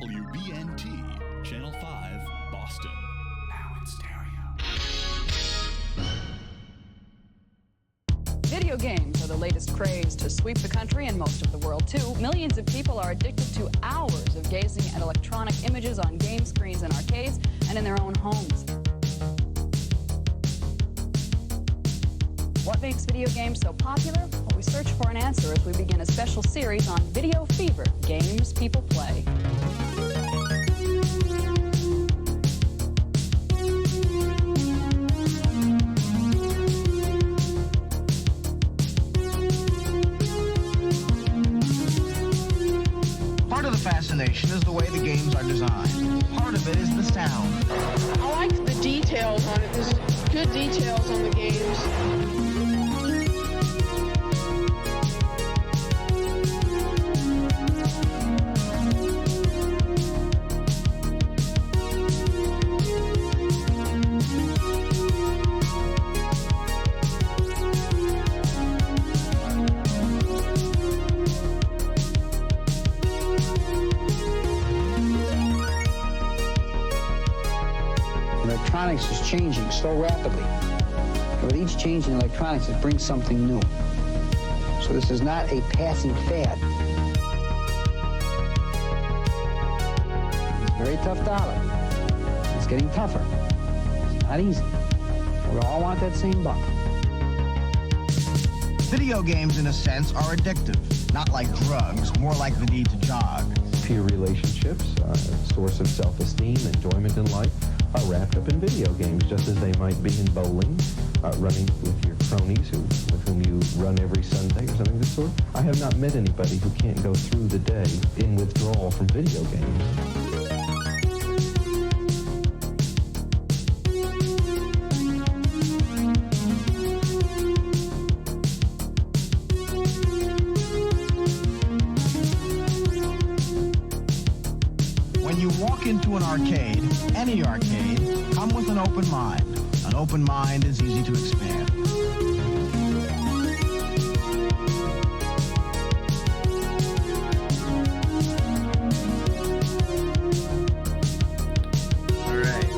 WBNT, Channel 5, Boston. Now in stereo. Video games are the latest craze to sweep the country and most of the world, too. Millions of people are addicted to hours of gazing at electronic images on game screens in arcades and in their own homes. What makes video games so popular? Well, we search for an answer as we begin a special series on Video Fever, games people play. Part of the fascination is the way the games are designed. Part of it is the sound. I like the details on it. There's good details on the games. Electronics is changing so rapidly. With each change in electronics, it brings something new. So this is not a passing fad. It's a very tough dollar. It's getting tougher. It's not easy. We all want that same buck. Video games, in a sense, are addictive. Not like drugs, more like the need to jog. Peer relationships, a source of self-esteem, enjoyment in life, are wrapped up in video games, just as they might be in bowling, running with your cronies with whom you run every Sunday or something of this sort. I have not met anybody who can't go through the day in withdrawal from video games. When you walk into an arcade, any arcade, come with an open mind. An open mind is easy to expand. All right.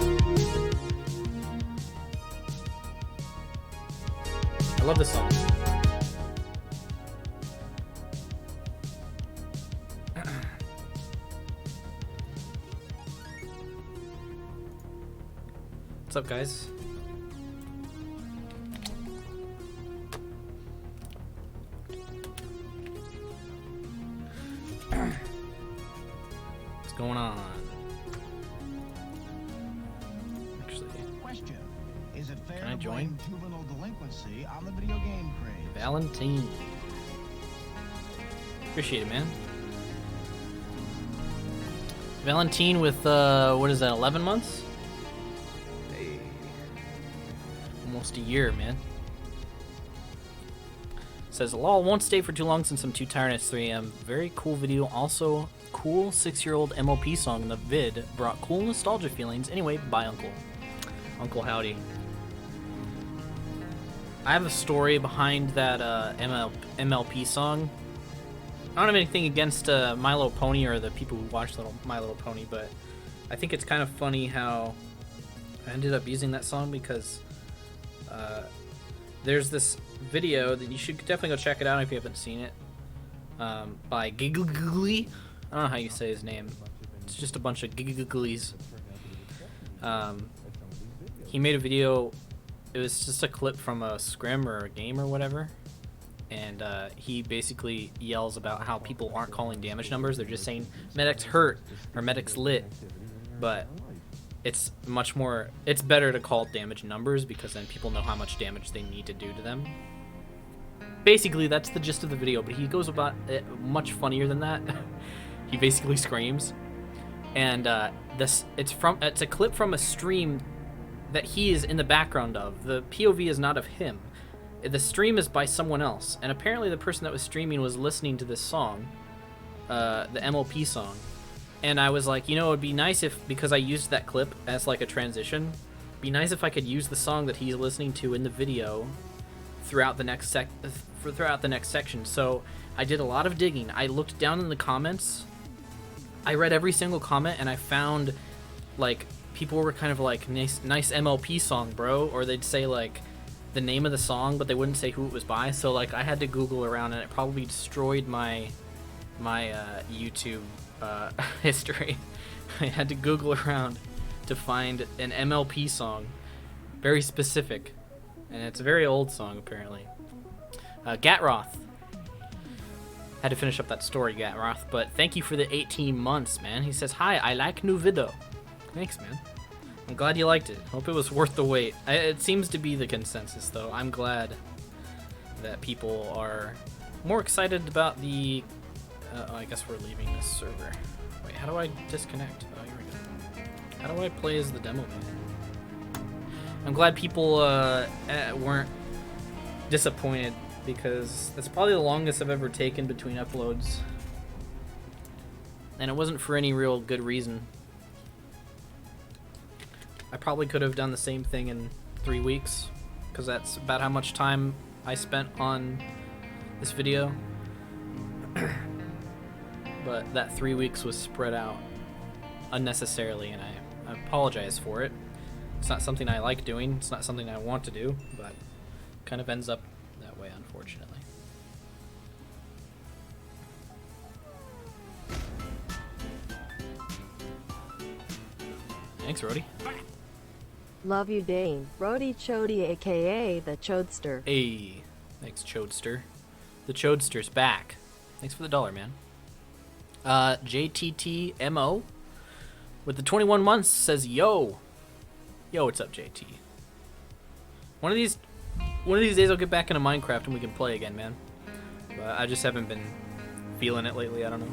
I love this song. What's up, guys? What's going on? Actually, Question: is it fair Can I to join? blame juvenile delinquency on the video game craze? Valentine. Appreciate it, man. Valentine with what is that? 11 months? Almost a year, man. Says, lol, won't stay for too long since I'm too tired. It's 3 a.m. Very cool video. Also, cool 6-year-old MLP song in the vid. Brought cool nostalgia feelings. Anyway, bye, Uncle. Uncle Howdy. I have a story behind that MLP song. I don't have anything against My Little Pony or the people who watch My Little Pony, but I think it's kind of funny how I ended up using that song because there's this video that you should definitely go check it out if you haven't seen it, by Giggly. I don't know how you say his name. It's just a bunch of Gigglies. He made a video. It was just a clip from a scrim or a game or whatever, and he basically yells about how people aren't calling damage numbers. They're just saying medic's hurt or medic's lit, but it's much more, it's better to call damage numbers because then people know how much damage they need to do to them. Basically, that's the gist of the video, but he goes about it much funnier than that. He basically screams. And it's a clip from a stream that he is in the background of. The POV is not of him. The stream is by someone else. And apparently the person that was streaming was listening to this song, the MLP song. And I was like, you know, it'd be nice if, because I used that clip as like a transition, it'd be nice if I could use the song that he's listening to in the video throughout the next section. So I did a lot of digging. I looked down in the comments I read every single comment and I found like people were kind of like nice MLP song, bro, or they'd say like the name of the song but they wouldn't say who it was by. So like I had to Google around and it probably destroyed my YouTube history. I had to Google around to find an MLP song, very specific, and it's a very old song apparently. Gatroth. Had to finish up that story, Gatroth, but thank you for the 18 months, man. He says, hi, I like new video. Thanks, man. I'm glad you liked it. Hope it was worth the wait. It seems to be the consensus, though. I'm glad that people are more excited about the... I guess we're leaving this server. Wait, how do I disconnect? Oh, here we go. How do I play as the demo man? I'm glad people weren't disappointed, because that's probably the longest I've ever taken between uploads. And it wasn't for any real good reason. I probably could have done the same thing in 3 weeks, because that's about how much time I spent on this video. But that 3 weeks was spread out unnecessarily, and I apologize for it. It's not something I like doing, it's not something I want to do, but it kind of ends up that way, unfortunately. Thanks, Rody. Love you, Dane. Rody Chody, aka the Chodester. Hey, thanks, Chodester. The Chodster's back. Thanks for the $1, man. JTTMO with the 21 months says, yo, what's up, JT? One of these days I'll get back into Minecraft and we can play again, man. But I just haven't been feeling it lately. I don't know.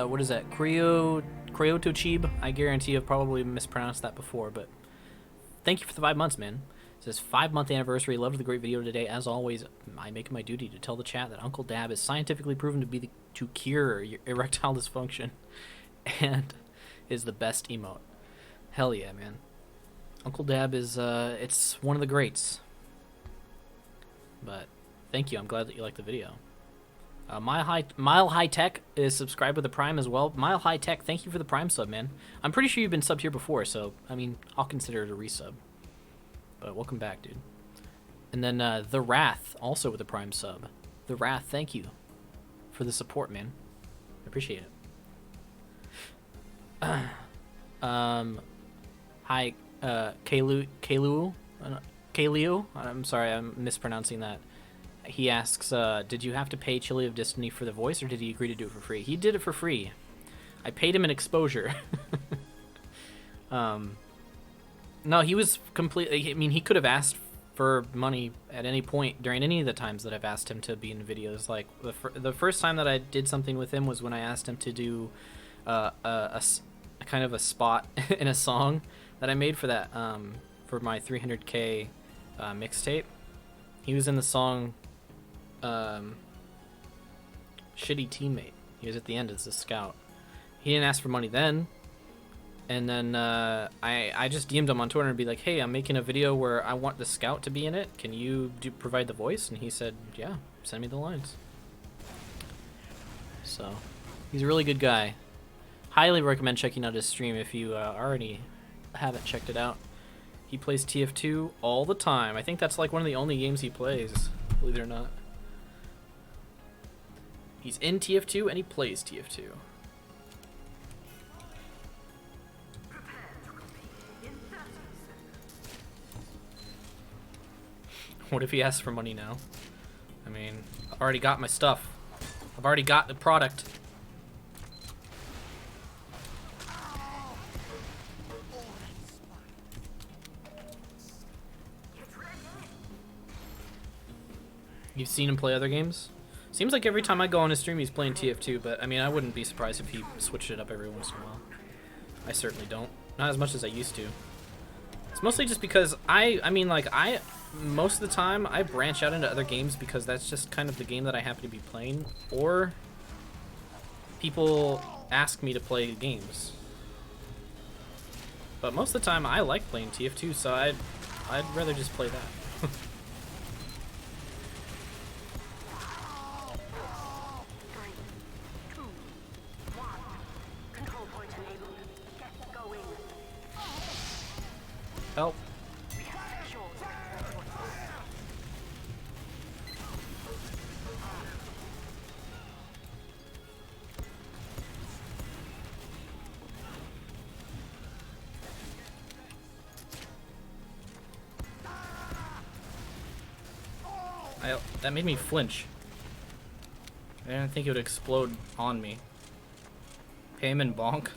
What is that? Cryotochib? I guarantee I've probably mispronounced that before, but thank you for the 5 months, man. It says 5-month anniversary. Loved the great video today. As always, I make it my duty to tell the chat that Uncle Dab is scientifically proven to cure erectile dysfunction, and is the best emote. Hell yeah, man. Uncle Dab is it's one of the greats. But thank you. I'm glad that you liked the video. Mile High Tech is subscribed with a Prime as well. Mile High Tech, thank you for the Prime sub, man. I'm pretty sure you've been subbed here before, so I mean, I'll consider it a resub. But welcome back, dude. And then The Wrath, also with a Prime sub. The Wrath, thank you for the support, man. I appreciate it. Hi, Kalu. I'm sorry, I'm mispronouncing that. He asks, did you have to pay Chili of Destiny for the voice, or did he agree to do it for free? He did it for free. I paid him an exposure. No, he was completely... I mean, he could have asked for money at any point during any of the times that I've asked him to be in videos. Like, the first time that I did something with him was when I asked him to do a kind of a spot in a song that I made for that, for my 300K mixtape. He was in the song Shitty Teammate. He was at the end as a scout. He didn't ask for money then. And then I just DM'd him on Twitter and be like, hey, I'm making a video where I want the scout to be in it. Can you provide the voice? And he said, yeah, send me the lines. So, he's a really good guy. Highly recommend checking out his stream if you already haven't checked it out. He plays TF2 all the time. I think that's like one of the only games he plays, believe it or not. He's in TF2 and he plays TF2. What if he asks for money now? I mean, I've already got my stuff. I've already got the product. You've seen him play other games? Seems like every time I go on his stream he's playing TF2, but I mean, I wouldn't be surprised if he switched it up every once in a while. I certainly don't. Not as much as I used to. It's mostly just because most of the time I branch out into other games because that's just kind of the game that I happen to be playing, or people ask me to play games. But most of the time I like playing TF2, so I'd rather just play that. Help. That made me flinch. I didn't think it would explode on me. Pam and bonk.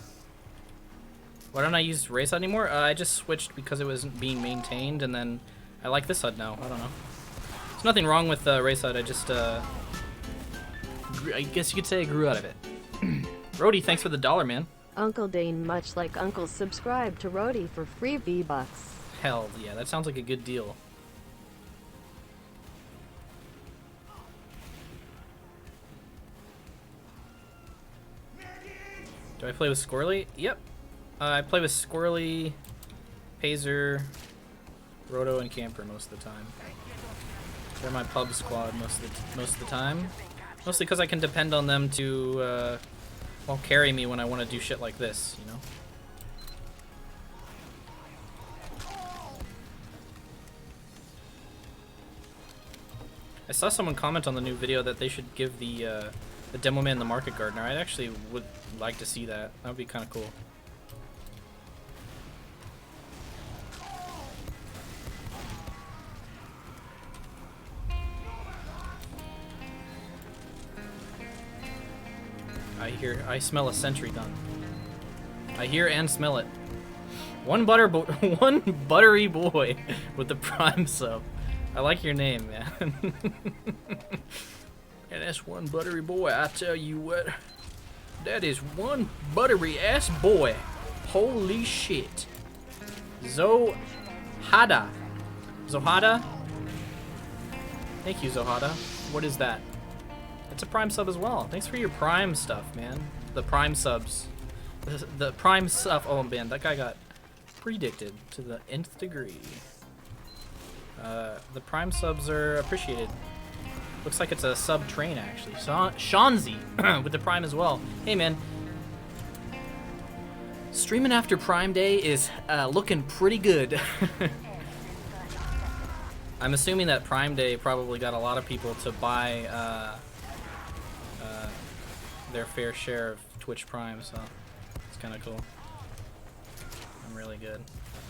Why don't I use race HUD anymore? I just switched because it wasn't being maintained, and then I like this HUD now. I don't know. There's nothing wrong with race HUD. I just, I guess you could say I grew out of it. Rody, thanks for the $1, man. Uncle Dane, much like Uncle, subscribe to Rody for free V-Bucks. Hell yeah, that sounds like a good deal. Do I play with Squirrely? Yep. I play with Squirrely, Pazer, Roto, and Camper most of the time. They're my pub squad most of the time. Mostly because I can depend on them to, well, carry me when I want to do shit like this, you know? I saw someone comment on the new video that they should give the Demo Man the Market Gardener. I actually would like to see that. That would be kind of cool. I smell a sentry gun. I hear and smell it. One buttery boy with the prime sub. I like your name, man. And that's one buttery boy, I tell you what. That is one buttery ass boy. Holy shit. Zohada. Zohada? Thank you, Zohada. What is that? It's a prime sub as well. Thanks for your prime stuff, man. The prime subs. The prime stuff. Oh man, that guy got predicted to the nth degree. The prime subs are appreciated. Looks like it's a sub train actually. Shanzi with the prime as well. Hey man. Streaming after Prime Day is looking pretty good. I'm assuming that Prime Day probably got a lot of people to buy their fair share of Twitch Prime, so it's kind of cool. I'm really good.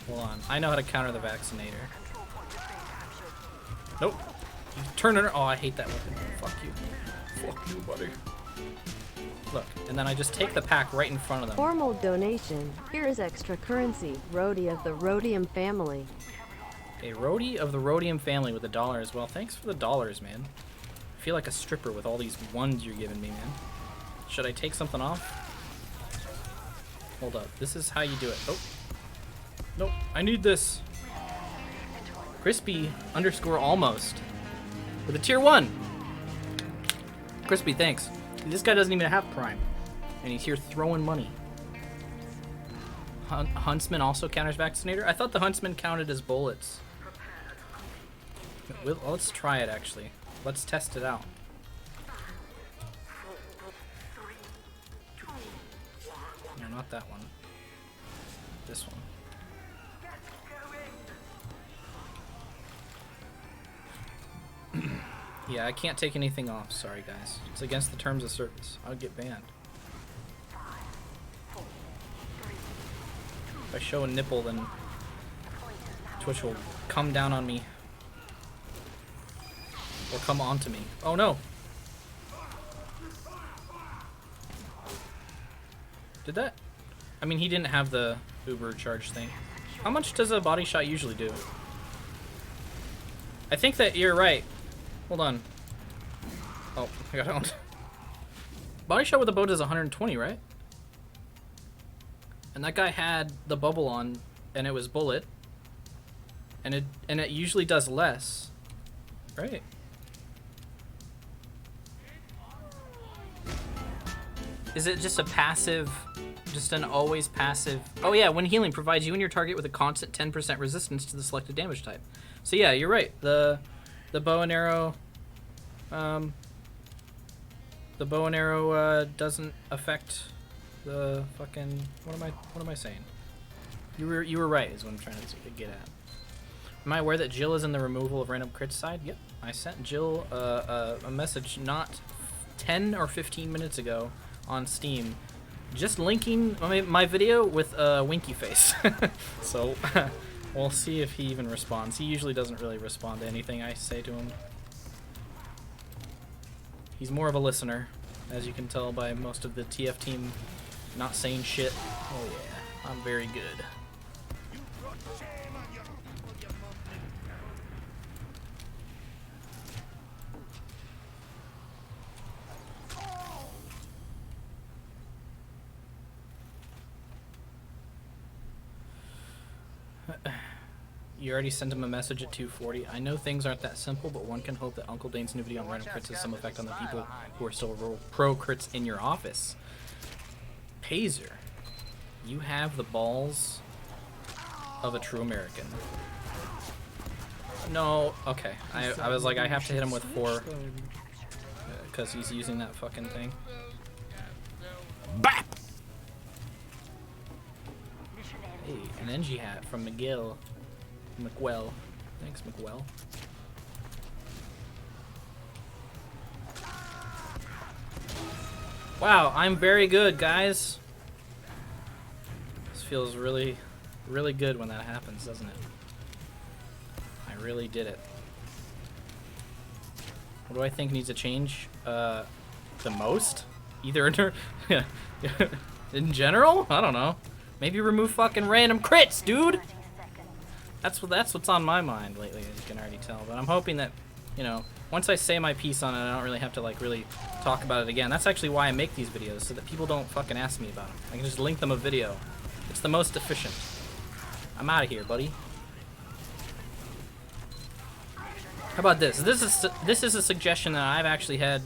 Hold on. I know how to counter the vaccinator. Nope. You turn it. Oh, I hate that weapon. Fuck you. Fuck you, buddy. Look, and then I just take the pack right in front of them. Formal donation. Here is extra currency. Rhody of the Rhodium family. A Rhody of the Rhodium family with $1 as well. Thanks for the $, man. I feel like a stripper with all these ones you're giving me, man. Should I take something off? Hold up. This is how you do it. Oh. Nope. I need this. Crispy _ almost. With a tier 1. Crispy, thanks. This guy doesn't even have Prime. And he's here throwing money. Huntsman also counters vaccinator? I thought the Huntsman counted as bullets. Let's try it, actually. Let's test it out. No, not that one. This one. Yeah, I can't take anything off. Sorry, guys. It's against the terms of service. I'll get banned. If I show a nipple, then Twitch will come down on me. Or come onto me. Oh no! Did that? I mean, he didn't have the Uber charge thing. How much does a body shot usually do? I think that you're right. Hold on. Oh, I got owned. Body shot with a bow does 120, right? And that guy had the bubble on, and it was bullet, and it usually does less, right? Is it just a passive, just an always passive? Oh yeah, when healing provides you and your target with a constant 10% resistance to the selected damage type. So yeah, you're right. The bow and arrow, doesn't affect the fucking, what am I saying? You were right, is what I'm trying to get at. Am I aware that Jill is in the removal of random crits side? Yep. I sent Jill a message not 10 or 15 minutes ago on Steam, just linking my video with a winky face. So we'll see if he even responds. He usually doesn't really respond to anything I say to him. He's more of a listener, as you can tell by most of the TF team not saying shit. Oh yeah, I'm very good. You already sent him a message at 2:40. I know things aren't that simple, but one can hope that Uncle Dane's new video on random crits has some effect on the people who are still pro crits in your office. Pazer, you have the balls of a true American. No, okay. I was like, I have to hit him with 4 because he's using that fucking thing. BAP! Hey, an NG hat from McGill. McWell. Thanks, McWell. Wow, I'm very good, guys. This feels really, really good when that happens, doesn't it? I really did it. What do I think needs to change? The most? Either in general? I don't know. Maybe remove fucking random crits, dude! That's what's on my mind lately, as you can already tell. But I'm hoping that, you know, once I say my piece on it, I don't really have to, like, really talk about it again. That's actually why I make these videos, so that people don't fucking ask me about them. I can just link them a video. It's the most efficient. I'm out of here, buddy. How about this? This is a suggestion that I've actually had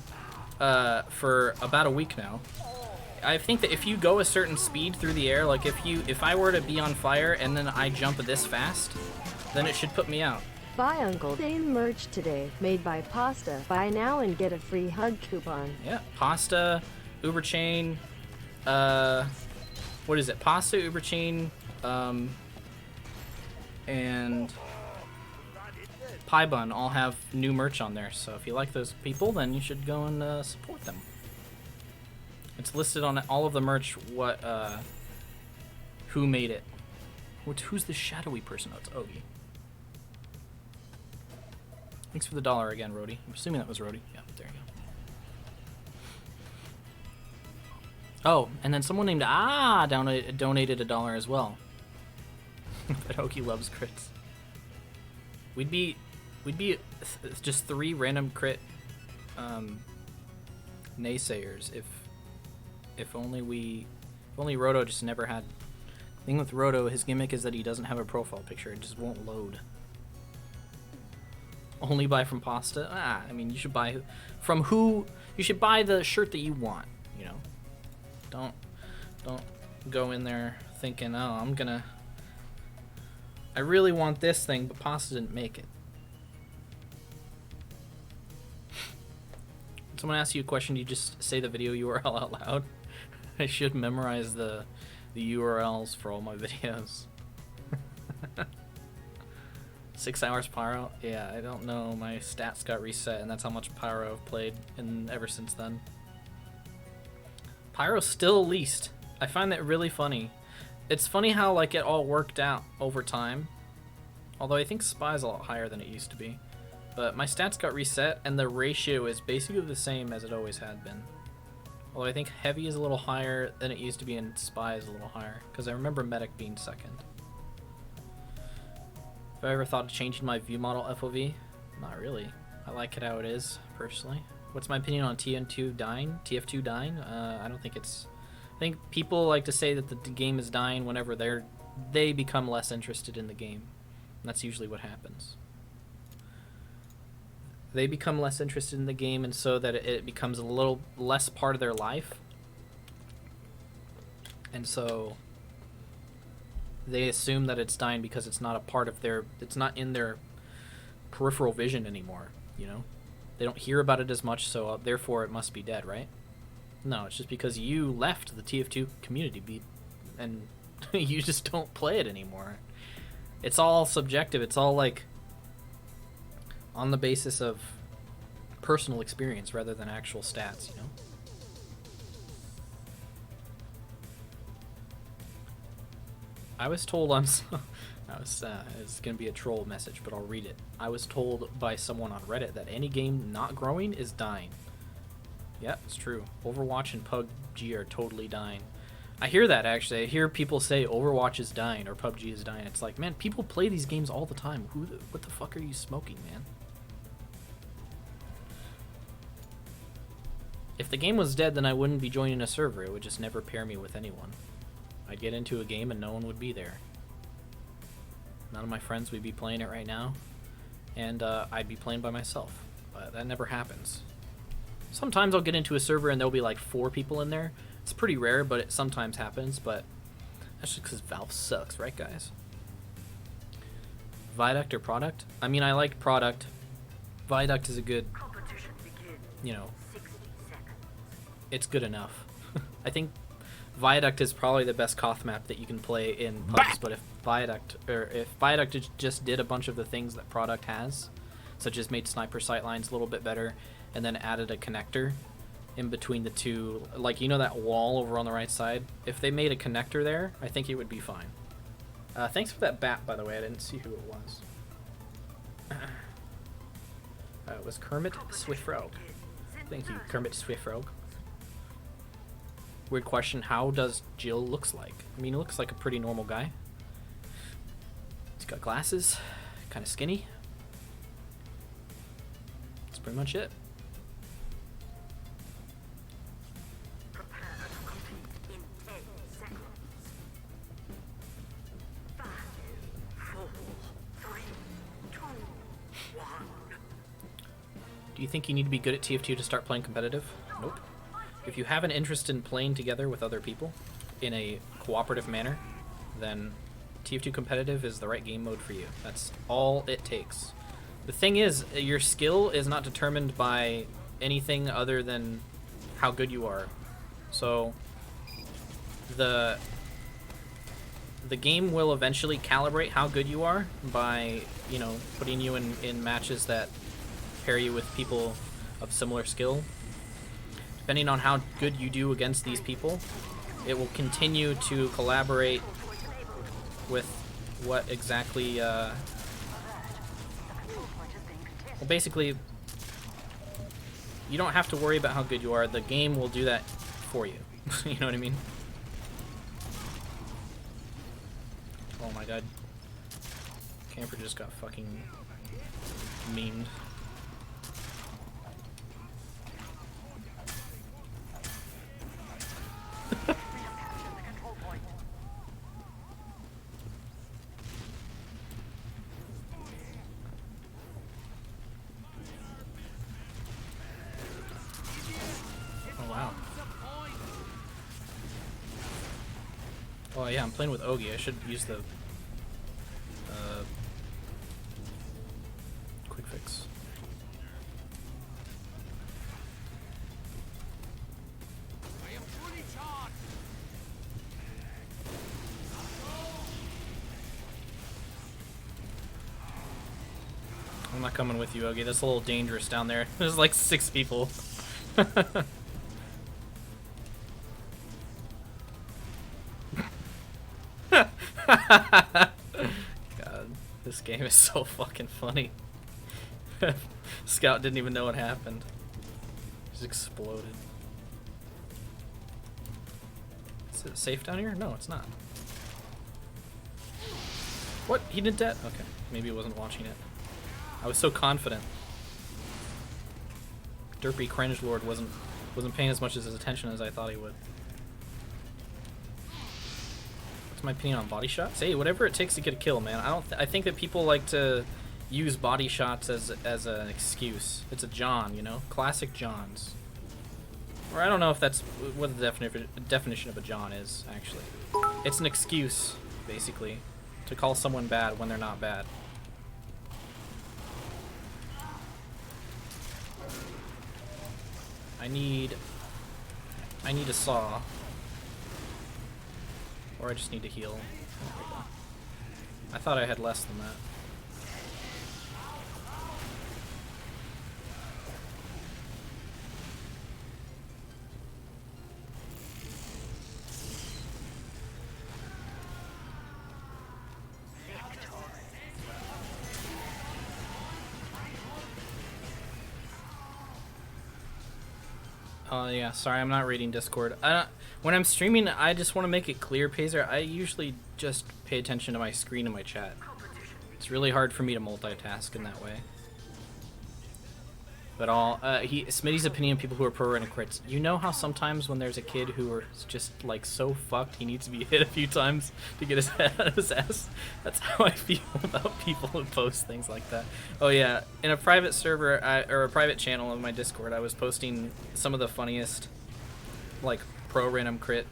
for about a week now. I think that if you go a certain speed through the air, like if I were to be on fire and then I jump this fast, then it should put me out. Buy Uncle Dane merch today, made by Pasta. Buy now and get a free hug coupon. Yeah, Pasta, Uber Chain, what is it? Pasta, Uber Chain, and Pie Bun all have new merch on there. So if you like those people, then you should go and support them. It's listed on all of the merch what who made it. Who's the shadowy person? Oh, it's Ogie. Thanks for the $1 again, Rody. I'm assuming that was Rody. Yeah, there you go. Oh, and then someone named donated $1 as well. But Ogie loves crits. We'd be just 3 random crit naysayers if only Roto just never had. The thing with Roto, his gimmick is that he doesn't have a profile picture. It just won't load. Only buy from Pasta? I mean, you should buy from who. You should buy the shirt that you want. You know, don't go in there thinking, oh, I really want this thing, but Pasta didn't make it. When someone asks you a question, you just say the video URL out loud. I should memorize the URLs for all my videos. 6 hours Pyro? Yeah, I don't know. My stats got reset, and that's how much Pyro I've played ever since then. Pyro's still least. I find that really funny. It's funny how like it all worked out over time. Although I think Spy's a lot higher than it used to be. But my stats got reset, and the ratio is basically the same as it always had been. Although I think Heavy is a little higher than it used to be, and Spy is a little higher. Because I remember Medic being second. Have I ever thought of changing my view model FOV? Not really. I like it how it is, personally. What's my opinion on TF2 dying? TF2 dying? I don't think it's... I think people like to say that the game is dying whenever they become less interested in the game. And that's usually what happens. They become less interested in the game, and so that it becomes a little less part of their life. And so they assume that it's dying because it's not a part of it's not in their peripheral vision anymore, you know? They don't hear about it as much, so therefore it must be dead, right? No, it's just because you left the TF2 community and You just don't play it anymore. It's all subjective. It's all like on the basis of personal experience rather than actual stats, you know? I was told it's gonna be a troll message, but I'll read it. I was told by someone on Reddit that any game not growing is dying. Yeah, it's true. Overwatch and PUBG are totally dying. I hear that, actually. I hear people say Overwatch is dying or PUBG is dying. It's like, man, people play these games all the time. What the fuck are you smoking, man? If the game was dead, then I wouldn't be joining a server. It would just never pair me with anyone. I'd get into a game and no one would be there. None of my friends would be playing it right now. And I'd be playing by myself. But that never happens. Sometimes I'll get into a server and there'll be like 4 people in there. It's pretty rare, but it sometimes happens. But that's just because Valve sucks, right, guys? Viaduct or Product? I mean, I like Product. Viaduct is a good, you know, it's good enough. I think Viaduct is probably the best Koth map that you can play in pubs, but if Viaduct just did a bunch of the things that Product has, such as made sniper sightlines a little bit better, and then added a connector in between the two, like, you know that wall over on the right side? If they made a connector there, I think it would be fine. Thanks for that bat, by the way. I didn't see who it was. It was Kermit Swiftfrog. Thank you, Kermit Swiftfrog. Weird question, how does Jill looks like? I mean, he looks like a pretty normal guy. He's got glasses, kind of skinny. That's pretty much it. Do you think you need to be good at TF2 to start playing competitive? Nope. If you have an interest in playing together with other people in a cooperative manner, then TF2 competitive is the right game mode for you. That's all it takes. The thing is, your skill is not determined by anything other than how good you are. So the game will eventually calibrate how good you are by, you know, putting you in matches that pair you with people of similar skill. Depending on how good you do against these people, it will continue to collaborate with what exactly, well, basically, you don't have to worry about how good you are. The game will do that for you. You know what I mean? Oh my god. Camper just got fucking memed. Oh yeah, I'm playing with Ogi. I should use the quick fix. I'm not coming with you, Ogi. That's a little dangerous down there. There's like 6 people. God, this game is so fucking funny. Scout didn't even know what happened. Just exploded. Is it safe down here? No, it's not. What? He did that? Okay, maybe he wasn't watching it. I was so confident. Derpy Cringe Lord wasn't paying as much as his attention as I thought he would. What's my opinion on body shots? Hey, whatever it takes to get a kill, man. I think that people like to use body shots as an excuse. It's a John, you know, classic Johns. Or I don't know if that's what the definition of a John is, actually. It's an excuse, basically, to call someone bad when they're not bad. I need a saw. Or I just need to heal. There we go. I thought I had less than that. Oh yeah, sorry, I'm not reading Discord. When I'm streaming, I just want to make it clear, Pazer. I usually just pay attention to my screen and my chat. It's really hard for me to multitask in that way. But Smitty's opinion, people who are pro running crits. You know how sometimes when there's a kid who is just like so fucked, he needs to be hit a few times to get his head out of his ass? That's how I feel about people who post things like that. Oh yeah, in a private server, or a private channel of my Discord, I was posting some of the funniest, like, pro random crit,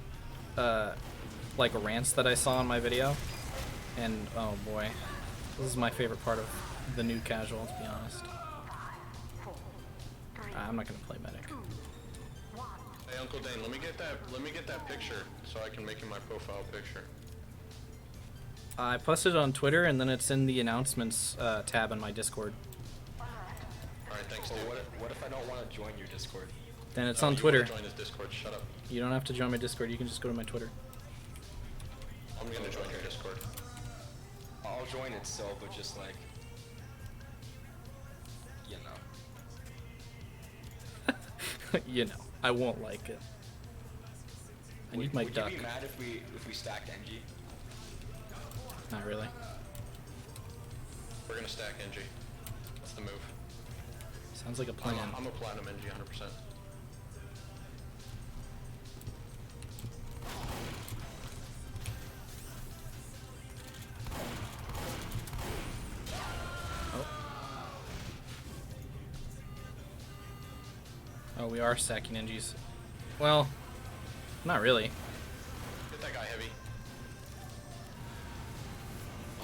like rants that I saw in my video. And oh boy, this is my favorite part of the new casual, to be honest. I'm not gonna play medic. Hey Uncle Dane, let me get that picture so I can make it my profile picture. I posted it on Twitter and then it's in the announcements tab in my Discord. Alright, thanks dude. What if I don't want to join your Discord? Then it's on Twitter. Join this Discord, shut up. You don't have to join my Discord, you can just go to my Twitter. I'm gonna join your Discord. I'll join it still, but just like, you know. You know, I won't like it. I need my duck. Would you be mad if we stacked NG? Not really. We're gonna stack NG. That's the move. Sounds like a plan. I'm a platinum NG 100%. Oh, we are stacking NGs. Well, not really. Get that guy heavy.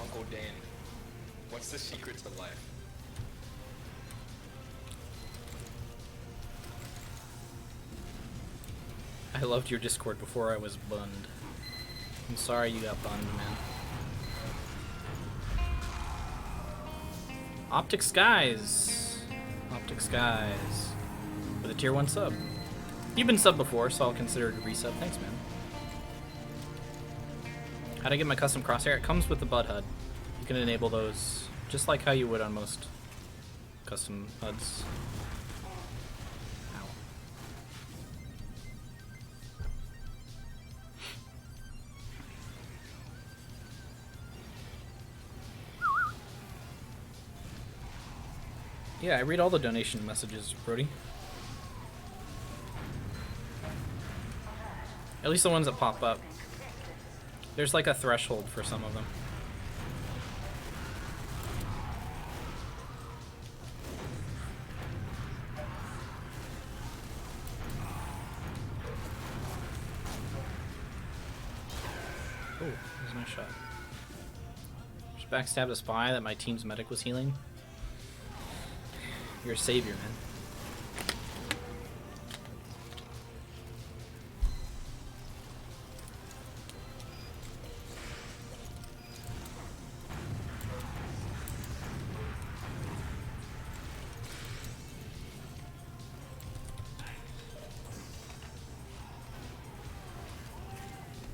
Uncle Dane, what's the secret to life? I loved your Discord before I was bunned. I'm sorry you got bunned, man. Optic Skies. Optic Skies. With a tier 1 sub. You've been subbed before, so I'll consider it a resub. Thanks, man. How to get my custom crosshair? It comes with the butt HUD. You can enable those just like how you would on most custom HUDs. Ow. Yeah, I read all the donation messages, Brody. At least the ones that pop up. There's like a threshold for some of them. Oh, that was a nice shot. Just backstabbed a spy that my team's medic was healing. You're a savior, man.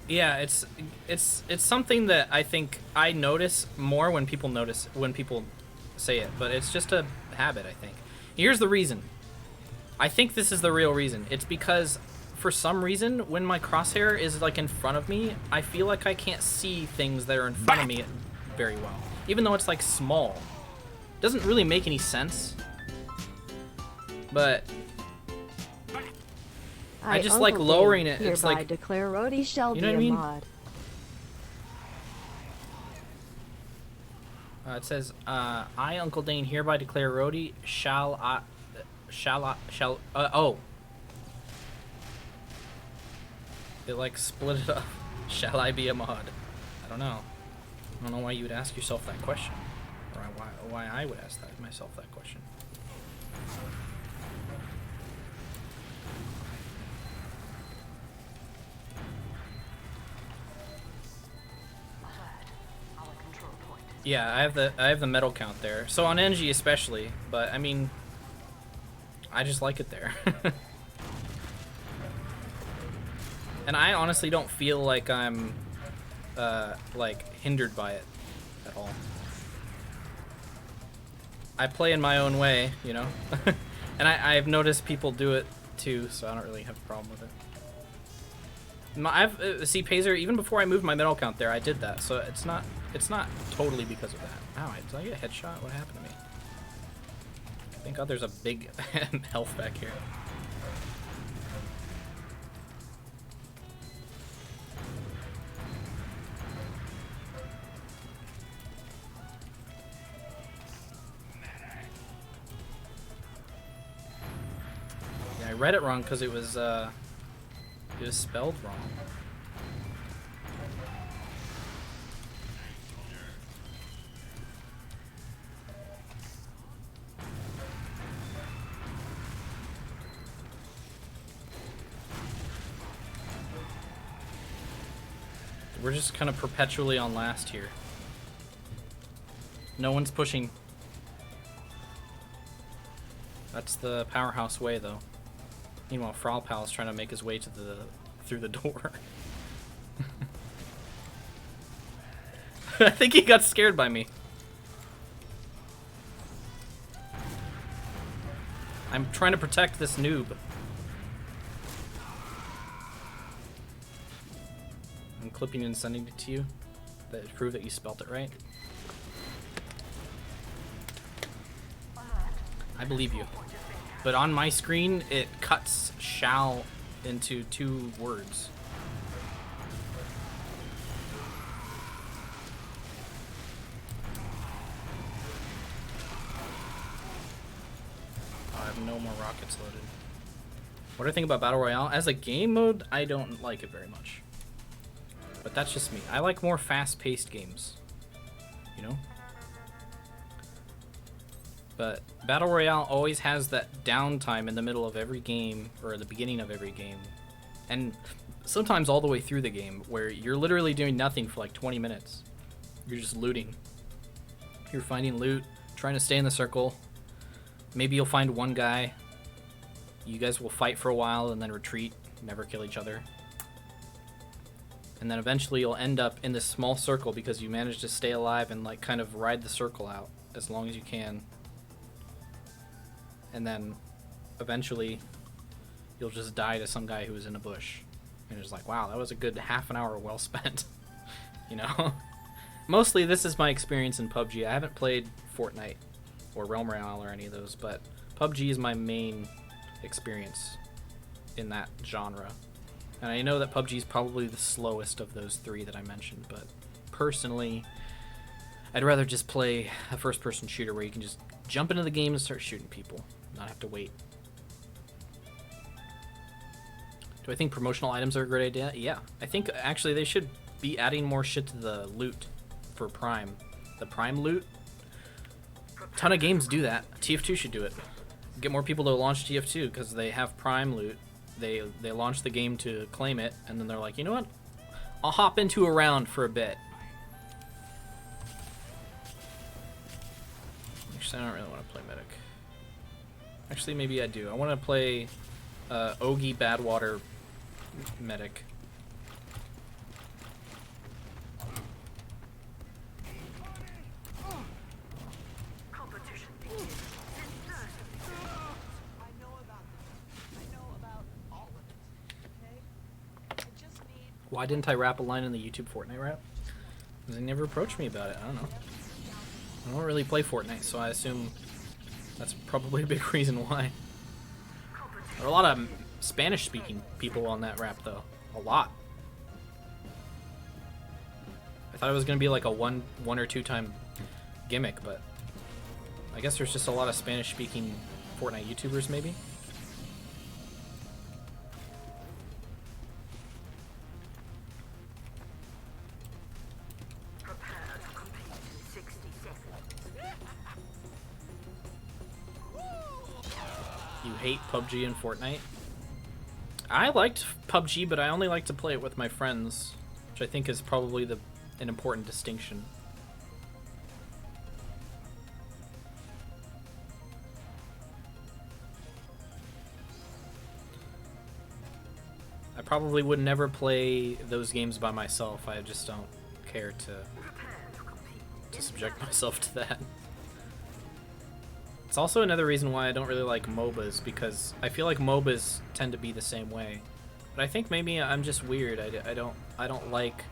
Yeah, it's something that I think I notice more when people say it, but it's just a habit, I think. Here's the reason. I think this is the real reason. It's because for some reason when my crosshair is like in front of me, I feel like I can't see things that are in front of me very well. Even though it's like small. Doesn't really make any sense. But I just like lowering it. It's like declare Rhodey shall you know be what I mean? a mod. It says, I, Uncle Dane, hereby declare Rhodey oh. It like split it up. Shall I be a mod? I don't know. I don't know why you would ask yourself that question. Or why I would ask myself that question. Yeah, I have the medal count there. So on NG especially, but I mean, I just like it there. And I honestly don't feel like I'm like hindered by it at all. I play in my own way, you know. And I've noticed people do it too, so I don't really have a problem with it. See, Pazer, even before I moved my medal count there, I did that, so it's not totally because of that. Ow, did I get a headshot? What happened to me? Thank God there's a big health back here. Yeah, I read it wrong because it was spelled wrong. We're just kind of perpetually on last here. No one's pushing. That's the powerhouse way, though. Meanwhile, Fralpal is trying to make his way to through the door. I think he got scared by me. I'm trying to protect this noob. I'm clipping and sending it to you to prove that you spelt it right. I believe you. But on my screen, it cuts shall into 2 words. I have no more rockets loaded. What do I think about Battle Royale? As a game mode, I don't like it very much. But that's just me. I like more fast-paced games. You know? But Battle Royale always has that downtime in the middle of every game, or the beginning of every game, and sometimes all the way through the game, where you're literally doing nothing for like 20 minutes. You're just looting. You're finding loot, trying to stay in the circle. Maybe you'll find one guy. You guys will fight for a while and then retreat, never kill each other. And then eventually you'll end up in this small circle because you managed to stay alive and like kind of ride the circle out as long as you can. And then eventually you'll just die to some guy who was in a bush. And it's like, wow, that was a good half an hour well spent. You know? Mostly this is my experience in PUBG. I haven't played Fortnite or Realm Royale or any of those, but PUBG is my main experience in that genre. And I know that PUBG is probably the slowest of those 3 that I mentioned, but personally, I'd rather just play a first-person shooter where you can just jump into the game and start shooting people, not have to wait. Do I think promotional items are a great idea? Yeah. I think actually they should be adding more shit to the loot for Prime. The Prime loot? A ton of games do that. TF2 should do it. Get more people to launch TF2 because they have Prime loot. They launch the game to claim it, and then they're like, you know what? I'll hop into a round for a bit. Actually, I don't really want to play Medic. Actually, maybe I do. I want to play Ogie Badwater Medic. Why didn't I rap a line in the YouTube Fortnite rap? Because they never approached me about it. I don't know. I don't really play Fortnite, so I assume that's probably a big reason why. There are a lot of Spanish-speaking people on that rap, though. A lot. I thought it was going to be like a one or two time gimmick, but I guess there's just a lot of Spanish-speaking Fortnite YouTubers, maybe? You hate PUBG and Fortnite? I liked PUBG, but I only like to play it with my friends, which I think is probably an important distinction. probably would never play those games by myself. I just don't care to subject myself to that. It's also another reason why I don't really like MOBAs, because I feel like MOBAs tend to be the same way. But I think maybe I'm just weird. I don't like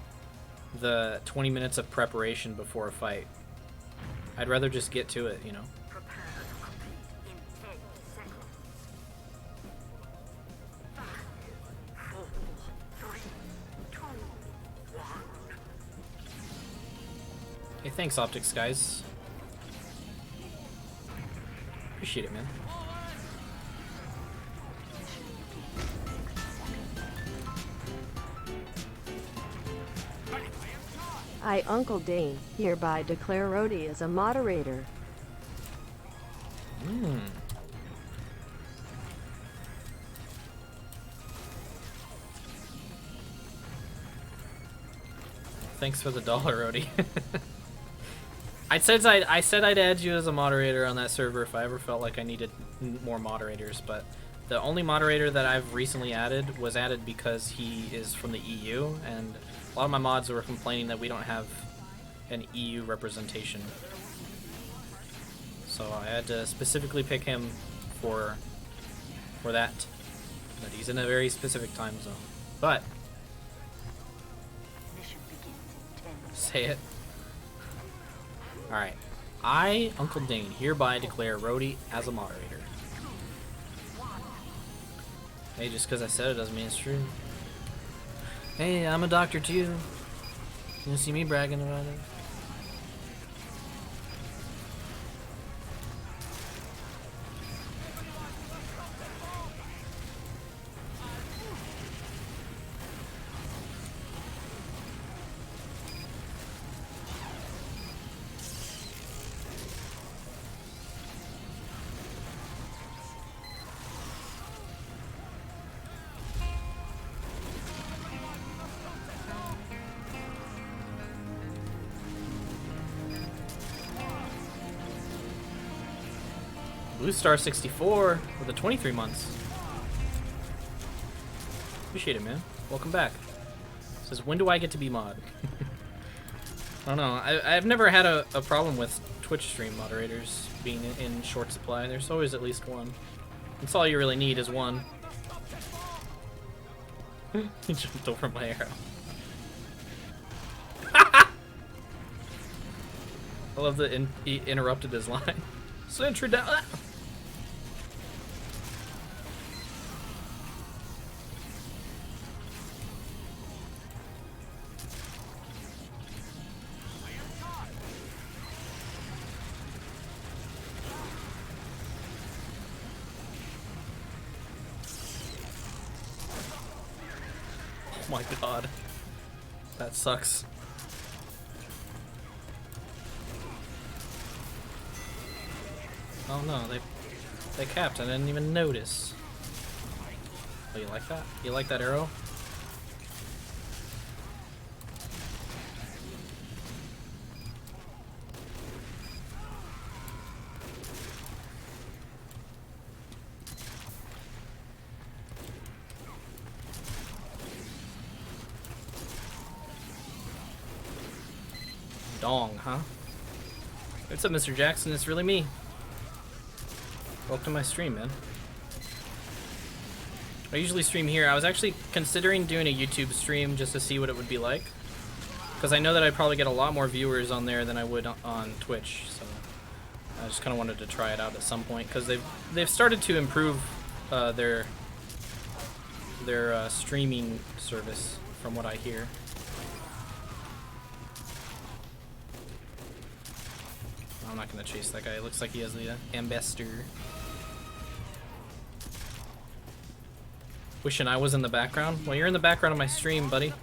the 20 minutes of preparation before a fight. I'd rather just get to it, you know. Hey, thanks, Optics, guys. Appreciate it, man. I, Uncle Dane, hereby declare Rhodey as a moderator. Thanks for the $1, Rhodey. I said I'd add you as a moderator on that server if I ever felt like I needed more moderators, but the only moderator that I've recently added was added because he is from the EU, and a lot of my mods were complaining that we don't have an EU representation. So I had to specifically pick him for that. But he's in a very specific time zone. But say it. Alright. I, Uncle Dane, hereby declare Rhodey as a moderator. Hey, just because I said it doesn't mean it's true. Hey, I'm a doctor too. You see me bragging about it? Blue Star 64 with the 23 months. Appreciate it, man. Welcome back. Says, when do I get to be mod? I don't know. I've never had a problem with Twitch stream moderators being in short supply. There's always at least one. That's all you really need is one. He jumped over my arrow. I love that he interrupted his line. Sentry down. Oh my god. That sucks. Oh no, they capped. I didn't even notice. Oh, you like that? You like that arrow? Dong, huh? What's up, Mr. Jackson? It's really me. Welcome to my stream, man. I usually stream here. I was actually considering doing a YouTube stream just to see what it would be like, because I know that I'd probably get a lot more viewers on there than I would on Twitch. So I just kind of wanted to try it out at some point, because they've started to improve their streaming service, from what I hear. I'm not gonna chase that guy. It looks like he has the ambassador. Wishing I was in the background. Well, you're in the background of my stream, buddy.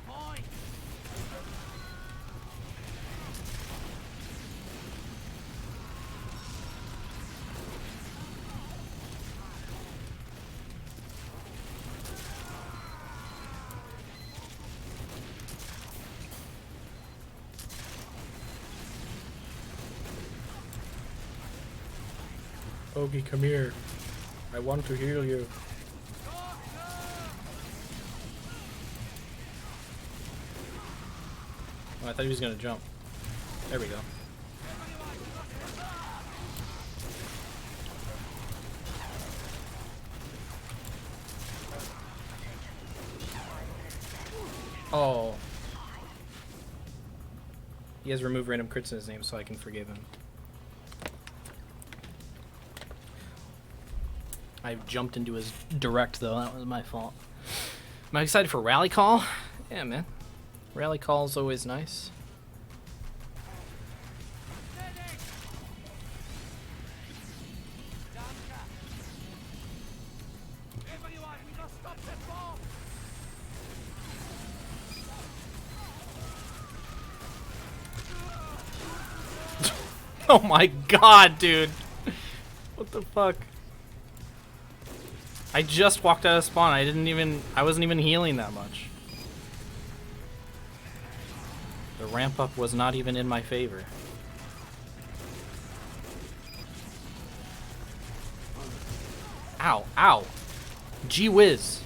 Ogie, come here. I want to heal you. Oh, I thought he was gonna jump. There we go. Oh. He has removed random crits in his name, so I can forgive him. I jumped into his direct, though. That was my fault. Am I excited for Rally Call? Yeah, man. Rally Call is always nice. Oh my god, dude. What the fuck? I just walked out of spawn. I wasn't even healing that much. The ramp up was not even in my favor. Ow, ow. Gee whiz.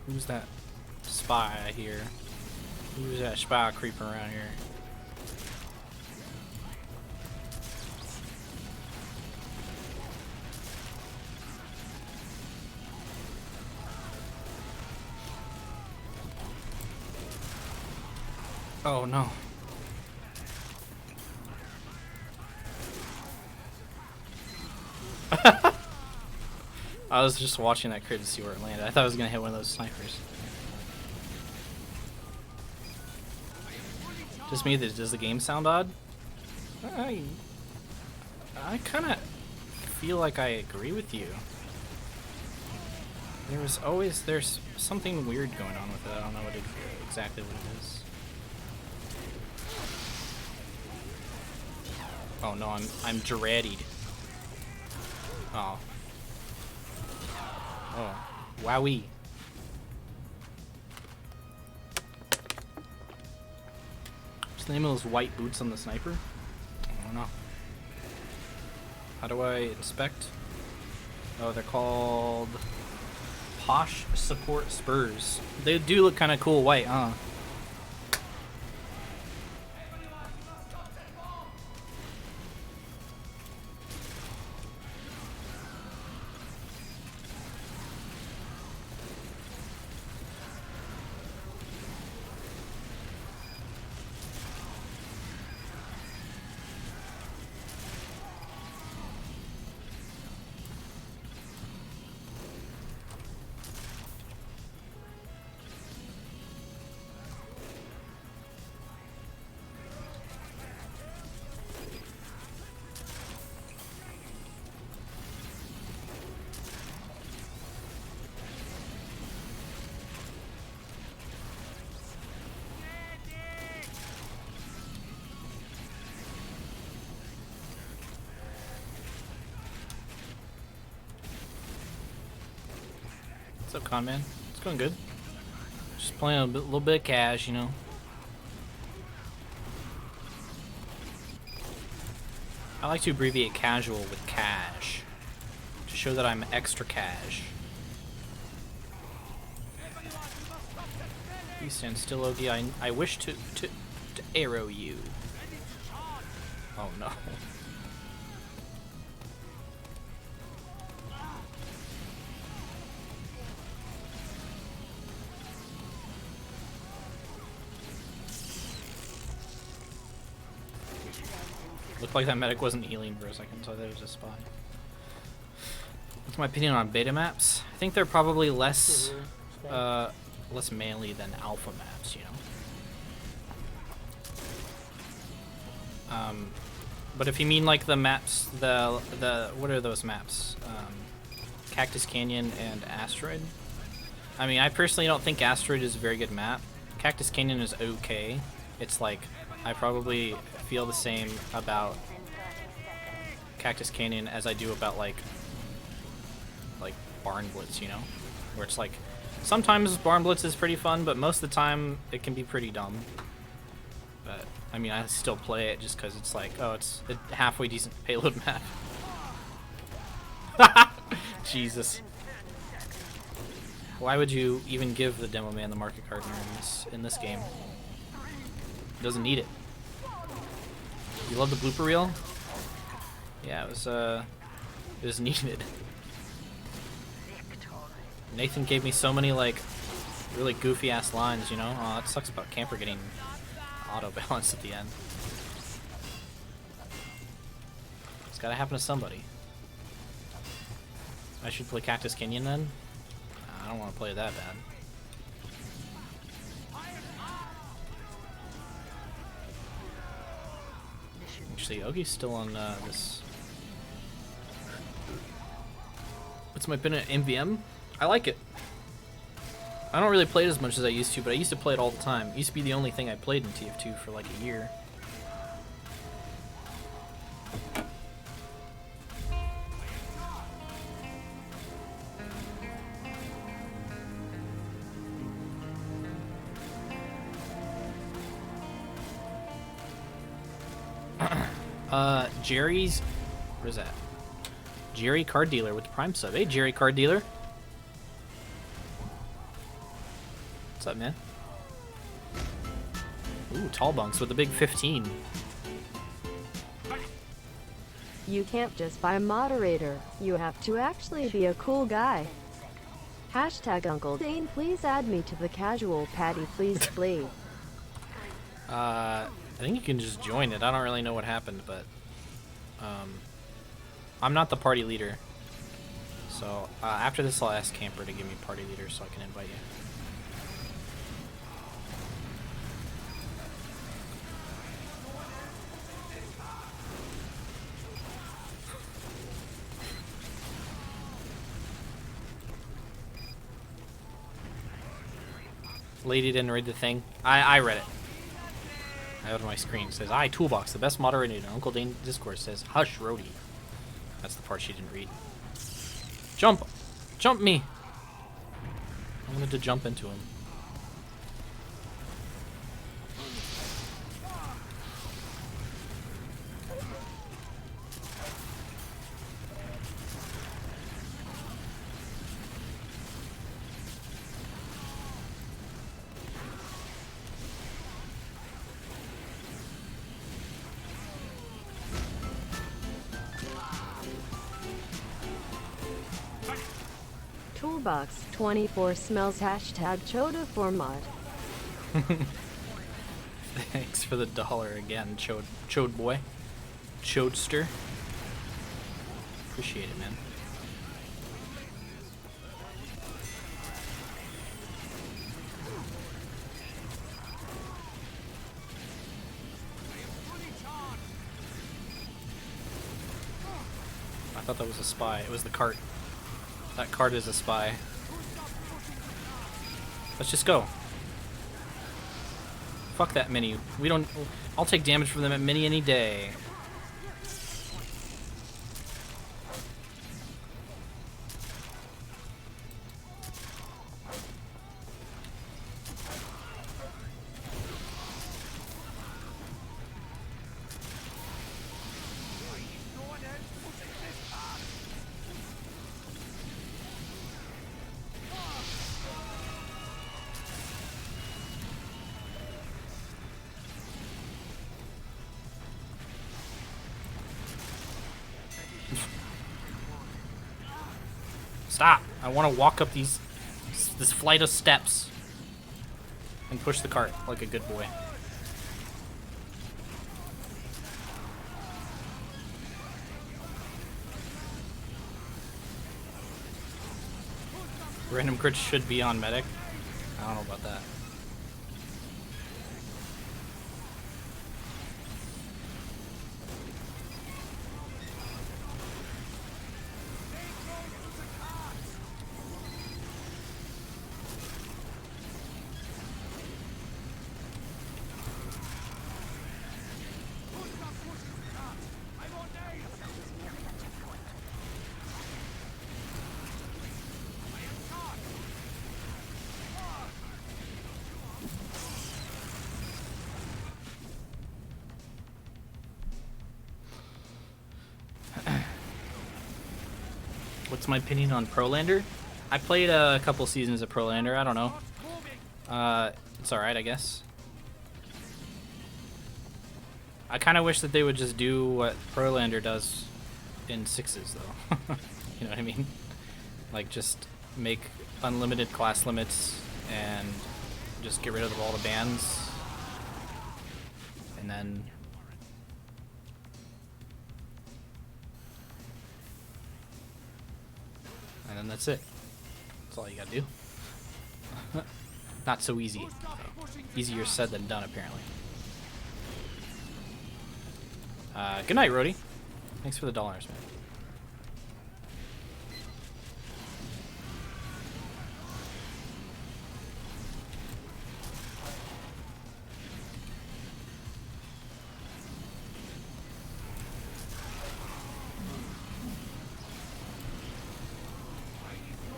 Who's that spy I hear? Who's that spy creeping around here? Oh no. I was just watching that crit to see where it landed. I thought I was gonna hit one of those snipers. Just me, does the game sound odd? I kinda feel like I agree with you. There's something weird going on with it. I don't know exactly what it is. Oh no, I'm dreadied. Oh. Oh. Wowee. What's the name of those white boots on the sniper? I don't know. How do I inspect? Oh, they're called Posh Support Spurs. They do look kind of cool white, huh? What's up, Con Man? It's going good. Just playing a little bit of cash, you know. I like to abbreviate casual with cash to show that I'm extra cash. You stand still, Ogie. I wish to arrow you. Oh no. Looked like that medic wasn't healing for a second, so I thought it was a spy. What's my opinion on beta maps? I think they're probably less less manly than alpha maps, you know. But if you mean like the maps, the what are those maps? Cactus Canyon and Asteroid. I mean, I personally don't think Asteroid is a very good map. Cactus Canyon is okay. It's like, I probably feel the same about Cactus Canyon as I do about like Barn Blitz, you know? Where it's like, sometimes Barn Blitz is pretty fun, but most of the time it can be pretty dumb. But, I mean, I still play it just because it's like, oh, it's a halfway decent payload map. Jesus. Why would you even give the demo man the market gardener in this game? He doesn't need it. You love the blooper reel? Yeah, it was needed. Nathan gave me so many like really goofy ass lines, you know? Oh, that sucks about camper getting auto balance at the end. It's gotta happen to somebody. I should play Cactus Canyon then? I don't want to play it that bad. Actually, Ogie's still on this. What's my pin at MVM? I like it. I don't really play it as much as I used to, but I used to play it all the time. It used to be the only thing I played in TF2 for like a year. Jerry's, what is that? Jerry Card Dealer with the Prime sub. Hey, Jerry Card Dealer. What's up, man? Ooh, Tall Bunks with the big 15. You can't just buy a moderator. You have to actually be a cool guy. Hashtag Uncle Dane, please add me to the casual patty, please, please. I think you can just join it. I don't really know what happened, but I'm not the party leader. So after this, I'll ask Camper to give me party leader so I can invite you. Lady didn't read the thing. I read it. I have it on my screen. It says, "I Toolbox, the best moderator in Uncle Dane Discord." Says, "Hush, Rhodey." That's the part she didn't read. Jump! Jump me! I wanted to jump into him. Toolbox 24 smells hashtag Choda for mod. Thanks for the $1 again, Chode boy. Chodester. Appreciate it, man. I thought that was a spy. It was the cart. That cart is a spy. Let's just go. Fuck that mini. We don't. I'll take damage from them at mini any day. Stop! I want to walk up this flight of steps and push the cart like a good boy. Random crits should be on medic. I don't know about that. What's my opinion on Prolander? I played a couple seasons of Prolander. I don't know. It's alright, I guess. I kind of wish that they would just do what Prolander does in 6s, though. You know what I mean? Like, just make unlimited class limits and just get rid of all the bans. And then... and then that's it. That's all you gotta do. Not so easy. Easier said than done, apparently. Good night, Rhodey. Thanks for the dollars, man.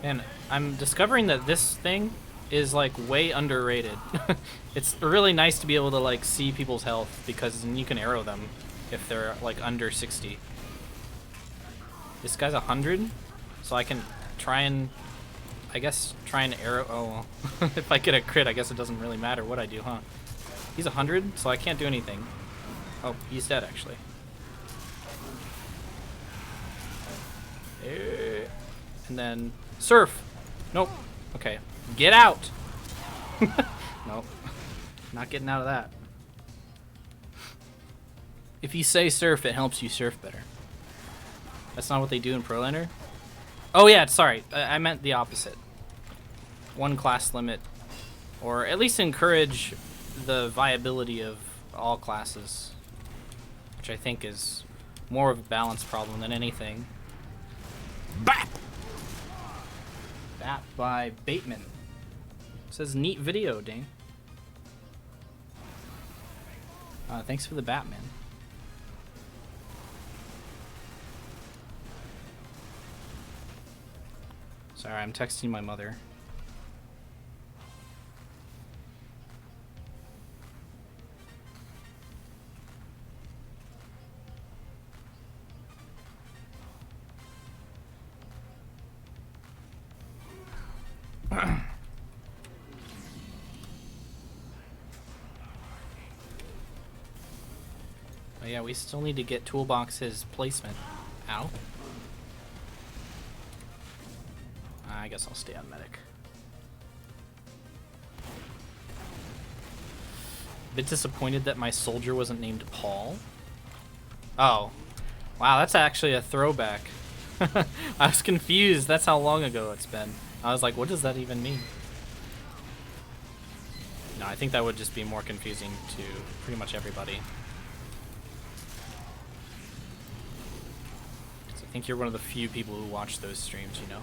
And I'm discovering that this thing is like way underrated. It's really nice to be able to like see people's health because then you can arrow them if they're like under 60. This guy's 100, so I can try and, I guess, try and arrow. Oh, well. If I get a crit, I guess it doesn't really matter what I do, huh? He's 100, so I can't do anything. Oh, he's dead actually. And then surf. Nope. Okay. Get out. Nope. Not getting out of that. If you say surf, it helps you surf better. That's not what they do in Prolander. Oh yeah, sorry. I meant the opposite. One class limit. Or at least encourage the viability of all classes. Which I think is more of a balance problem than anything. BAP! BAP by Bateman. It says neat video, Dane. Thanks for the Batman. Sorry, I'm texting my mother. Oh yeah, we still need to get Toolbox's placement. Ow. I guess I'll stay on medic. Bit disappointed that my soldier wasn't named Paul. Oh. Wow, that's actually a throwback. I was confused. That's how long ago it's been. I was like, what does that even mean? No, I think that would just be more confusing to pretty much everybody. I think you're one of the few people who watch those streams, you know?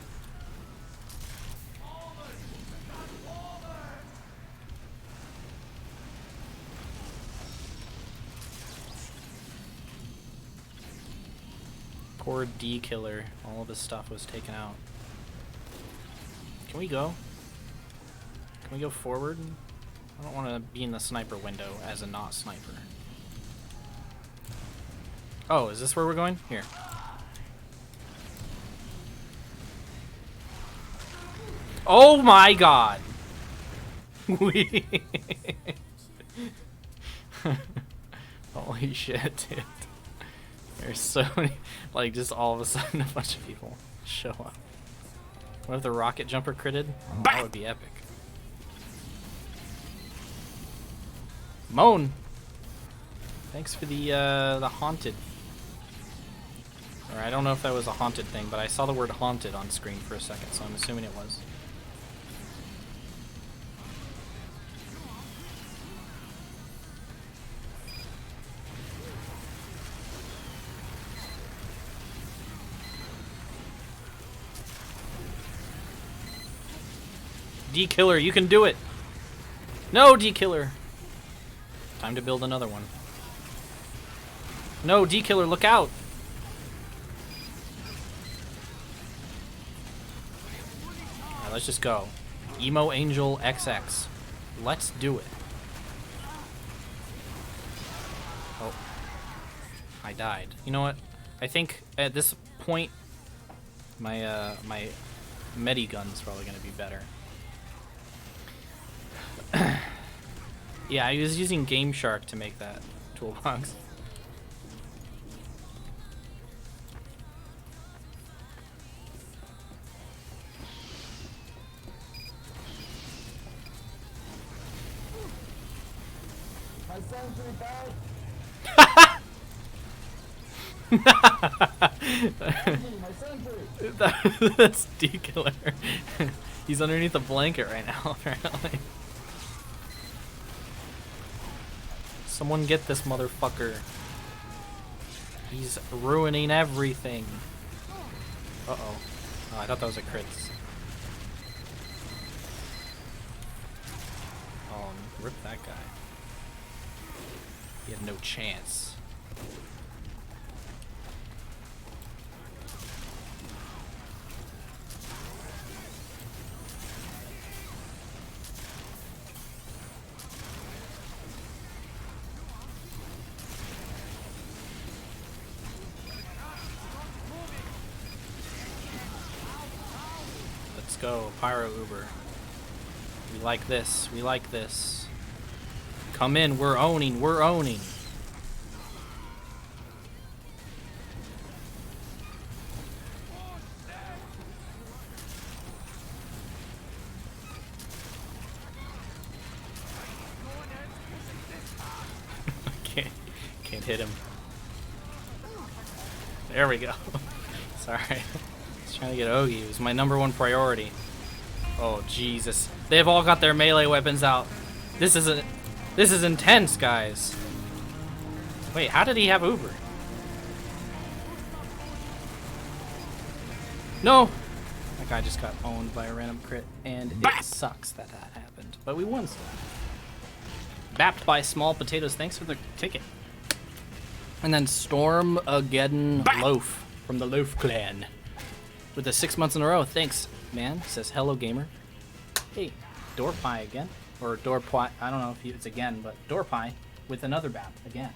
Poor D killer. All of his stuff was taken out. Can we go? Can we go forward? I don't want to be in the sniper window as a not sniper. Oh, is this where we're going? Here. Oh my god! Holy shit, dude. There's so many, like, just all of a sudden a bunch of people show up. What if the rocket jumper critted? Oh, that would be epic. Moan! Thanks for the haunted. Or I don't know if that was a haunted thing, but I saw the word haunted on screen for a second, so I'm assuming it was. D-Killer, you can do it! No, D-Killer! Time to build another one. No, D-Killer, look out! Alright, let's just go. Emo Angel XX. Let's do it. Oh. I died. You know what? I think at this point, My medi gun's probably gonna be better. Yeah, I was using Game Shark to make that toolbox. That's D-Killer. He's underneath a blanket right now, apparently. Someone get this motherfucker. He's ruining everything. Uh-oh. Oh, I thought that was a crits. Oh, rip that guy. He had no chance. Let's go, Pyro Uber. We like this, we like this. Come in, we're owning, we're owning. Can't hit him. There we go. Sorry. I was trying to get Ogi. It was my #1 priority. Oh, Jesus. They've all got their melee weapons out. This is intense, guys. Wait, how did he have Uber? No! That guy just got owned by a random crit, and it sucks that that happened. But we won still. Bapped by Small Potatoes, thanks for the ticket. And then Stormageddon Loaf from the Loaf Clan with the 6 months in a row. Thanks, man. Says hello, gamer. Hey, Dorpie again, or Dorpie. I don't know if it's again, but Dorpie with another BAP again.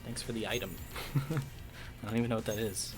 Thanks for the item. I don't even know what that is.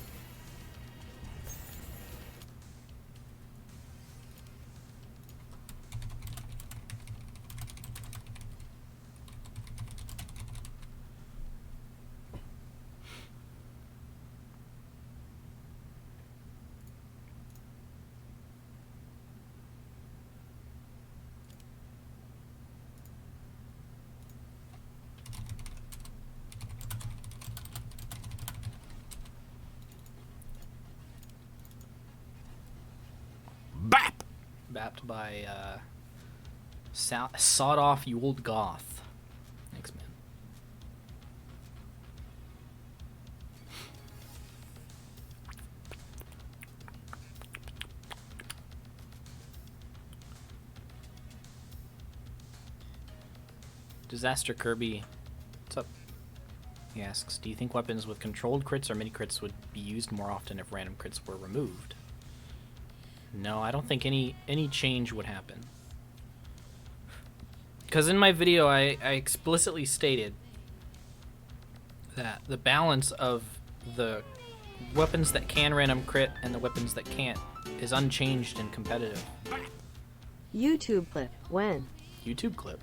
Bapped by Sawed Off You Old Goth. Thanks, man. Disaster Kirby, what's up? He asks, do you think weapons with controlled crits or mini crits would be used more often if random crits were removed? No, I don't think any change would happen. Because in my video, I explicitly stated that the balance of the weapons that can random crit and the weapons that can't is unchanged and competitive. YouTube clip, when? YouTube clip.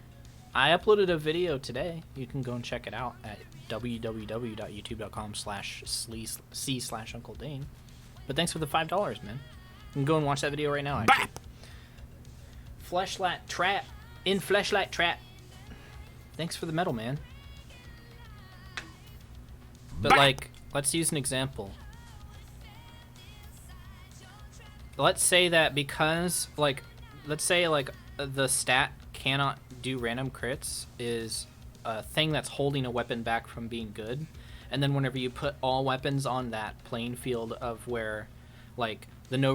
I uploaded a video today. You can go and check it out at www.youtube.com/c/Uncle Dane. But thanks for the $5, man. You can go and watch that video right now, actually. Fleshlight Trap. In Fleshlight Trap. Thanks for the medal, man. But, like, let's use an example. Let's say that because, like, let's say, like, the stat cannot do random crits is a thing that's holding a weapon back from being good. And then whenever you put all weapons on that playing field of where, like, the no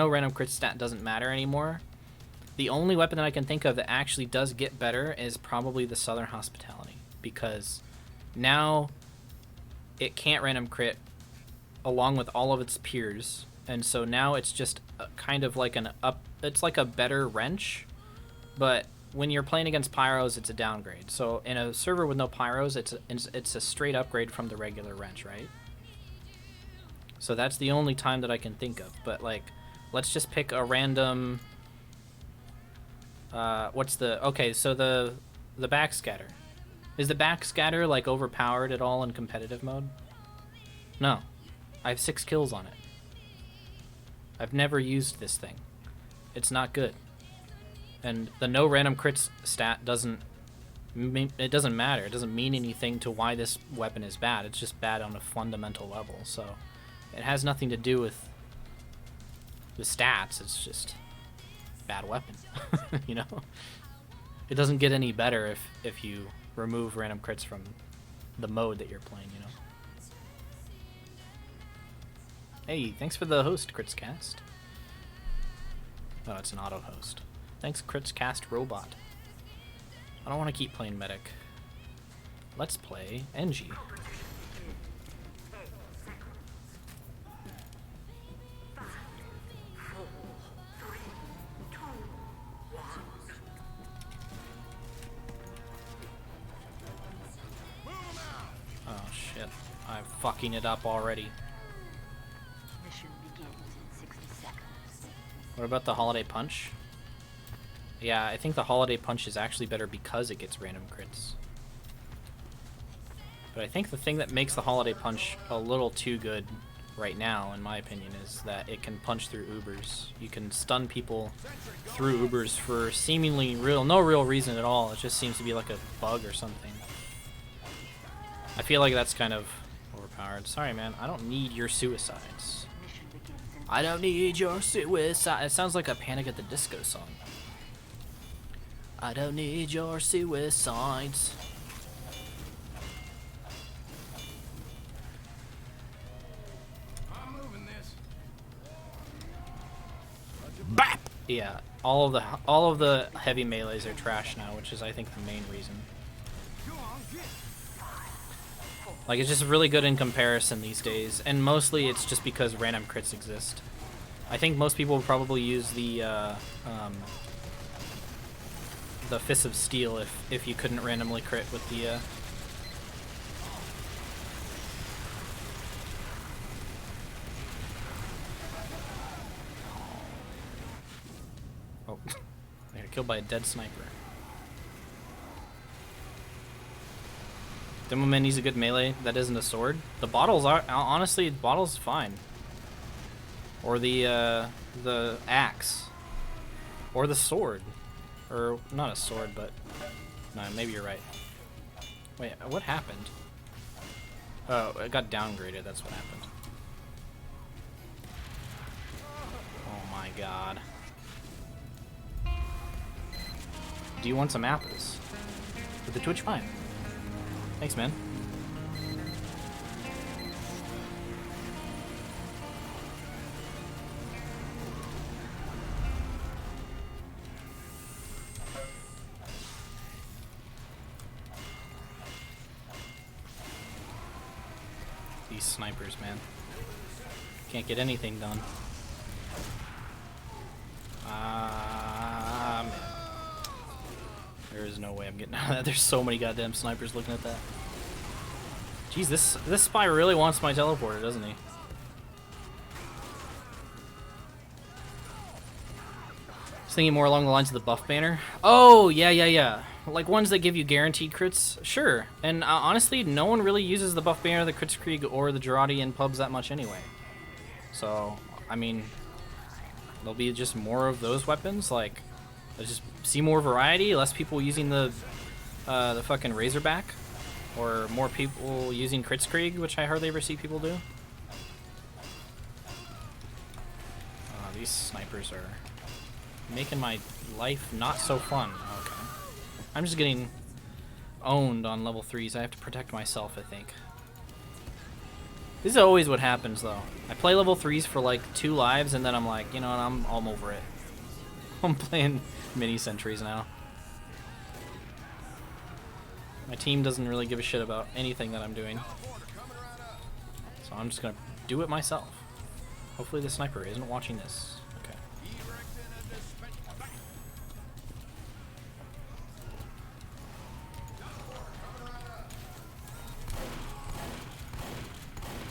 random crit stat doesn't matter anymore, the only weapon that I can think of that actually does get better is probably the Southern Hospitality, because now it can't random crit along with all of its peers, and so now it's just kind of like it's like a better wrench, but when you're playing against pyros, it's a downgrade. So in a server with no pyros, it's a straight upgrade from the regular wrench, right? So that's the only time that I can think of. But like, let's just pick a random. Okay, so the backscatter. Is the backscatter like overpowered at all in competitive mode? No. I have 6 kills on it. I've never used this thing. It's not good. And the no random crits stat doesn't matter. It doesn't mean anything to why this weapon is bad. It's just bad on a fundamental level. So it has nothing to do with the stats. It's just bad weapon. You know? It doesn't get any better if you remove random crits from the mode that you're playing, you know? Hey, thanks for the host, Critscast. Oh, it's an auto host. Thanks, Critscast Robot. I don't want to keep playing Medic. Let's play NG. Oh shit, I'm fucking it up already. What about the Holiday Punch? Yeah, I think the Holiday Punch is actually better because it gets random crits. But I think the thing that makes the Holiday Punch a little too good right now, in my opinion, is that it can punch through Ubers. You can stun people through Ubers for seemingly no real reason at all. It just seems to be like a bug or something. I feel like that's kind of overpowered. Sorry, man. I don't need your suicides. I don't need your suicide. It sounds like a Panic at the Disco song. I don't need your suicides. I'm moving this. Bap! Yeah, all of the heavy melees are trash now, which is I think the main reason. Like, it's just really good in comparison these days, and mostly it's just because random crits exist. I think most people would probably use the Fist of Steel if you couldn't randomly crit with the Oh, I got killed by a dead sniper. Demo Man needs a good melee that isn't a sword. The bottles are honestly, the bottle's fine. Or the axe. Or the sword. Or not a sword, but no, maybe you're right. Wait, what happened? Oh, it got downgraded, that's what happened. Oh my god. Do you want some apples? With the Twitch Prime. Thanks, man. These snipers, man. Can't get anything done. Man. There is no way I'm getting out of that. There's so many goddamn snipers looking at that. Jeez, this spy really wants my teleporter, doesn't he? I was thinking more along the lines of the buff banner. Oh, yeah. Like ones that give you guaranteed crits? Sure. And honestly, no one really uses the buff banner, the Kritzkrieg, or the Girardi in pubs that much anyway. So, I mean, there'll be just more of those weapons. Like, let's just see more variety, less people using the fucking Razorback. Or more people using Kritzkrieg, which I hardly ever see people do. These snipers are making my life not so fun. Okay. I'm just getting owned on level 3s. I have to protect myself, I think. This is always what happens, though. I play level 3s for like 2 lives, and then I'm like, you know what, I'm over it. I'm playing mini sentries now. My team doesn't really give a shit about anything that I'm doing. So I'm just gonna do it myself. Hopefully the sniper isn't watching this. Okay.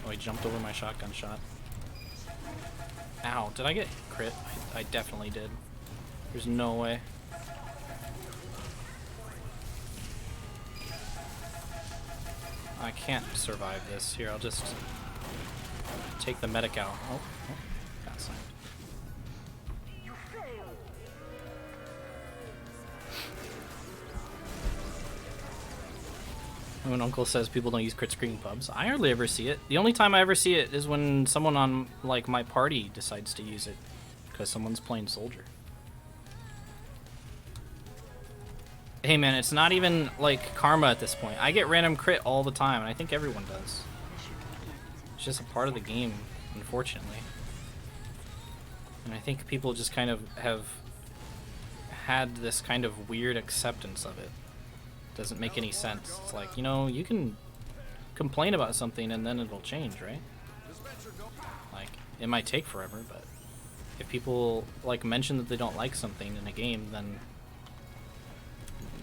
Oh, he jumped over my shotgun shot. Ow, did I get crit? I definitely did. There's no way. I can't survive this. Here, I'll just take the medic out. Oh, got slammed. When Uncle says people don't use crit screen pubs, I hardly ever see it. The only time I ever see it is when someone on like my party decides to use it because someone's playing soldier. Hey man, it's not even like karma at this point. I get random crit all the time, and I think everyone does. It's just a part of the game, unfortunately. And I think people just kind of have had this kind of weird acceptance of it. Doesn't make any sense. It's like, you know, you can complain about something and then it'll change, right? Like, it might take forever, but if people like mention that they don't like something in a game, then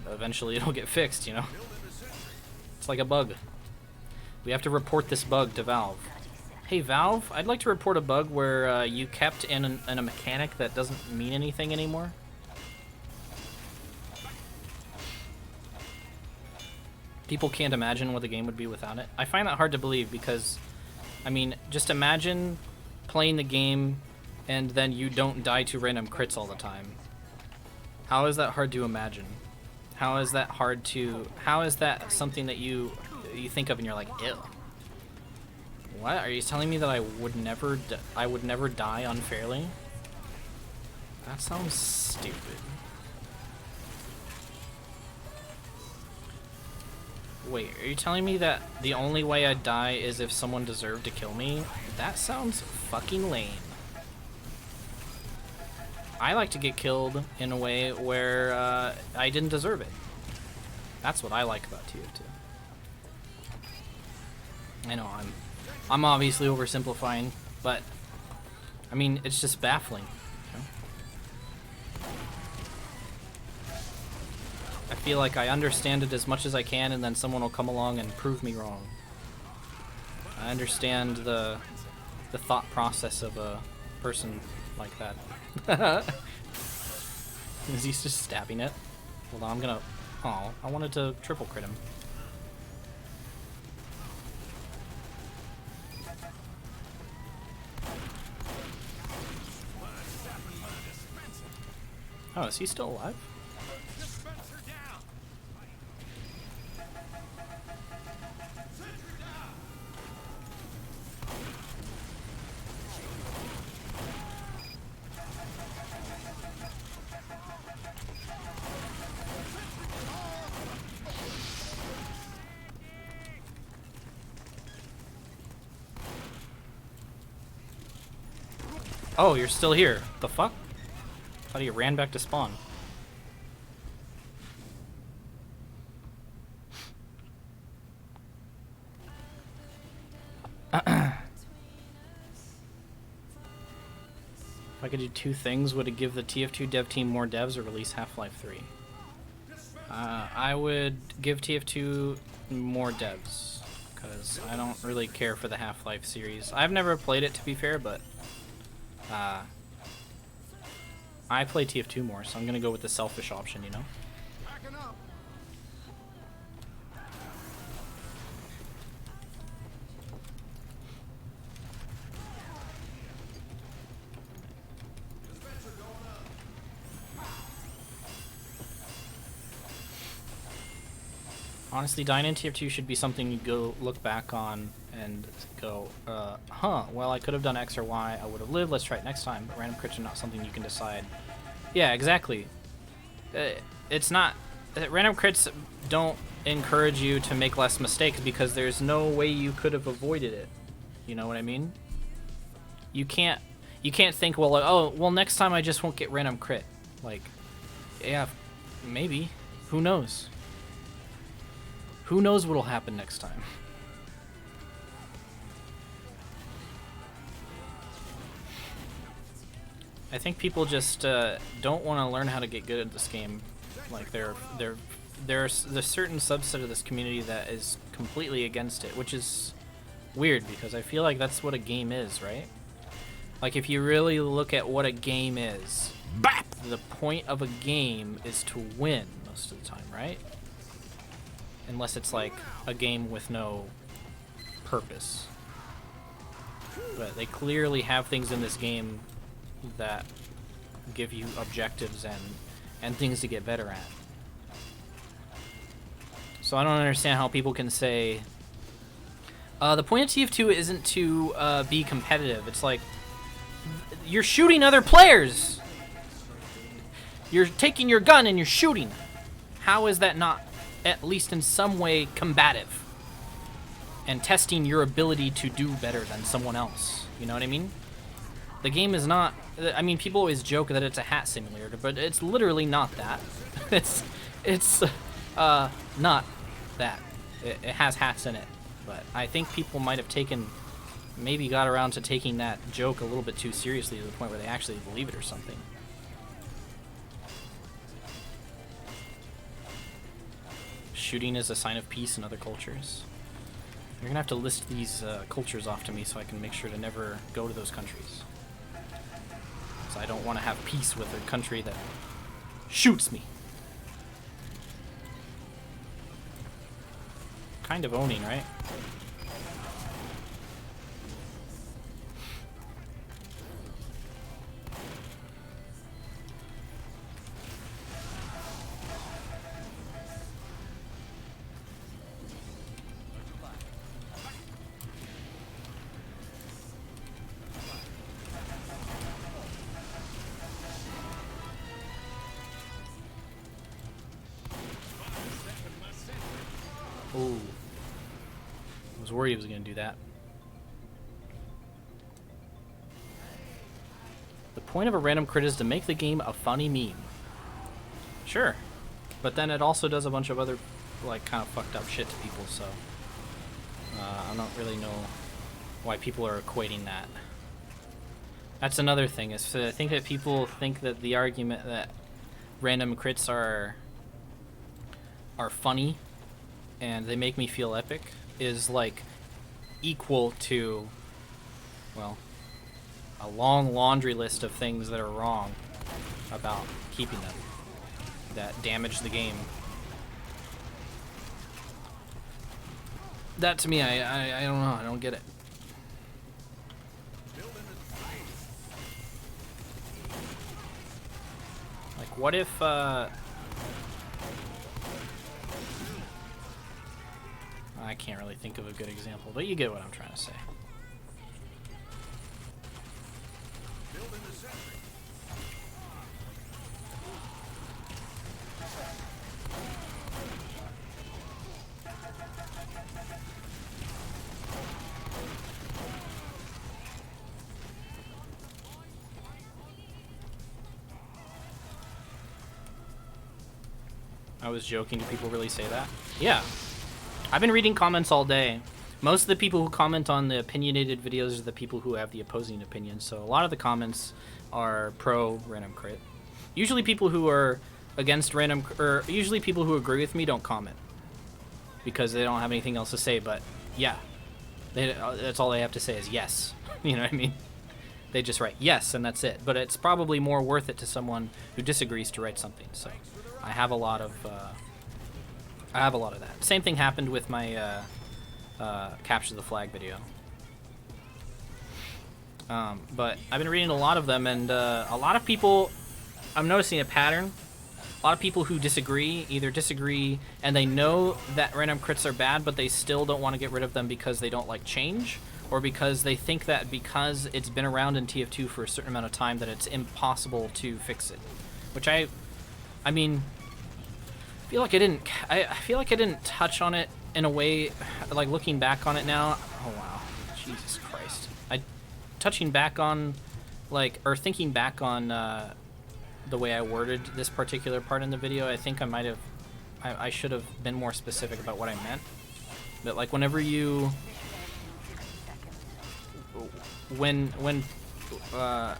eventually it'll get fixed, you know? It's like a bug. We have to report this bug to Valve. Hey Valve, I'd like to report a bug where you kept in a mechanic that doesn't mean anything anymore. People can't imagine what the game would be without it. I find that hard to believe because, I mean, just imagine playing the game and then you don't die to random crits all the time. How is that hard to imagine? How is that hard to... How is that something that you think of and you're like, ew? What? Are you telling me that I would never die unfairly? That sounds stupid. Wait, are you telling me that the only way I'd die is if someone deserved to kill me? That sounds fucking lame. I like to get killed in a way where I didn't deserve it. That's what I like about TF2. I know I'm obviously oversimplifying, but I mean it's just baffling. You know? I feel like I understand it as much as I can, and then someone will come along and prove me wrong. I understand the thought process of a person like that. Is he just stabbing it? Hold on, I'm gonna... Oh, I wanted to triple crit him. Oh, is he still alive? Oh, you're still here. The fuck? Thought he ran back to spawn. If I could do two things, would it give the TF2 dev team more devs or release Half-Life 3? I would give TF2 more devs, because I don't really care for the Half-Life series. I've never played it, to be fair, but I play TF2 more, so I'm gonna go with the selfish option, you know? Honestly, dying in TF2 should be something you go look back on and go, huh, well, I could have done X or Y, I would have lived, let's try it next time. But random crits are not something you can decide. Yeah, exactly. It's not... Random crits don't encourage you to make less mistakes because there's no way you could have avoided it. You know what I mean? You can't think, well, like, oh, well, next time I just won't get random crit. Like, yeah, maybe. Who knows? Who knows what'll happen next time? I think people just don't want to learn how to get good at this game. Like there's a certain subset of this community that is completely against it, which is weird because I feel like that's what a game is, right? Like, if you really look at what a game is, the point of a game is to win most of the time, right? Unless it's like a game with no purpose. But they clearly have things in this game that give you objectives and things to get better at. So I don't understand how people can say the point of TF2 isn't to be competitive. It's like you're shooting other players. You're taking your gun and you're shooting. How is that not at least in some way combative and testing your ability to do better than someone else? You know what I mean? The game is not, I mean, people always joke that it's a hat simulator, but it's literally not that. it's not that. It has hats in it, but I think people might have maybe got around to taking that joke a little bit too seriously to the point where they actually believe it or something. Shooting is a sign of peace in other cultures. You're gonna have to list these cultures off to me so I can make sure to never go to those countries. So I don't want to have peace with a country that shoots me. Kind of owning, right? Ooh. I was worried he was going to do that. The point of a random crit is to make the game a funny meme. Sure. But then it also does a bunch of other, like, kind of fucked up shit to people, so... I don't really know why people are equating that. That's another thing, is I think that people think that the argument that random crits are funny and they make me feel epic is like equal to, well, a long laundry list of things that are wrong about keeping them that damage the game. That to me, I don't know, I don't get it. Like, what if I can't really think of a good example, but you get what I'm trying to say. I was joking. Do people really say that? Yeah. I've been reading comments all day. Most of the people who comment on the opinionated videos are the people who have the opposing opinion. So a lot of the comments are pro random crit. Usually people who are against random, or usually people who agree with me don't comment because they don't have anything else to say. But yeah, that's all they have to say is yes. You know what I mean? They just write yes and that's it. But it's probably more worth it to someone who disagrees to write something. So I have a lot of that. Same thing happened with my capture the flag video. But I've been reading a lot of them, and a lot of people, I'm noticing a pattern. A lot of people who either disagree and they know that random crits are bad, but they still don't want to get rid of them because they don't like change, or because they think that because it's been around in TF2 for a certain amount of time that it's impossible to fix it. Which I mean, I feel like I didn't touch on it in a way, like looking back on it now. Oh wow, Jesus Christ! Touching back on, like, or thinking back on the way I worded this particular part in the video, I think I should have been more specific about what I meant. But like, whenever when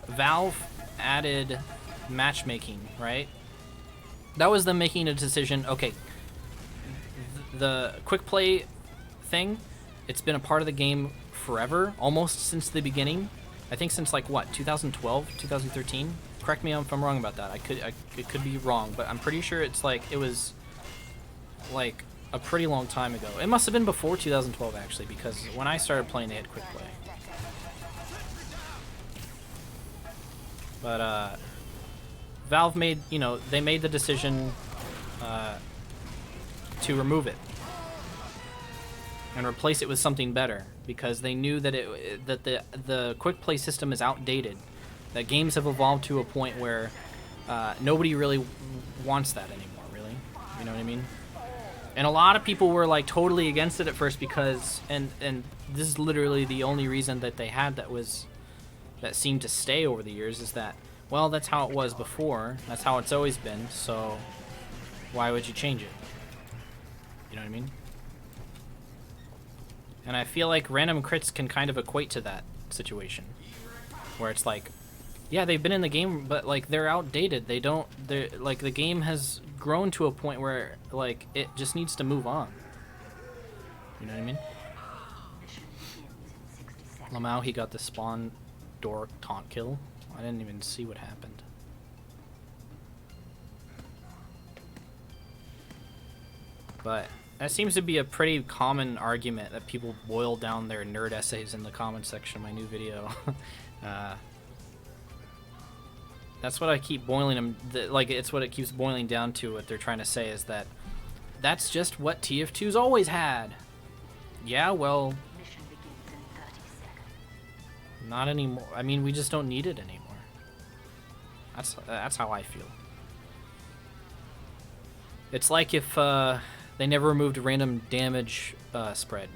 Valve added matchmaking, right? That was them making a decision. Okay, the quick play thing, it's been a part of the game forever, almost since the beginning, I think since like what, 2012, 2013. Correct me if I'm wrong about that. It could be wrong, but I'm pretty sure it's like it was like a pretty long time ago. It must have been before 2012 actually, because when I started playing, they had quick play. But Valve made, you know, they made the decision to remove it and replace it with something better, because they knew that the quick play system is outdated. That games have evolved to a point where nobody really wants that anymore, really. You know what I mean? And a lot of people were like totally against it at first because, and this is literally the only reason that they had that seemed to stay over the years, is that, well, that's how it was before. That's how it's always been. So why would you change it? You know what I mean? And I feel like random crits can kind of equate to that situation, where it's like, yeah, they've been in the game, but like they're outdated. They're like, the game has grown to a point where like it just needs to move on. You know what I mean? Lamau, he got the spawn door taunt kill. I didn't even see what happened. But that seems to be a pretty common argument that people boil down their nerd essays in the comment section of my new video. That's what I keep boiling them, like, it's what it keeps boiling down to. What they're trying to say is that that's just what TF2's always had. Yeah, well, not anymore. I mean, we just don't need it anymore. That's how I feel. It's like if they never removed random damage spread.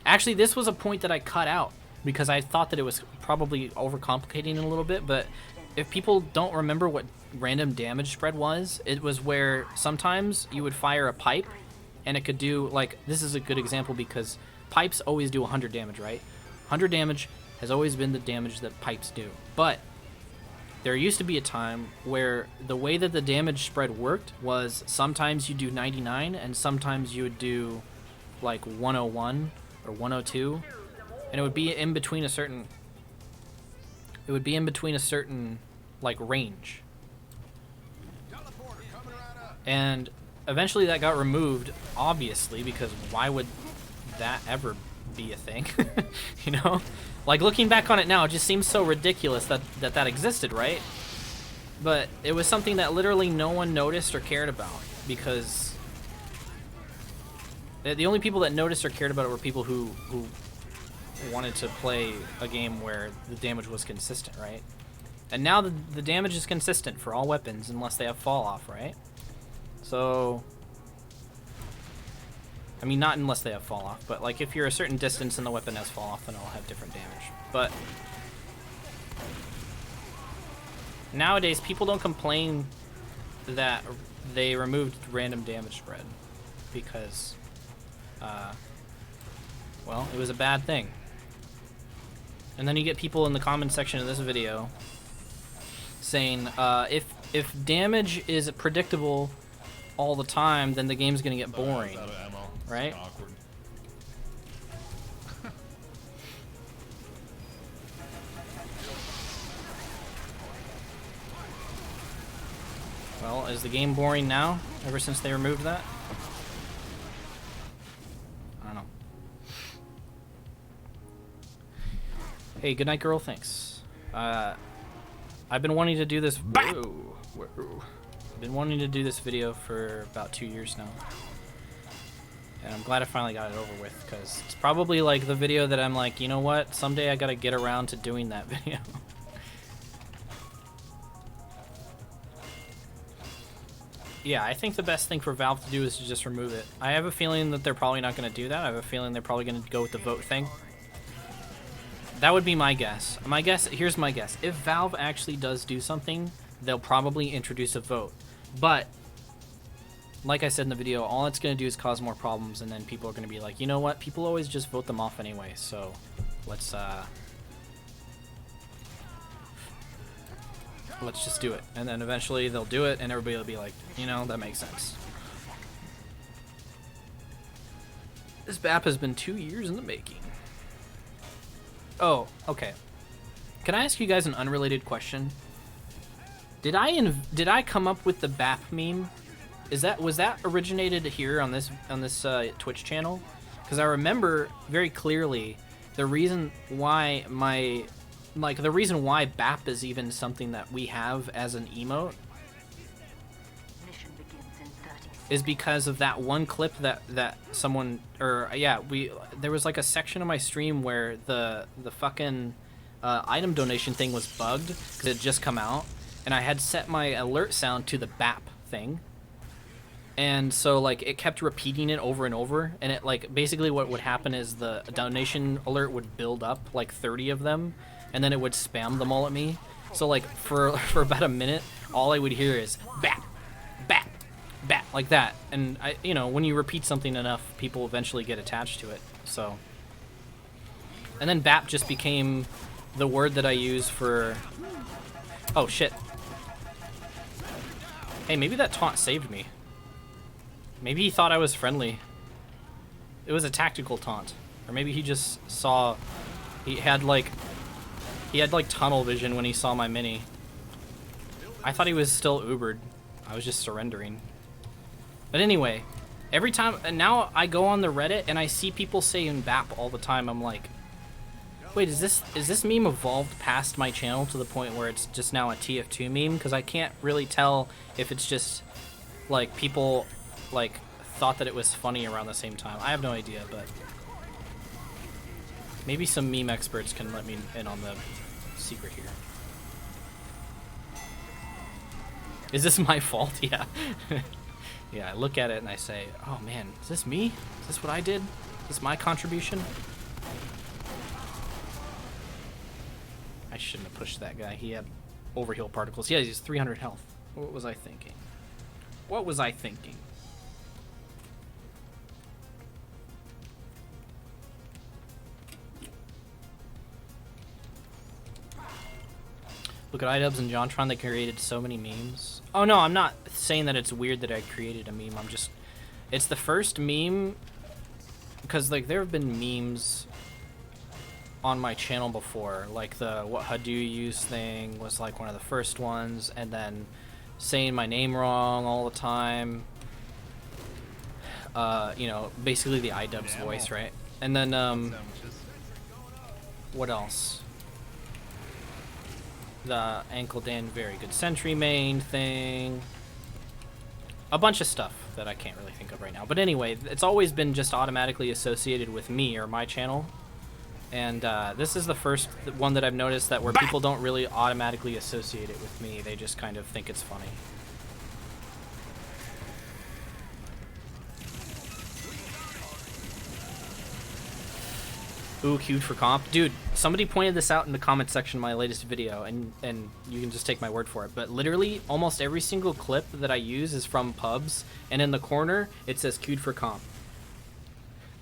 Actually, this was a point that I cut out because I thought that it was probably overcomplicating it a little bit, but if people don't remember what random damage spread was, it was where sometimes you would fire a pipe and it could do, like, this is a good example because pipes always do 100 damage, right? 100 damage has always been the damage that pipes do. But there used to be a time where the way that the damage spread worked was sometimes you do 99 and sometimes you would do like 101 or 102, and it would be in between a certain like range. And eventually that got removed, obviously, because why would that ever be a thing? You know, like, looking back on it now, it just seems so ridiculous that existed, right? But it was something that literally no one noticed or cared about, because the only people that noticed or cared about it were people who wanted to play a game where the damage was consistent, right? And now the damage is consistent for all weapons unless they have fall off, right? So, I mean, not unless they have fall off, but like if you're a certain distance and the weapon has fall off, then it'll have different damage. But nowadays, people don't complain that they removed random damage spread because, well, it was a bad thing. And then you get people in the comment section of this video saying, if damage is predictable all the time, then the game's gonna get boring, right? Well, is the game boring now, ever since they removed that? I don't know. Hey, good night, girl, thanks. I've been wanting to do this. Whoa. I've been wanting to do this video for about 2 years now. And I'm glad I finally got it over with, because it's probably like the video that I'm like, you know what, someday I gotta get around to doing that video. Yeah, I think the best thing for Valve to do is to just remove it. I have a feeling that they're probably not going to do that. I have a feeling they're probably going to go with the vote thing. That would be my guess. Here's my guess. If Valve actually does do something, they'll probably introduce a vote. But, like I said in the video, all it's going to do is cause more problems, and then people are going to be like, you know what, people always just vote them off anyway, so let's just do it. And then eventually they'll do it and everybody will be like, you know, that makes sense. This BAP has been 2 years in the making. Oh, okay. Can I ask you guys an unrelated question? Did I come up with the BAP meme? Was that originated here on this Twitch channel? Because I remember very clearly the reason why the reason why BAP is even something that we have as an emote is because of that one clip that someone, or yeah, there was like a section of my stream where the fucking item donation thing was bugged because it had just come out, and I had set my alert sound to the BAP thing, and so like it kept repeating it over and over, and it like basically what would happen is the donation alert would build up like 30 of them, and then it would spam them all at me. So like for about a minute, all I would hear is BAP, BAP, BAP, like that. And I, when you repeat something enough, people eventually get attached to it. So, and then BAP just became the word that I use for. Oh shit. Hey, maybe that taunt saved me. Maybe he thought I was friendly. It was a tactical taunt, or maybe he just saw. He had like tunnel vision when he saw my mini. I thought he was still Ubered. I was just surrendering. But anyway, every time, and now I go on the Reddit and I see people saying BAP all the time. I'm like, wait, is this meme evolved past my channel to the point where it's just now a TF2 meme? Because I can't really tell if it's just like people like thought that it was funny around the same time. I have no idea, but maybe some meme experts can let me in on the secret here. Is this my fault? Yeah. Yeah, I look at it and I say, oh man, is this me? Is this what I did? Is this my contribution? I shouldn't have pushed that guy. He had overheal particles. Yeah, he's 300 health. What was I thinking? What was I thinking? Look at iDubbbz and JonTron, they created so many memes. Oh no, I'm not saying that it's weird that I created a meme. I'm just, it's the first meme, because like there have been memes on my channel before, like the what HUD do you use thing was like one of the first ones, and then saying my name wrong all the time. Basically the iDubbbz voice, right? And then what else? The Uncle Dane very good sentry main thing. A bunch of stuff that I can't really think of right now. But anyway, it's always been just automatically associated with me or my channel. And this is the first one that I've noticed that where people don't really automatically associate it with me. They just kind of think it's funny. Ooh, queued for comp. Dude, somebody pointed this out in the comment section of my latest video, and you can just take my word for it. But literally, almost every single clip that I use is from pubs, and in the corner, it says queued for comp.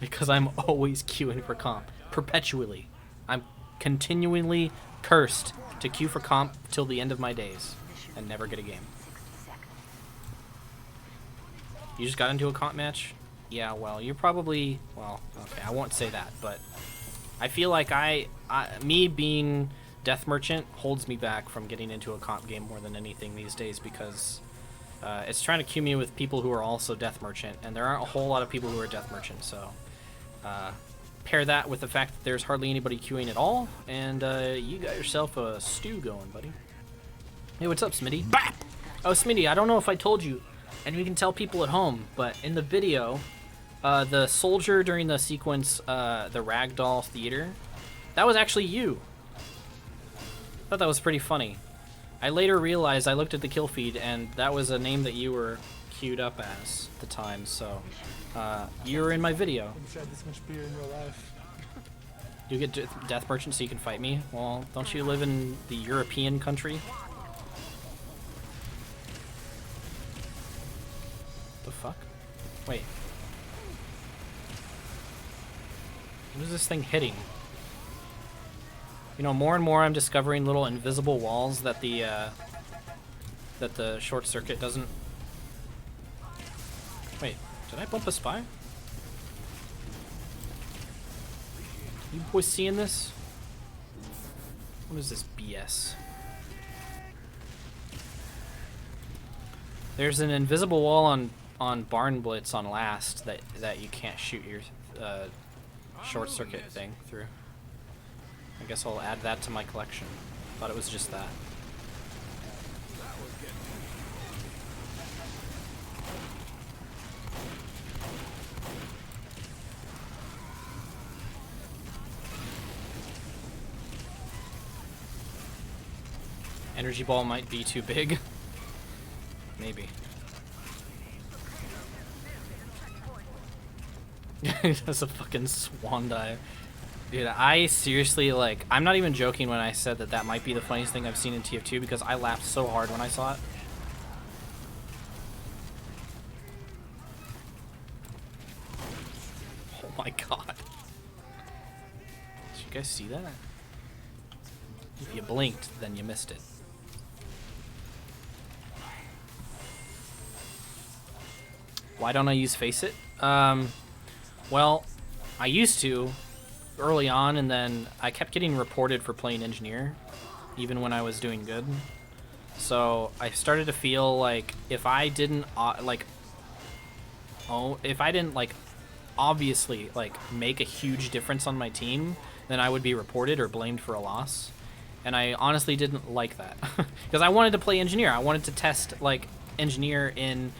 Because I'm always queuing for comp. Perpetually. I'm continually cursed to queue for comp till the end of my days, and never get a game. You just got into a comp match? Yeah, well, you're probably... Well, okay, I won't say that, but... I feel like me being Death Merchant holds me back from getting into a comp game more than anything these days, because it's trying to queue me with people who are also Death Merchant, and there aren't a whole lot of people who are Death Merchant, so pair that with the fact that there's hardly anybody queuing at all, and you got yourself a stew going, buddy. Hey, what's up, Smitty? Bah! Oh, Smitty, I don't know if I told you, and we can tell people at home, but in the video... the soldier during the sequence, the Ragdoll Theater, that was actually you. I thought that was pretty funny. I later realized, I looked at the kill feed, and that was a name that you were queued up as at the time, so you were in my video. I've had this much beer in real life. You get Death Merchant so you can fight me? Well, don't you live in the European country? The fuck? Wait. What is this thing hitting? You know, more and more I'm discovering little invisible walls that the short circuit doesn't... Wait, did I bump a spy? You boys seeing this? What is this BS? There's an invisible wall on Barn Blitz on last that you can't shoot your short circuit thing through. I guess I'll add that to my collection. Thought it was just that. Energy ball might be too big. Maybe. That's a fucking swan dive. Dude, I seriously, like, I'm not even joking when I said that that might be the funniest thing I've seen in TF2 because I laughed so hard when I saw it. Oh my god. Did you guys see that? If you blinked, then you missed it. Why don't I use Face It? Well, I used to early on, and then I kept getting reported for playing engineer, even when I was doing good. So I started to feel like if I didn't obviously make a huge difference on my team, then I would be reported or blamed for a loss. And I honestly didn't like that because I wanted to play engineer. I wanted to test like engineer in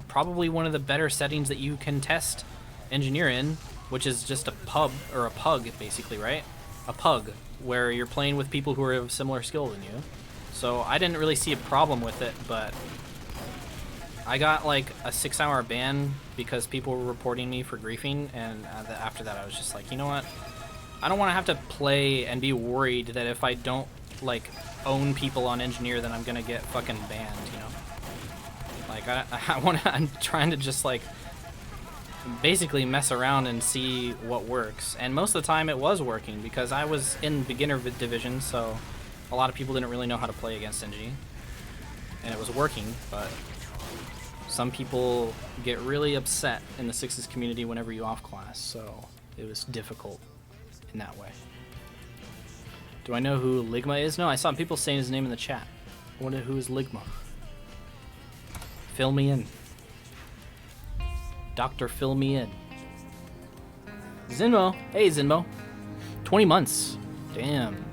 probably one of the better settings that you can test engineer in, which is just a pub or a pug basically, right? A pug where you're playing with people who are of similar skill than you. So I didn't really see a problem with it, but I got like a 6-hour ban because people were reporting me for griefing, and after that I was just like, you know what? I don't want to have to play and be worried that if I don't like own people on engineer, then I'm gonna get fucking banned, you know? Like I'm trying to just like basically mess around and see what works, and most of the time it was working because I was in beginner division, so a lot of people didn't really know how to play against NG, and it was working. But some people get really upset in the Sixes community whenever you off class, so it was difficult in that way. Do I know who Ligma is? No, I saw people saying his name in the chat. I wonder who is Ligma. Fill me in. Doctor, fill me in. Zinmo. Hey, Zinmo. 20 months. Damn.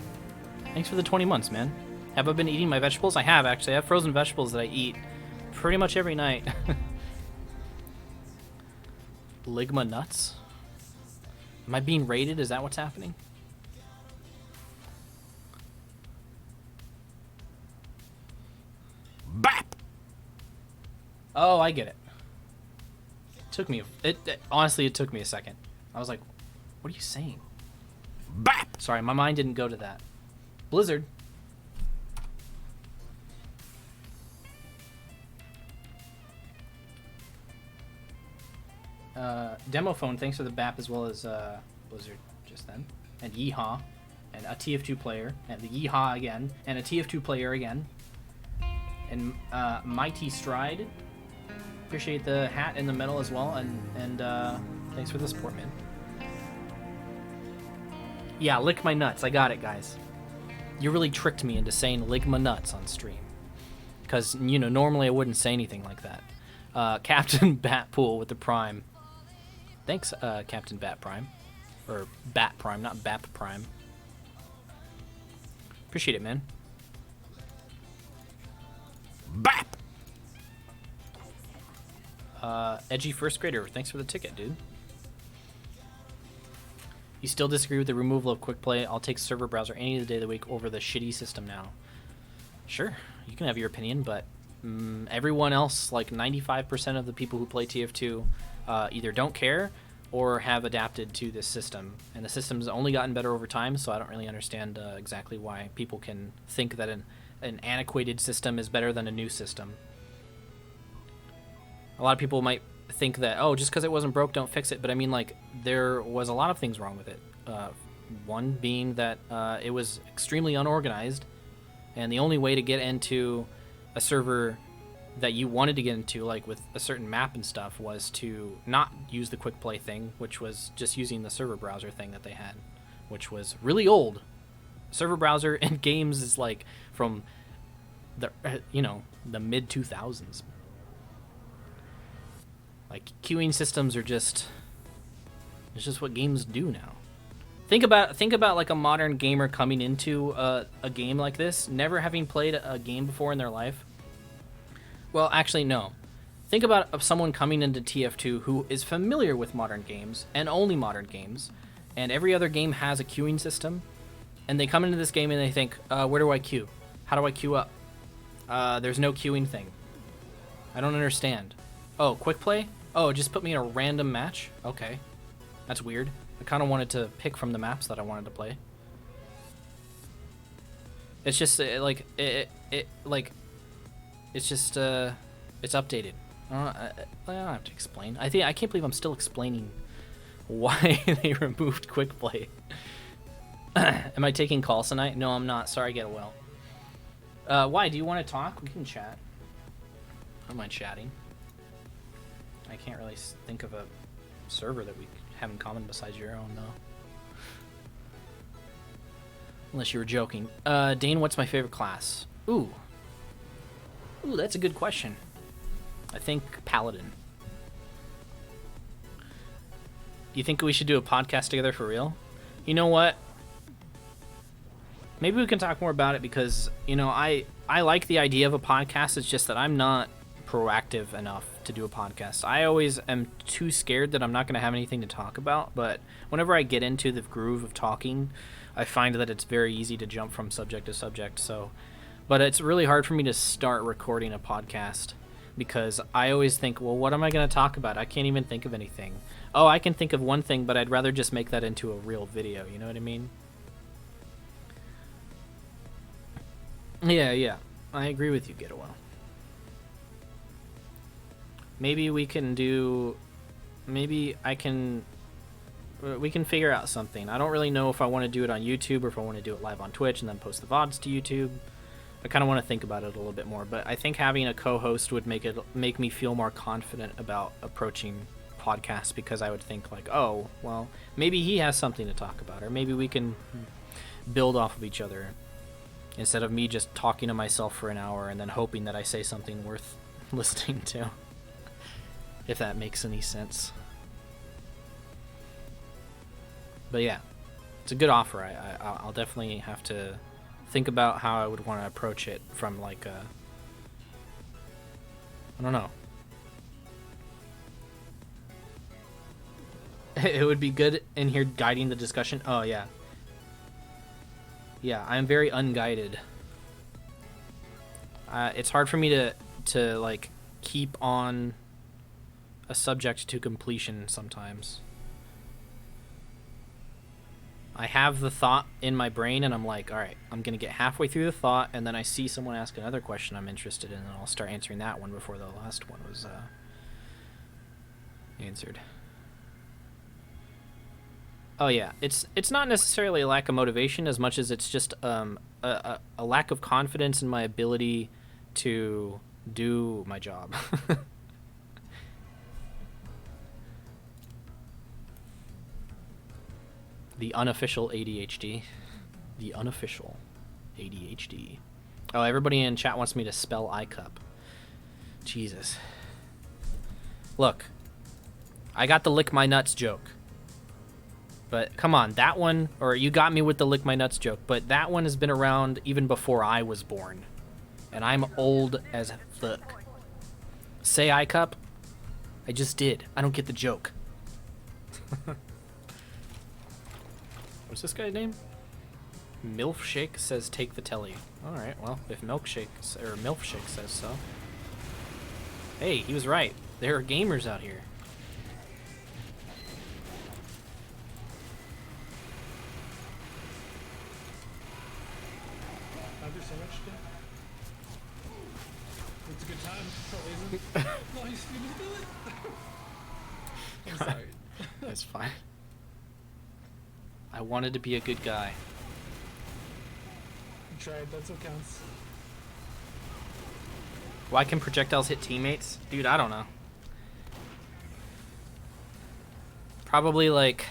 Thanks for the 20 months, man. Have I been eating my vegetables? I have, actually. I have frozen vegetables that I eat pretty much every night. Ligma nuts? Am I being raided? Is that what's happening? Bap! Oh, I get it. Took me honestly, it took me a second. I was like, what are you saying? Bap! Sorry, my mind didn't go to that. Blizzard. Demo phone, thanks for the BAP as well as Blizzard just then. And Yeehaw. And a TF2 player. And the Yeehaw again. And a TF2 player again. And Mighty Stride. Appreciate the hat and the medal as well. And thanks for the support, man. Yeah, lick my nuts. I got it, guys. You really tricked me into saying lick my nuts on stream. Because, you know, normally I wouldn't say anything like that. Captain Batpool with the Prime. Thanks, Captain Bat Prime. Or Bat Prime, not Bap Prime. Appreciate it, man. Bap! Edgy first grader, thanks for the ticket, dude. You still disagree with the removal of quick play? I'll take server browser any day of the week over the shitty system now. Sure, you can have your opinion, but everyone else, like 95% of the people who play TF2, either don't care or have adapted to this system. And the system's only gotten better over time, so I don't really understand exactly why people can think that an antiquated system is better than a new system. A lot of people might think that, oh, just because it wasn't broke, don't fix it. But I mean, like, there was a lot of things wrong with it. One being that it was extremely unorganized, and the only way to get into a server that you wanted to get into, like with a certain map and stuff, was to not use the quick play thing, which was just using the server browser thing that they had, which was really old. Server browser and games is like from the the mid 2000s. Like queuing systems are just it's just what games do now. Think about like a modern gamer coming into a game like this, never having played a game before in their life. Well, actually no. Think about someone coming into TF2 who is familiar with modern games and only modern games, and every other game has a queuing system, and they come into this game and they think, where do I queue? How do I queue up? There's no queuing thing. I don't understand. Oh, quick play? Oh, just put me in a random match? Okay. That's weird. I kind of wanted to pick from the maps that I wanted to play. It's just it's updated. I don't have to explain. I can't believe I'm still explaining why they removed quick play. Am I taking calls tonight? No, I'm not. Sorry, get well. Why? Do you want to talk? We can chat. I don't mind chatting. I can't really think of a server that we have in common besides your own, though. Unless you were joking. Dane, what's my favorite class? Ooh, that's a good question. I think Paladin. You think we should do a podcast together for real? You know what? Maybe we can talk more about it because, I like the idea of a podcast. It's just that I'm not proactive enough to do a podcast. I always am too scared that I'm not going to have anything to talk about, but whenever I get into the groove of talking, I find that it's very easy to jump from subject to subject. But it's really hard for me to start recording a podcast because I always think, well, what am I going to talk about? I can't even think of anything. Oh, I can think of one thing, but I'd rather just make that into a real video. You know what I mean? Yeah. I agree with you, Getawell. Maybe we can do... we can figure out something. I don't really know if I want to do it on YouTube or if I want to do it live on Twitch and then post the VODs to YouTube. I kind of want to think about it a little bit more, but I think having a co-host would make me feel more confident about approaching podcasts because I would think like, oh, well, maybe he has something to talk about, or maybe we can build off of each other instead of me just talking to myself for an hour and then hoping that I say something worth listening to. If that makes any sense. But yeah, it's a good offer. I'll definitely have to think about how I would want to approach it from like a... I don't know. It would be good in here guiding the discussion. Oh, yeah. Yeah, I'm very unguided. It's hard for me to like keep on a subject to completion sometimes. I have the thought in my brain and I'm like, all right, I'm going to get halfway through the thought and then I see someone ask another question I'm interested in and I'll start answering that one before the last one was answered. Oh yeah, it's not necessarily a lack of motivation as much as it's just a lack of confidence in my ability to do my job. The unofficial ADHD. The unofficial ADHD. Oh, everybody in chat wants me to spell iCup. Jesus. Look, I got the lick my nuts joke. But come on, that one, or you got me with the lick my nuts joke, but that one has been around even before I was born. And I'm old as fuck. Say iCup? I just did. I don't get the joke. What's this guy's name? Milkshake says take the telly. Alright, well, if Milkshake says so. Hey, he was right. There are gamers out here. It's a good time. No, you just do it. I'm sorry. That's fine. I wanted to be a good guy. You tried, that's what counts. Why can projectiles hit teammates? Dude, I don't know. Probably like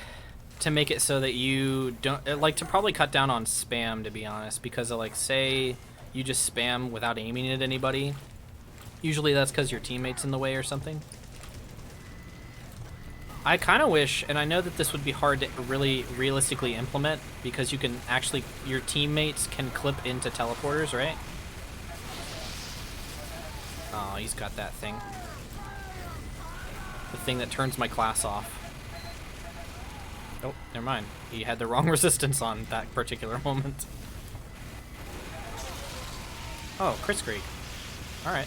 to make it so that you don't like to probably cut down on spam, to be honest, because like say you just spam without aiming at anybody. Usually that's because your teammate's in the way or something. I kind of wish, and I know that this would be hard to really realistically implement, because you can actually, your teammates can clip into teleporters, right? Oh, he's got that thing. The thing that turns my class off. Oh, never mind. He had the wrong resistance on that particular moment. Oh, Chris Creek. Alright.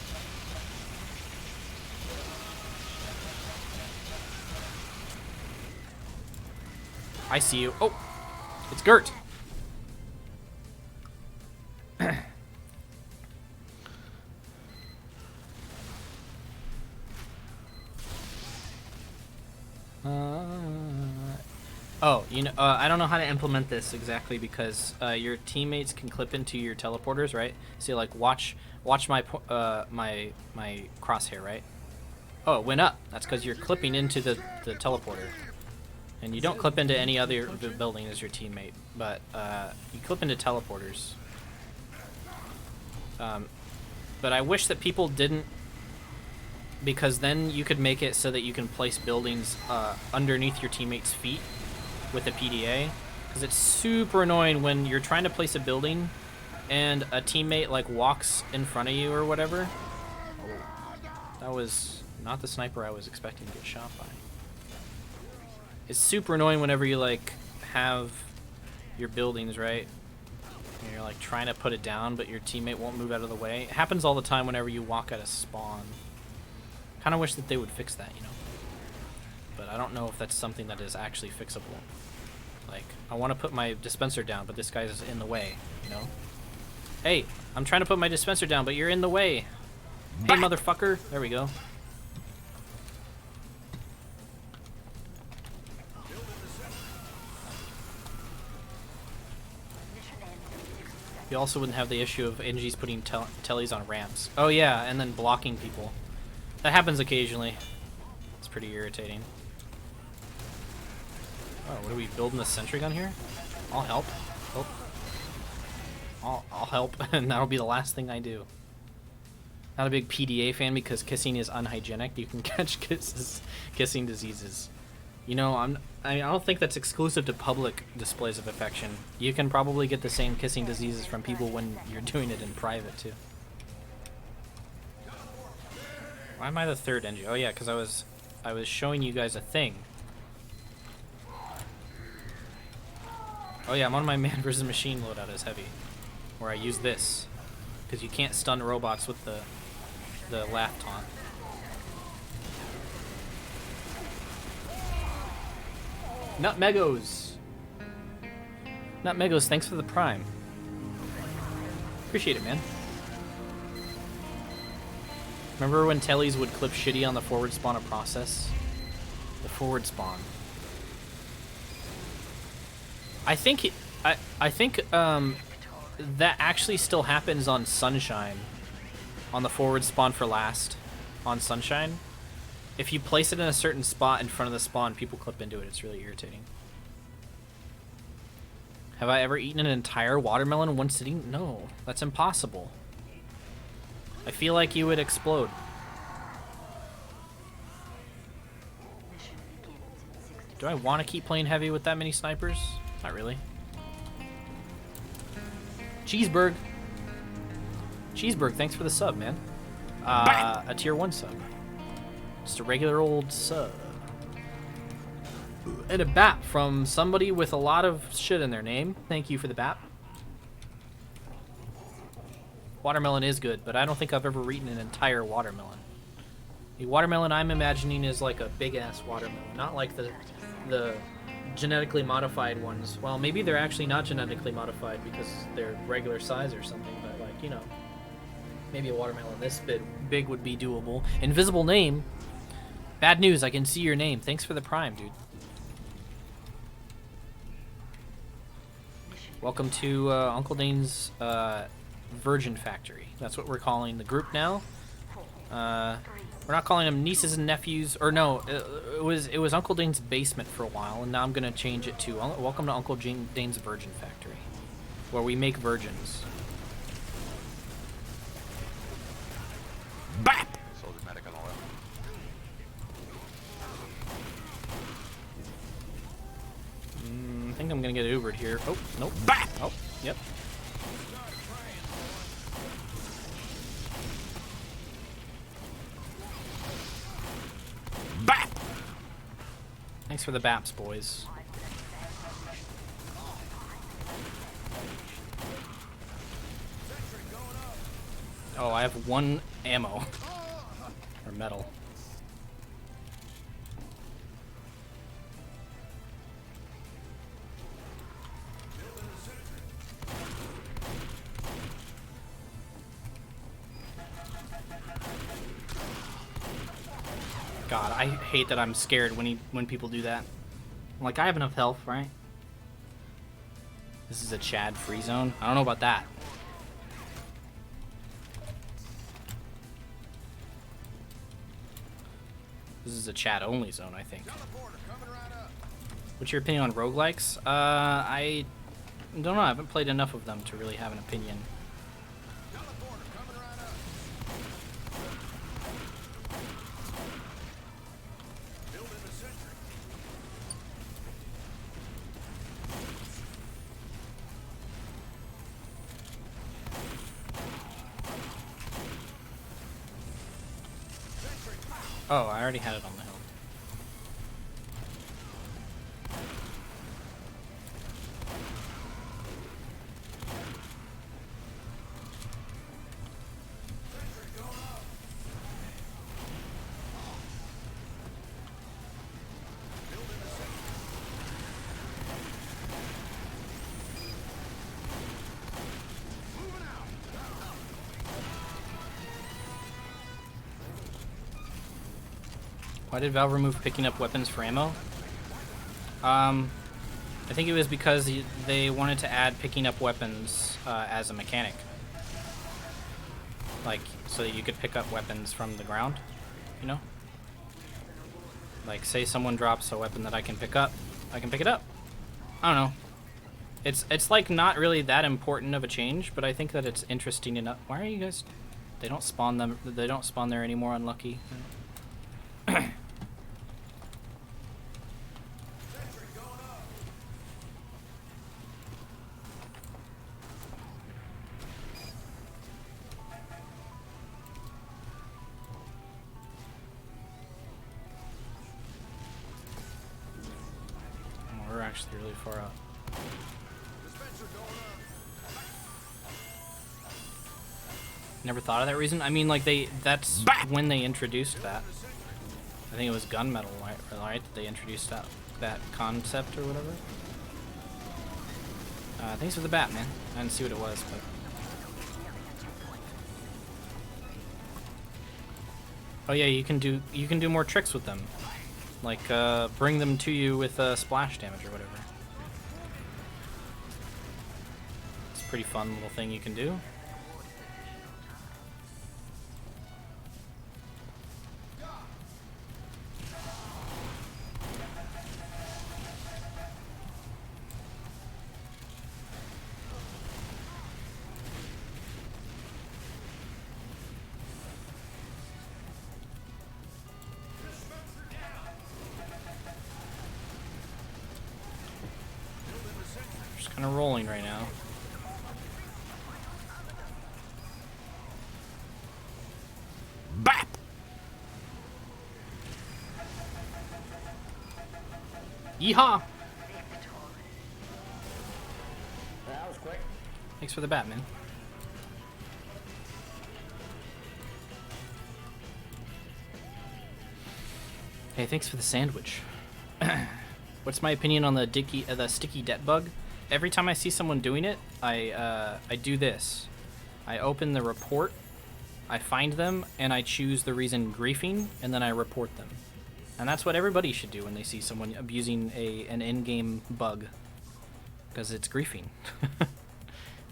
I see you. Oh, it's Gert. Oh, you know, I don't know how to implement this exactly because your teammates can clip into your teleporters, right? So like, watch my my crosshair, right? Oh, it went up. That's because you're clipping into the teleporter. And you don't clip into any other building as your teammate, but you clip into teleporters. But I wish that people didn't, because then you could make it so that you can place buildings underneath your teammates' feet with a PDA. Because it's super annoying when you're trying to place a building and a teammate like walks in front of you or whatever. Oh, that was not the sniper I was expecting to get shot by. It's super annoying whenever you like have your buildings, right? And you're like trying to put it down, but your teammate won't move out of the way. It happens all the time whenever you walk out of spawn. Kind of wish that they would fix that, you know? But I don't know if that's something that is actually fixable. Like, I want to put my dispenser down, but this guy's in the way, you know? Hey, I'm trying to put my dispenser down, but you're in the way. Hey, motherfucker. There we go. You also wouldn't have the issue of NGs putting tellies on ramps. Oh yeah, and then blocking people. That happens occasionally. It's pretty irritating. Oh, what are we building a sentry gun here? I'll help. Oh. I'll help, and that'll be the last thing I do. Not a big PDA fan because kissing is unhygienic. You can catch kissing diseases. You know, I don't think that's exclusive to public displays of affection. You can probably get the same kissing diseases from people when you're doing it in private too. Why am I the third NG? Oh yeah, because I was showing you guys a thing. Oh yeah, I'm on my man versus machine loadout as heavy, where I use this because you can't stun robots with the laugh taunt. Nutmegos! Nutmegos, thanks for the prime. Appreciate it, man. Remember when tellies would clip shitty on the forward spawn of process? The forward spawn. I think that actually still happens on Sunshine. On the forward spawn for last. On Sunshine. If you place it in a certain spot in front of the spawn, people clip into it. It's really irritating. Have I ever eaten an entire watermelon in one sitting? No, that's impossible. I feel like you would explode. Do I want to keep playing heavy with that many snipers? Not really. Cheeseburg. Cheeseburg, thanks for the sub, man. A tier 1 sub. Just a regular old sub. And a bap from somebody with a lot of shit in their name. Thank you for the bap. Watermelon is good, but I don't think I've ever eaten an entire watermelon. The watermelon I'm imagining is like a big-ass watermelon, not like the genetically modified ones. Well, maybe they're actually not genetically modified because they're regular size or something, but like, you know, maybe a watermelon this big would be doable. Invisible name. Bad news, I can see your name. Thanks for the prime, dude. Welcome to Uncle Dane's Virgin Factory. That's what we're calling the group now. We're not calling them nieces and nephews, or no, it was Uncle Dane's basement for a while, and now I'm gonna change it to welcome to Uncle Dane's Virgin Factory, where we make virgins. Bap! Soldier medic on the left. I think I'm gonna get Ubered here. Oh, nope. Bap! Oh, yep. Bap! Thanks for the baps, boys. Oh, I have 1 ammo. Or metal. God, I hate that I'm scared when people do that. I'm like, I have enough health, right? This is a Chad free zone? I don't know about that. This is a Chad only zone, I think. What's your opinion on roguelikes? I don't know. I haven't played enough of them to really have an opinion. Oh, I already had it on the hill. Why did Valve remove picking up weapons for ammo? I think it was because they wanted to add picking up weapons as a mechanic. Like, so that you could pick up weapons from the ground, you know? Like, say someone drops a weapon that I can pick up, I can pick it up. I don't know. It's like not really that important of a change, but I think that it's interesting enough. Why are you guys... They don't spawn there anymore, unlucky. We're actually really far out. Never thought of that reason. I mean, like that's when they introduced that. I think it was gunmetal, right? They introduced that concept or whatever. Thanks for the bat, man. I didn't see what it was, but. Oh yeah, you can do more tricks with them. Like, bring them to you with splash damage or whatever. It's a pretty fun little thing you can do. Kind of rolling right now. Bap! Yeehaw! That was quick. Thanks for the bat, man. Hey, thanks for the sandwich. What's my opinion on the sticky debt bug? Every time I see someone doing it, I do this. I open the report, I find them, and I choose the reason griefing, and then I report them. And that's what everybody should do when they see someone abusing an in-game bug, because it's griefing.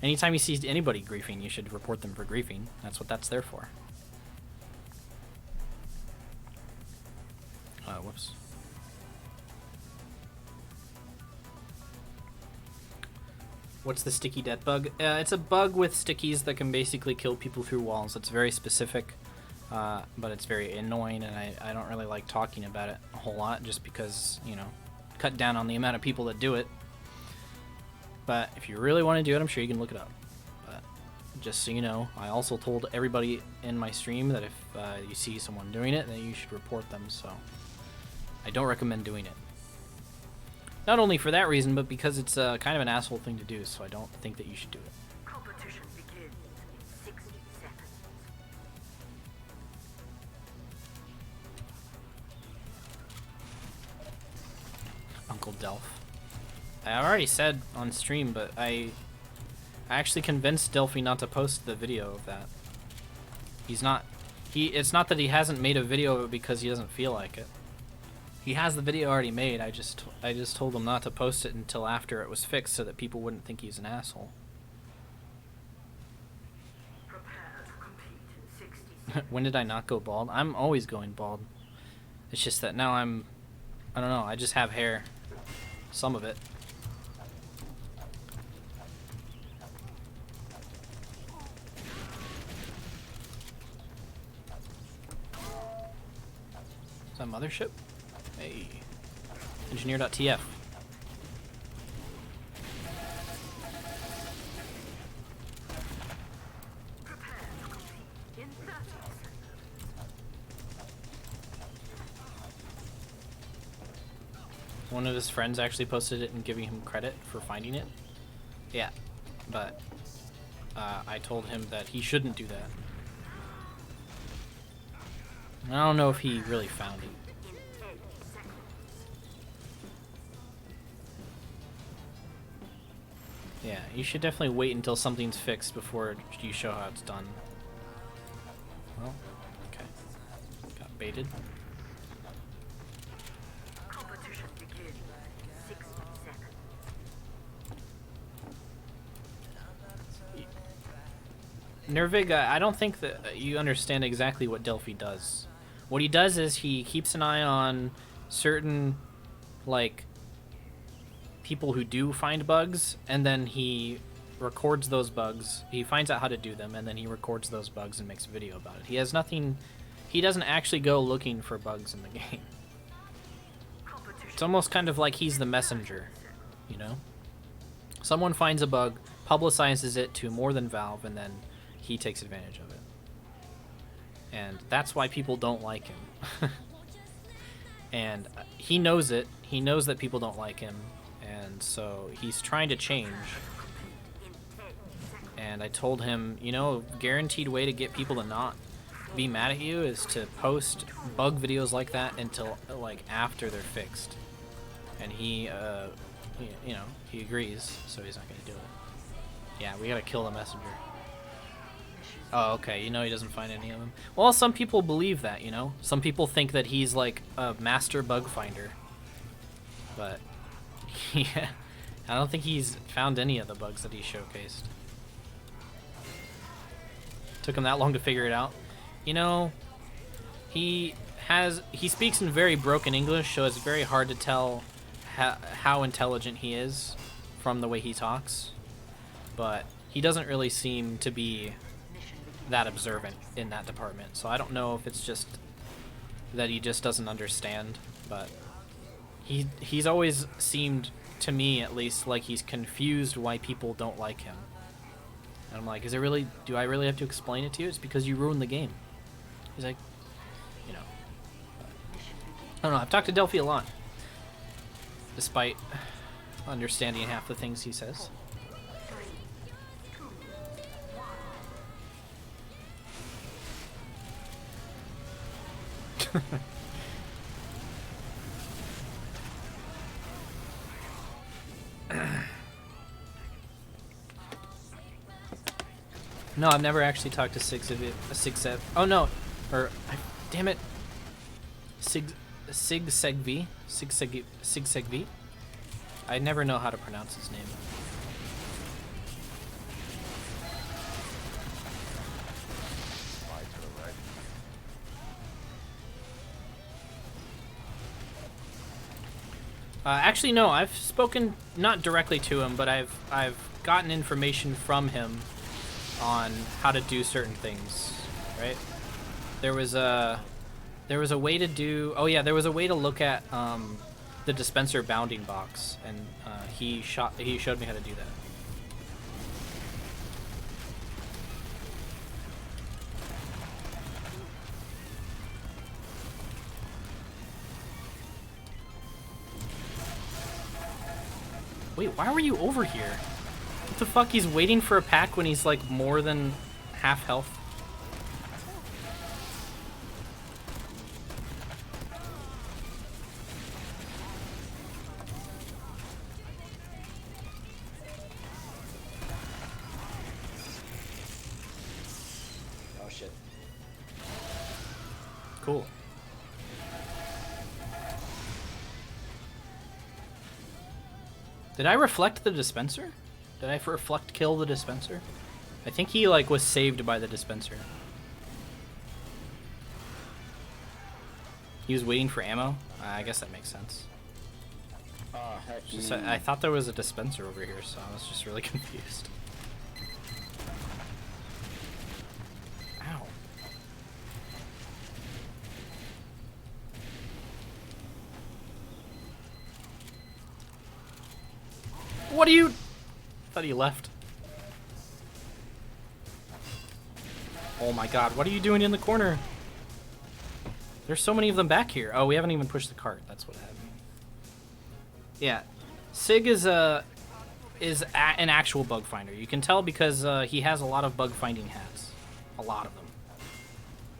Anytime you see anybody griefing, you should report them for griefing. That's what that's there for. Whoops. What's the sticky death bug? It's a bug with stickies that can basically kill people through walls. It's very specific, but it's very annoying, and I don't really like talking about it a whole lot just because, you know, cut down on the amount of people that do it. But if you really want to do it, I'm sure you can look it up. But just so you know, I also told everybody in my stream that if you see someone doing it, then you should report them, so I don't recommend doing it. Not only for that reason, but because it's kind of an asshole thing to do, so I don't think that you should do it. Competition begins in 60 seconds. Uncle Delph. I already said on stream, but I actually convinced Delphi not to post the video of that. It's not that he hasn't made a video of it because he doesn't feel like it. He has the video already made. I just told him not to post it until after it was fixed so that people wouldn't think he's an asshole. Prepare to compete in 60 seconds. When did I not go bald? I'm always going bald. It's just that now I don't know, I just have hair. Some of it. Is that Mothership? Hey. Engineer.tf. One of his friends actually posted it and giving him credit for finding it. Yeah, but I told him that he shouldn't do that. I don't know if he really found it. Yeah, you should definitely wait until something's fixed before you show how it's done. Well, okay. Got baited. Competition begins in 60 seconds. Nervig, I don't think that you understand exactly what Delphi does. What he does is he keeps an eye on certain, like, people who do find bugs, and then he records those bugs. He finds out how to do them, and then he records those bugs and makes a video about it. He has nothing... He doesn't actually go looking for bugs in the game. It's almost kind of like he's the messenger, you know? Someone finds a bug, publicizes it to more than Valve, and then he takes advantage of it. And that's why people don't like him. And he knows it. He knows that people don't like him. And so he's trying to change. And I told him, you know, guaranteed way to get people to not be mad at you is to post bug videos like that until, like, after they're fixed. And he, you know, he agrees, so he's not going to do it. Yeah, we got to kill the messenger. Oh, okay, you know he doesn't find any of them. Well, some people believe that, you know? Some people think that he's, like, a master bug finder. But... yeah, I don't think he's found any of the bugs that he showcased. Took him that long to figure it out. You know, he speaks in very broken English, so it's very hard to tell how intelligent he is from the way he talks. But he doesn't really seem to be that observant in that department, so I don't know if it's just that he just doesn't understand, but he's always seemed, to me at least, like he's confused why people don't like him. And I'm like, do I really have to explain it to you? It's because you ruined the game. He's like, you know. I don't know, I've talked to Delphi a lot, despite understanding half the things he says. No, I've never actually talked to Sig. Oh no, or damn it, Sig Segv. I never know how to pronounce his name. Actually, no. I've spoken not directly to him, but I've gotten information from him on how to do certain things. Right? There was a way to do. Oh yeah, there was a way to look at the dispenser bounding box, and he showed me how to do that. Wait, why were you over here? What the fuck? He's waiting for a pack when he's like more than half health. Oh shit. Cool. Did I reflect the dispenser? Did I reflect kill the dispenser? I think he like was saved by the dispenser. He was waiting for ammo? I guess that makes sense. Oh, heck. Just, I thought there was a dispenser over here, so I was just really confused. Ow. What are you? I thought he left. Oh my god, what are you doing in the corner? There's so many of them back here. Oh, we haven't even pushed the cart. That's what happened. Yeah, Sig is an actual bug finder. You can tell because he has a lot of bug finding hats. A lot of them.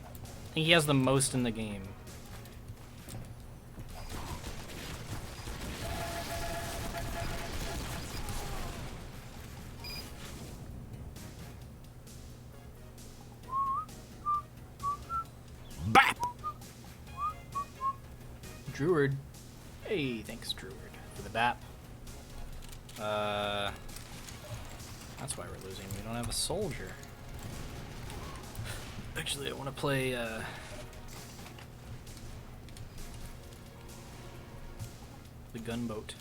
I think he has the most in the game. Bap! Druid. Hey, thanks, Druid, for the BAP. That's why we're losing. We don't have a soldier. Actually, I want to play, the gunboat.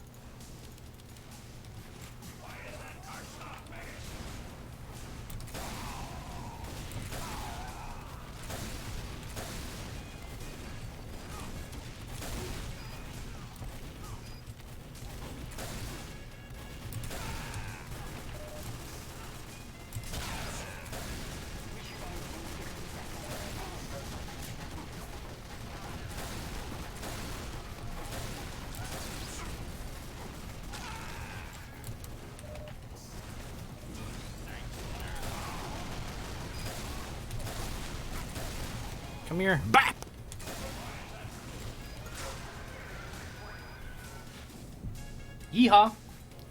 Come here. Bap! Yeehaw!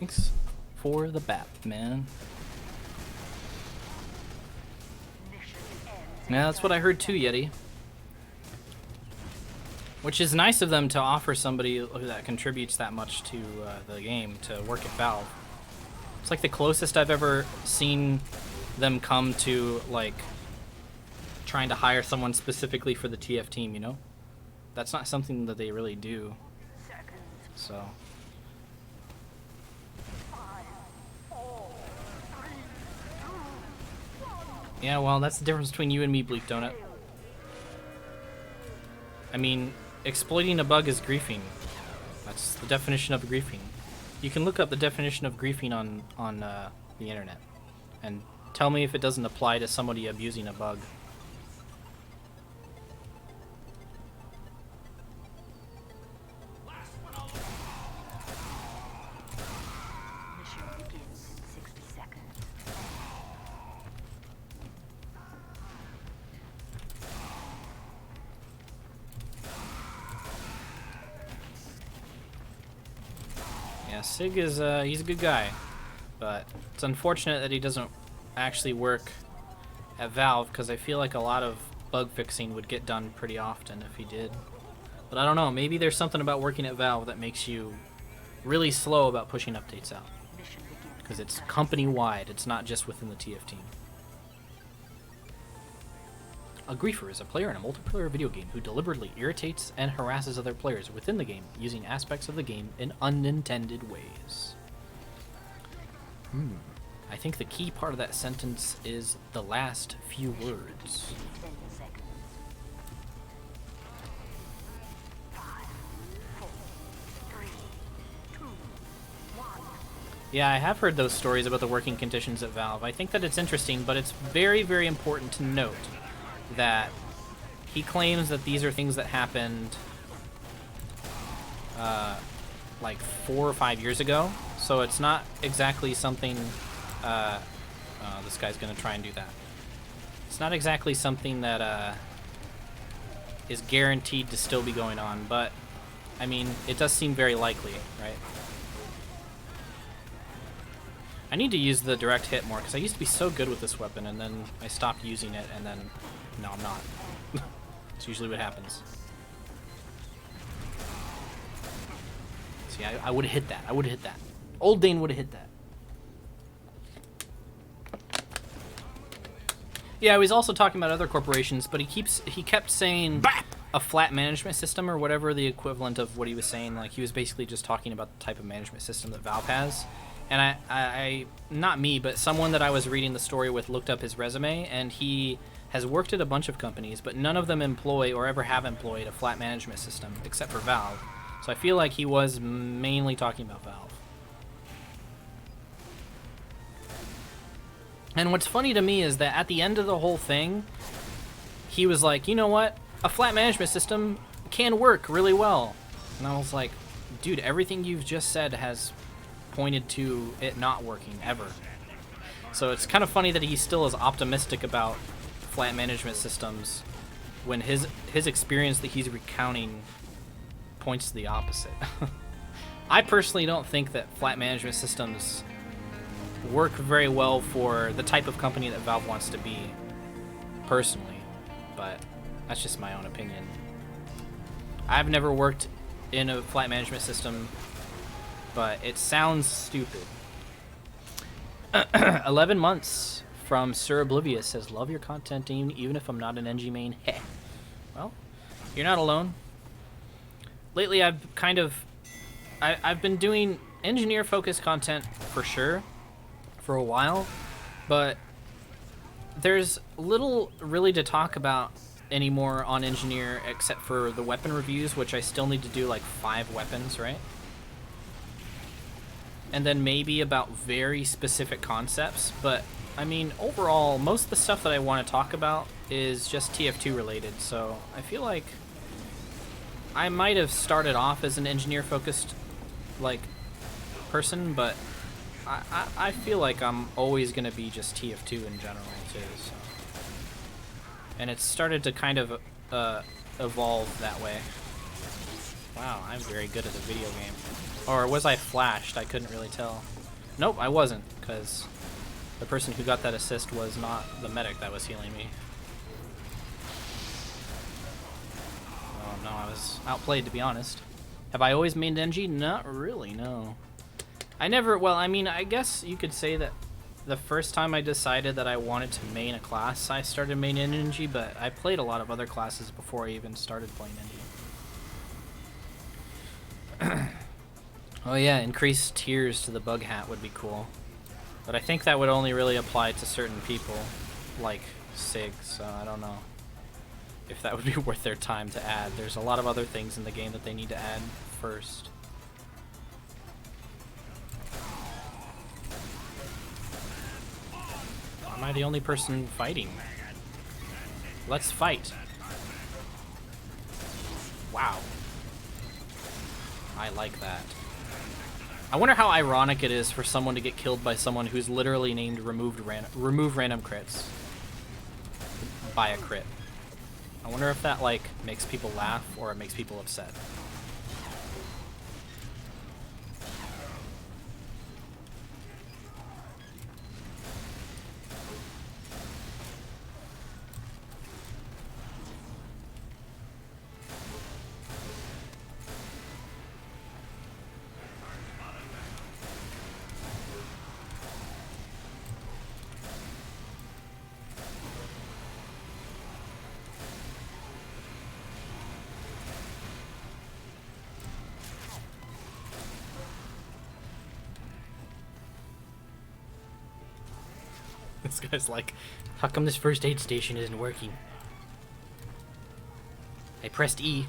Thanks for the BAP, man. Yeah, that's what I heard too, Yeti. Which is nice of them to offer somebody that contributes that much to the game to work at Valve. It's like the closest I've ever seen them come to, like, trying to hire someone specifically for the TF team, you know? That's not something that they really do. So. Yeah, well, that's the difference between you and me, Bleak Donut. I mean, exploiting a bug is griefing. That's the definition of griefing. You can look up the definition of griefing on the internet and tell me if it doesn't apply to somebody abusing a bug. Sig is, he's a good guy, but it's unfortunate that he doesn't actually work at Valve, because I feel like a lot of bug fixing would get done pretty often if he did. But I don't know, maybe there's something about working at Valve that makes you really slow about pushing updates out, because it's company-wide, it's not just within the TF team. A griefer is a player in a multiplayer video game who deliberately irritates and harasses other players within the game, using aspects of the game in unintended ways. I think the key part of that sentence is the last few words. Yeah, I have heard those stories about the working conditions at Valve. I think that it's interesting, but it's very, very important to note that he claims that these are things that happened like 4 or 5 years ago. So it's not exactly something... this guy's gonna try and do that. It's not exactly something that is guaranteed to still be going on, but I mean, it does seem very likely, right? I need to use the direct hit more, because I used to be so good with this weapon, and then I stopped using it, and then... No, I'm not. It's usually what happens. See, I would have hit that. I would have hit that. Old Dane would have hit that. Yeah, he was also talking about other corporations, but he kept saying a flat management system, or whatever the equivalent of what he was saying. Like, he was basically just talking about the type of management system that Valve has. And I not me, but someone that I was reading the story with looked up his resume, and he has worked at a bunch of companies, but none of them employ or ever have employed a flat management system, except for Valve. So I feel like he was mainly talking about Valve. And what's funny to me is that at the end of the whole thing, he was like, you know what? A flat management system can work really well. And I was like, dude, everything you've just said has pointed to it not working ever. So it's kind of funny that he still is optimistic about flat management systems when his experience that he's recounting points to the opposite. I personally don't think that flat management systems work very well for the type of company that Valve wants to be, personally, but that's just my own opinion. I've never worked in a flat management system, but it sounds stupid. 11 months from Sir Oblivious says, love your content, even if I'm not an NG main. Heh. Well, you're not alone. Lately, I've been doing engineer-focused content for sure, for a while, but there's little really to talk about anymore on engineer except for the weapon reviews, which I still need to do like 5 weapons, right? And then maybe about very specific concepts, but I mean, overall, most of the stuff that I want to talk about is just TF2 related, so I feel like I might have started off as an engineer-focused, like, person, but I feel like I'm always going to be just TF2 in general, too, so. And it's started to kind of evolve that way. Wow, I'm very good at a video game. Or was I flashed? I couldn't really tell. Nope, I wasn't, because the person who got that assist was not the medic that was healing me. Oh no, I was outplayed, to be honest. Have I always mained NG? Not really, no. I never, well, I mean, I guess you could say that the first time I decided that I wanted to main a class, I started maining NG, but I played a lot of other classes before I even started playing NG. Oh yeah, increased tiers to the bug hat would be cool. But I think that would only really apply to certain people, like Sig, so I don't know if that would be worth their time to add. There's a lot of other things in the game that they need to add first. Am I the only person fighting? Let's fight. Wow. I like that. I wonder how ironic it is for someone to get killed by someone who's literally named remove random crits by a crit. I wonder if that like makes people laugh or it makes people upset. This guy's like, how come this first aid station isn't working? I pressed E.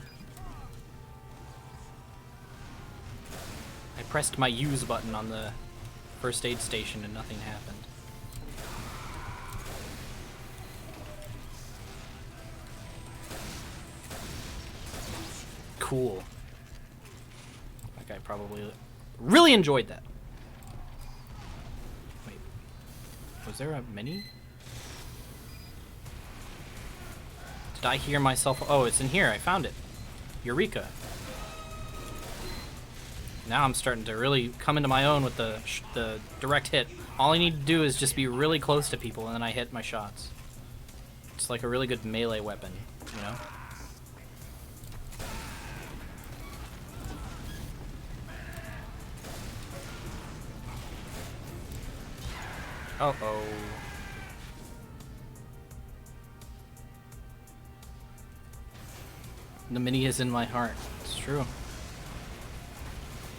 I pressed my use button on the first aid station and nothing happened. Cool. That guy probably really enjoyed that. Wait, was there a mini? Did I hear myself? Oh, it's in here. I found it. Eureka. Now I'm starting to really come into my own with the direct hit. All I need to do is just be really close to people and then I hit my shots. It's like a really good melee weapon, you know? Uh-oh. The mini is in my heart. It's true.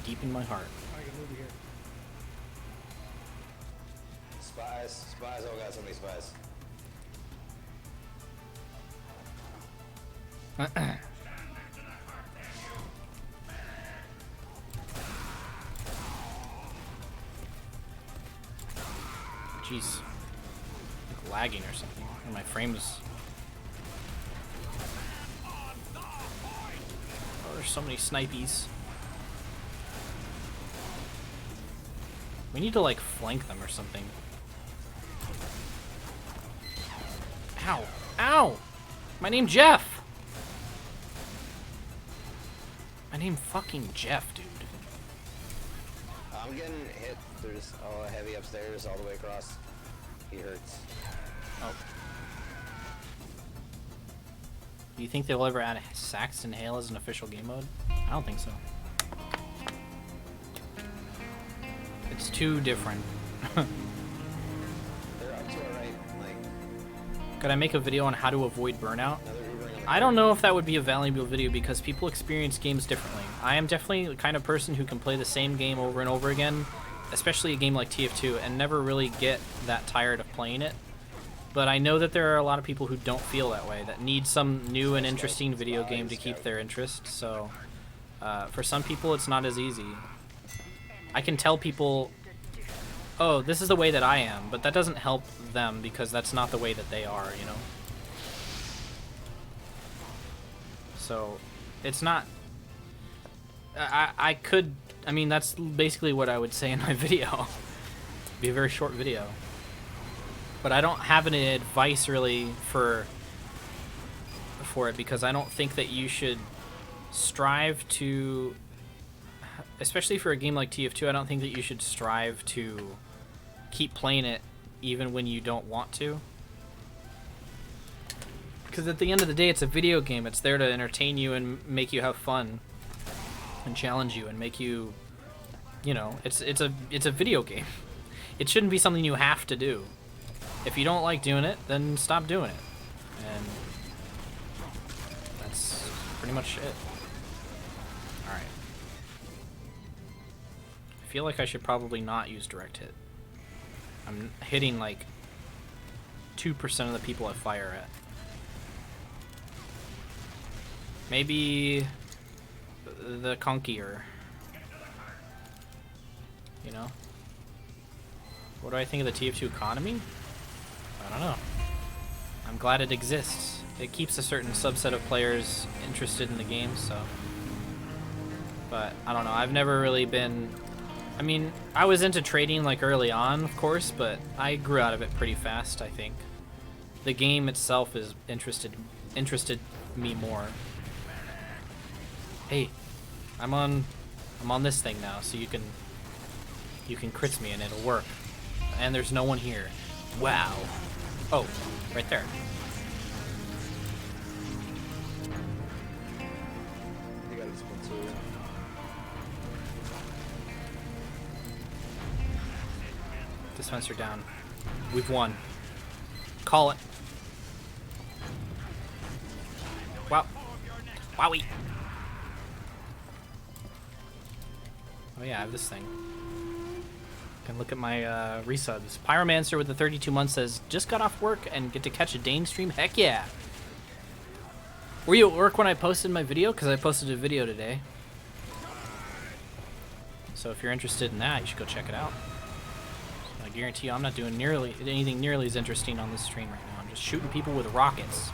Deep in my heart. I can move here. Spies. Spies. Oh god, so many spies. Jeez. Like lagging or something. My frames. Oh, there's so many snipies. We need to like flank them or something. Ow! Ow! My name's Jeff! My name fucking Jeff, dude. I'm getting hit. There's heavy upstairs all the way across. He hurts. Oh. Do you think they'll ever add Sax and Hail as an official game mode? I don't think so. It's too different. They're up to our right, like. Could I make a video on how to avoid burnout? I don't know if that would be a valuable video because people experience games differently. I am definitely the kind of person who can play the same game over and over again, especially a game like TF2, and never really get that tired of playing it. But I know that there are a lot of people who don't feel that way, that need some new and interesting video game to keep their interest. So for some people, it's not as easy. I can tell people, oh, this is the way that I am, but that doesn't help them because that's not the way that they are, you know? So, it's not... I mean, that's basically what I would say in my video. It'd be a very short video. But I don't have any advice, really, for it, because I don't think that you should strive to... Especially for a game like TF2, I don't think that you should strive to keep playing it even when you don't want to. Because at the end of the day, it's a video game. It's there to entertain you and make you have fun and challenge you and make you, you know, it's a video game. It shouldn't be something you have to do. If you don't like doing it, then stop doing it. And that's pretty much it. Alright. I feel like I should probably not use direct hit. I'm hitting like 2% of the people I fire at. Maybe the Conqueror. You know? What do I think of the TF2 economy? I don't know. I'm glad it exists. It keeps a certain subset of players interested in the game, so... But, I don't know, I've never really been... I mean, I was into trading like early on, of course, but I grew out of it pretty fast, I think. The game itself is interested me more. Hey, I'm on this thing now, so you can crits me and it'll work. And there's no one here. Wow. Oh, right there. You got this one too. Dispenser down. We've won. Call it. Wow. Wowie. Oh yeah, I have this thing. Can look at my resubs. Pyromancer with the 32 months says, just got off work and get to catch a Dane stream. Heck yeah. Were you at work when I posted my video? Because I posted a video today. So if you're interested in that, you should go check it out. I guarantee you I'm not doing anything nearly as interesting on this stream right now. I'm just shooting people with rockets.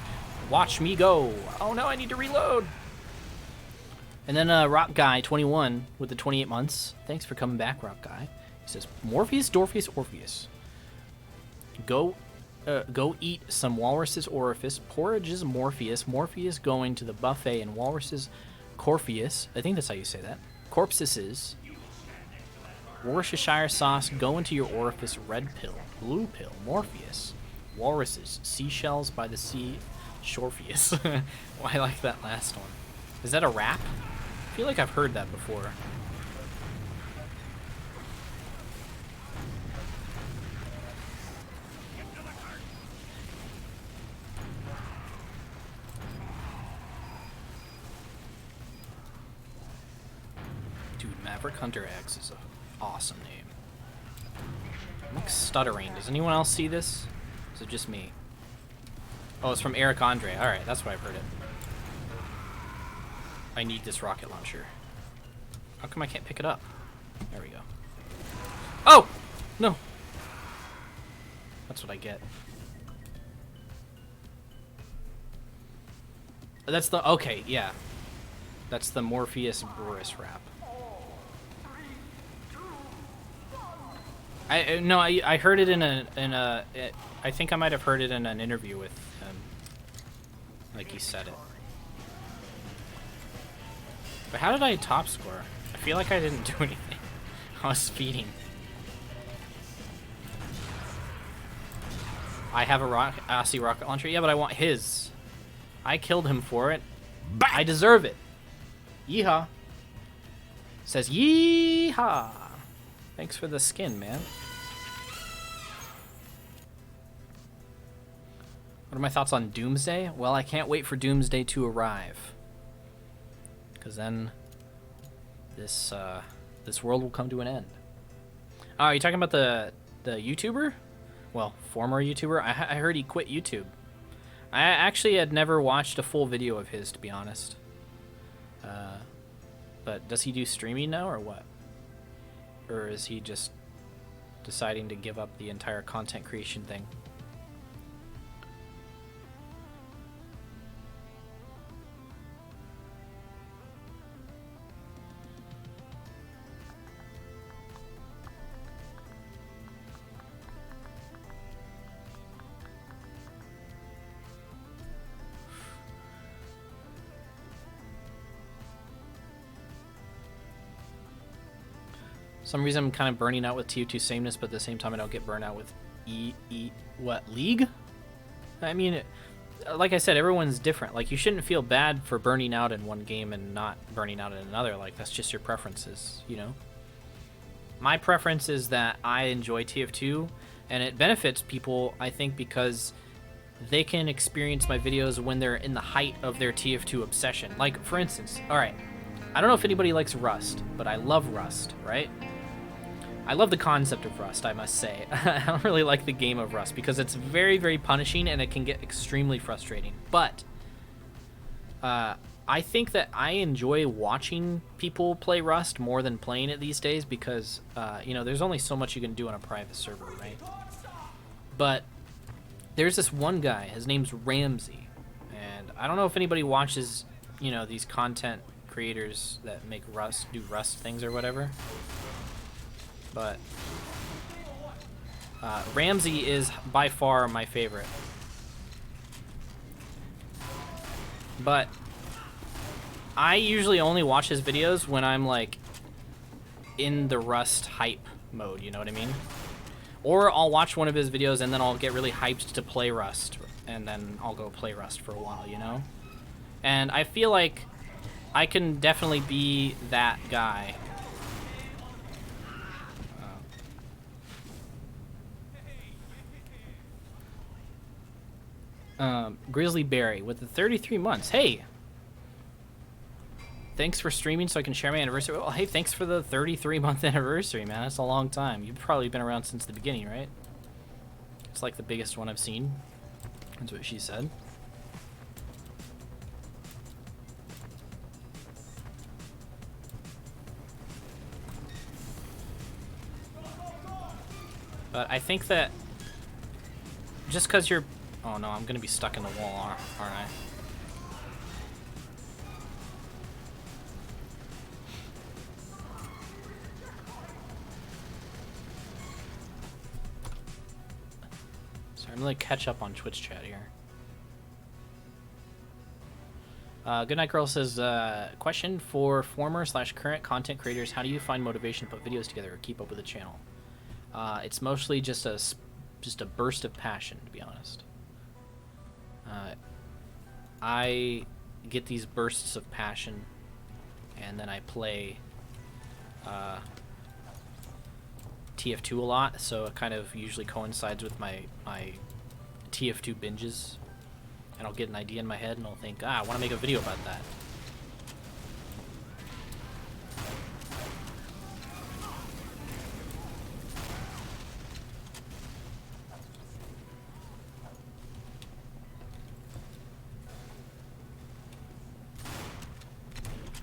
Watch me go. Oh no, I need to reload. And then Rock Guy 21 with the 28 months. Thanks for coming back, Rock Guy. He says, Morpheus, Dorpheus, Orpheus. Go eat some Walrus's Orifice. Porridge's Morpheus. Morpheus going to the buffet and Walrus's Corpheus. I think that's how you say that. Corpses. Worcestershire sauce. Go into your orifice. Red pill. Blue pill. Morpheus. Walruses. Seashells by the sea. Shorpheus. Well, I like that last one. Is that a rap? I feel like I've heard that before. Dude, Maverick Hunter X is an awesome name. I'm like stuttering. Does anyone else see this? Is it just me? Oh, it's from Eric Andre. Alright, that's why I've heard it. I need this rocket launcher. How come I can't pick it up? There we go. Oh! No! That's what I get. That's the... Okay, yeah. That's the Morpheus Boris rap. I heard it in a I think I might have heard it in an interview with him. Like he said it. But how did I top score? I feel like I didn't do anything. I was speeding. I have a Aussie rocket launcher. Yeah, but I want his. I killed him for it. I deserve it. Yeehaw. Says yeehaw. Thanks for the skin, man. What are my thoughts on Doomsday? Well, I can't wait for Doomsday to arrive. Because then this world will come to an end. Oh, are you talking about the YouTuber? Well, former YouTuber? I heard he quit YouTube. I actually had never watched a full video of his, to be honest. But does he do streaming now, or what? Or is he just deciding to give up the entire content creation thing? Some reason I'm kind of burning out with TF2 sameness, but at the same time I don't get burned out with League? I mean, like I said, everyone's different. Like, you shouldn't feel bad for burning out in one game and not burning out in another. Like, that's just your preferences, you know? My preference is that I enjoy TF2, and it benefits people, I think, because they can experience my videos when they're in the height of their TF2 obsession. Like, for instance, alright, I don't know if anybody likes Rust, but I love Rust, right? I love the concept of Rust, I must say. I don't really like the game of Rust because it's very, very punishing and it can get extremely frustrating. But I think that I enjoy watching people play Rust more than playing it these days because, you know, there's only so much you can do on a private server, right? But there's this one guy, his name's Ramsey, and I don't know if anybody watches, you know, these content creators that make Rust, do Rust things or whatever. But Ramsey is by far my favorite. But I usually only watch his videos when I'm like in the Rust hype mode, you know what I mean? Or I'll watch one of his videos and then I'll get really hyped to play Rust, and then I'll go play Rust for a while, you know? And I feel like I can definitely be that guy. Grizzly Berry with the 33 months. Hey! thanks for streaming so I can share my anniversary. Well, hey, thanks for the 33-month anniversary, man. That's a long time. You've probably been around since the beginning, right? It's like the biggest one I've seen. That's what she said. But I think that just because you're... Oh no, I'm going to be stuck in the wall, aren't I? Sorry, I'm going to catch up on Twitch chat here. Goodnight Girl says, question for former/current content creators, how do you find motivation to put videos together or keep up with the channel? It's mostly just a burst of passion, to be honest. I get these bursts of passion, and then I play TF2 a lot, so it kind of usually coincides with my TF2 binges, and I'll get an idea in my head, and I'll think, I want to make a video about that.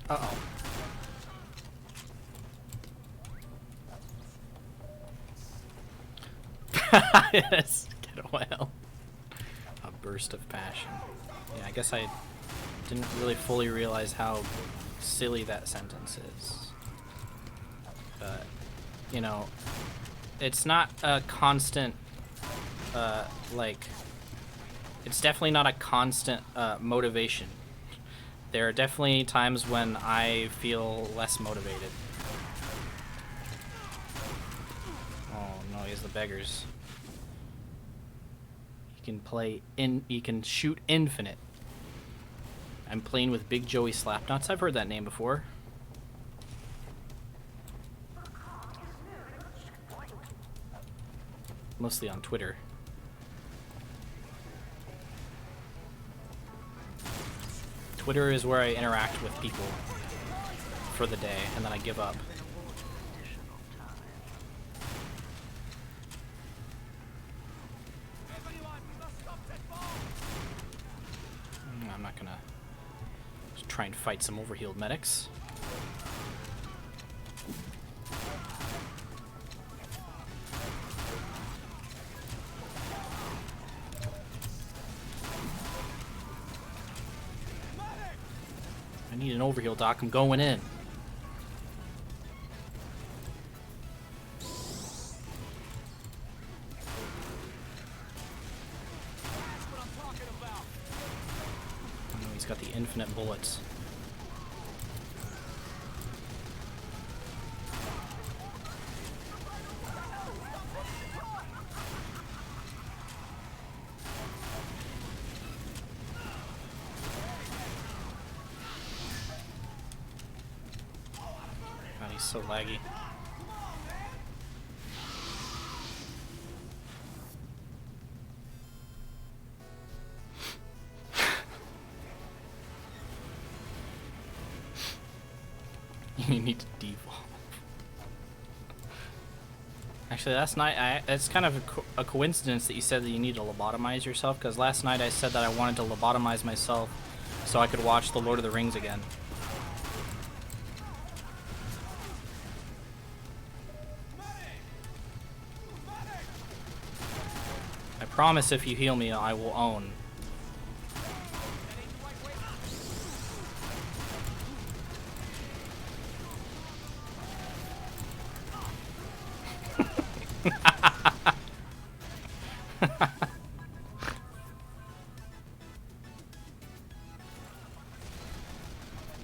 Uh-oh. Yes, get well. A burst of passion. Yeah, I guess I didn't really fully realize how silly that sentence is. But, you know, it's not a constant, it's definitely not a constant motivation. There are definitely times when I feel less motivated. Oh no, he has the beggars. You can shoot infinite. I'm playing with Big Joey Slapnuts. I've heard that name before. Mostly on Twitter. Twitter is where I interact with people for the day, and then I give up. I'm not gonna just try and fight some overhealed medics. I need an overheal, Doc. I'm going in. Oh, he's got the infinite bullets. So laggy. You need to devolve. Actually, last night, it's kind of a coincidence that you said that you need to lobotomize yourself, because last night I said that I wanted to lobotomize myself so I could watch The Lord of the Rings again. I promise if you heal me, I will own.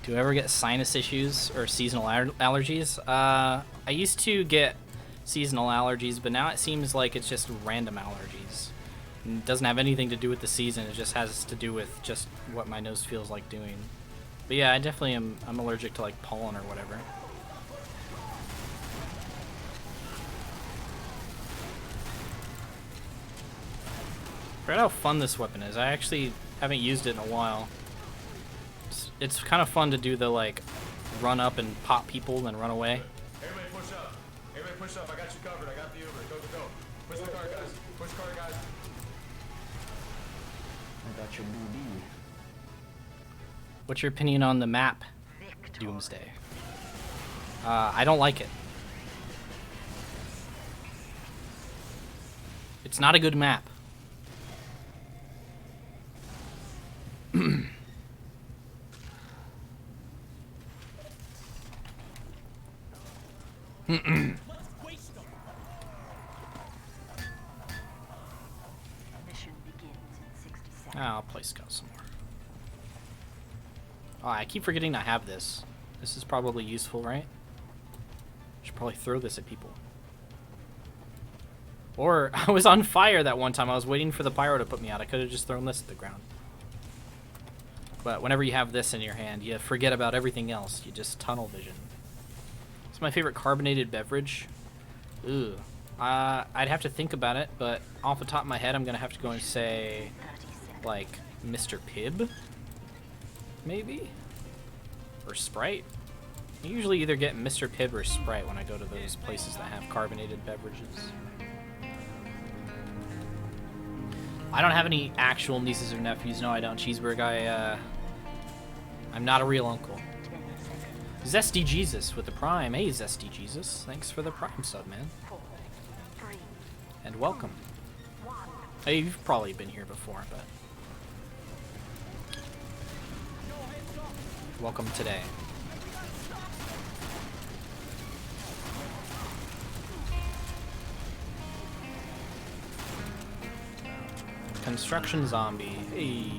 Do you ever get sinus issues or seasonal allergies? I used to get seasonal allergies, but now it seems like it's just random allergies. It doesn't have anything to do with the season, it just has to do with just what my nose feels like doing. But yeah, I definitely am. I'm allergic to like pollen or whatever. I forgot how fun this weapon is. I actually haven't used it in a while. It's kind of fun to do the like run up and pop people and then run away. Everybody push up. Everybody push up. I got you covered. I got the Uber. Go, go, go. Push the car, guys. Push the car, guys. I got your BB. What's your opinion on the map, Doomsday? I don't like it. It's not a good map. I'll play Scout some more. Oh, I keep forgetting I have this. This is probably useful, right? Should probably throw this at people. Or I was on fire that one time. I was waiting for the pyro to put me out. I could have just thrown this at the ground. But whenever you have this in your hand, you forget about everything else. You just tunnel vision. It's my favorite carbonated beverage. Ooh. I'd have to think about it, but off the top of my head, I'm going to have to go and say, like, Mr. Pibb? Maybe? Or Sprite? I usually either get Mr. Pibb or Sprite when I go to those places that have carbonated beverages. I don't have any actual nieces or nephews. No, I don't. Cheeseburg, I'm not a real uncle. Zesty Jesus with the Prime. Hey, Zesty Jesus. Thanks for the Prime sub, man. And welcome. Hey, you've probably been here before, but... welcome today. Construction zombie. Hey.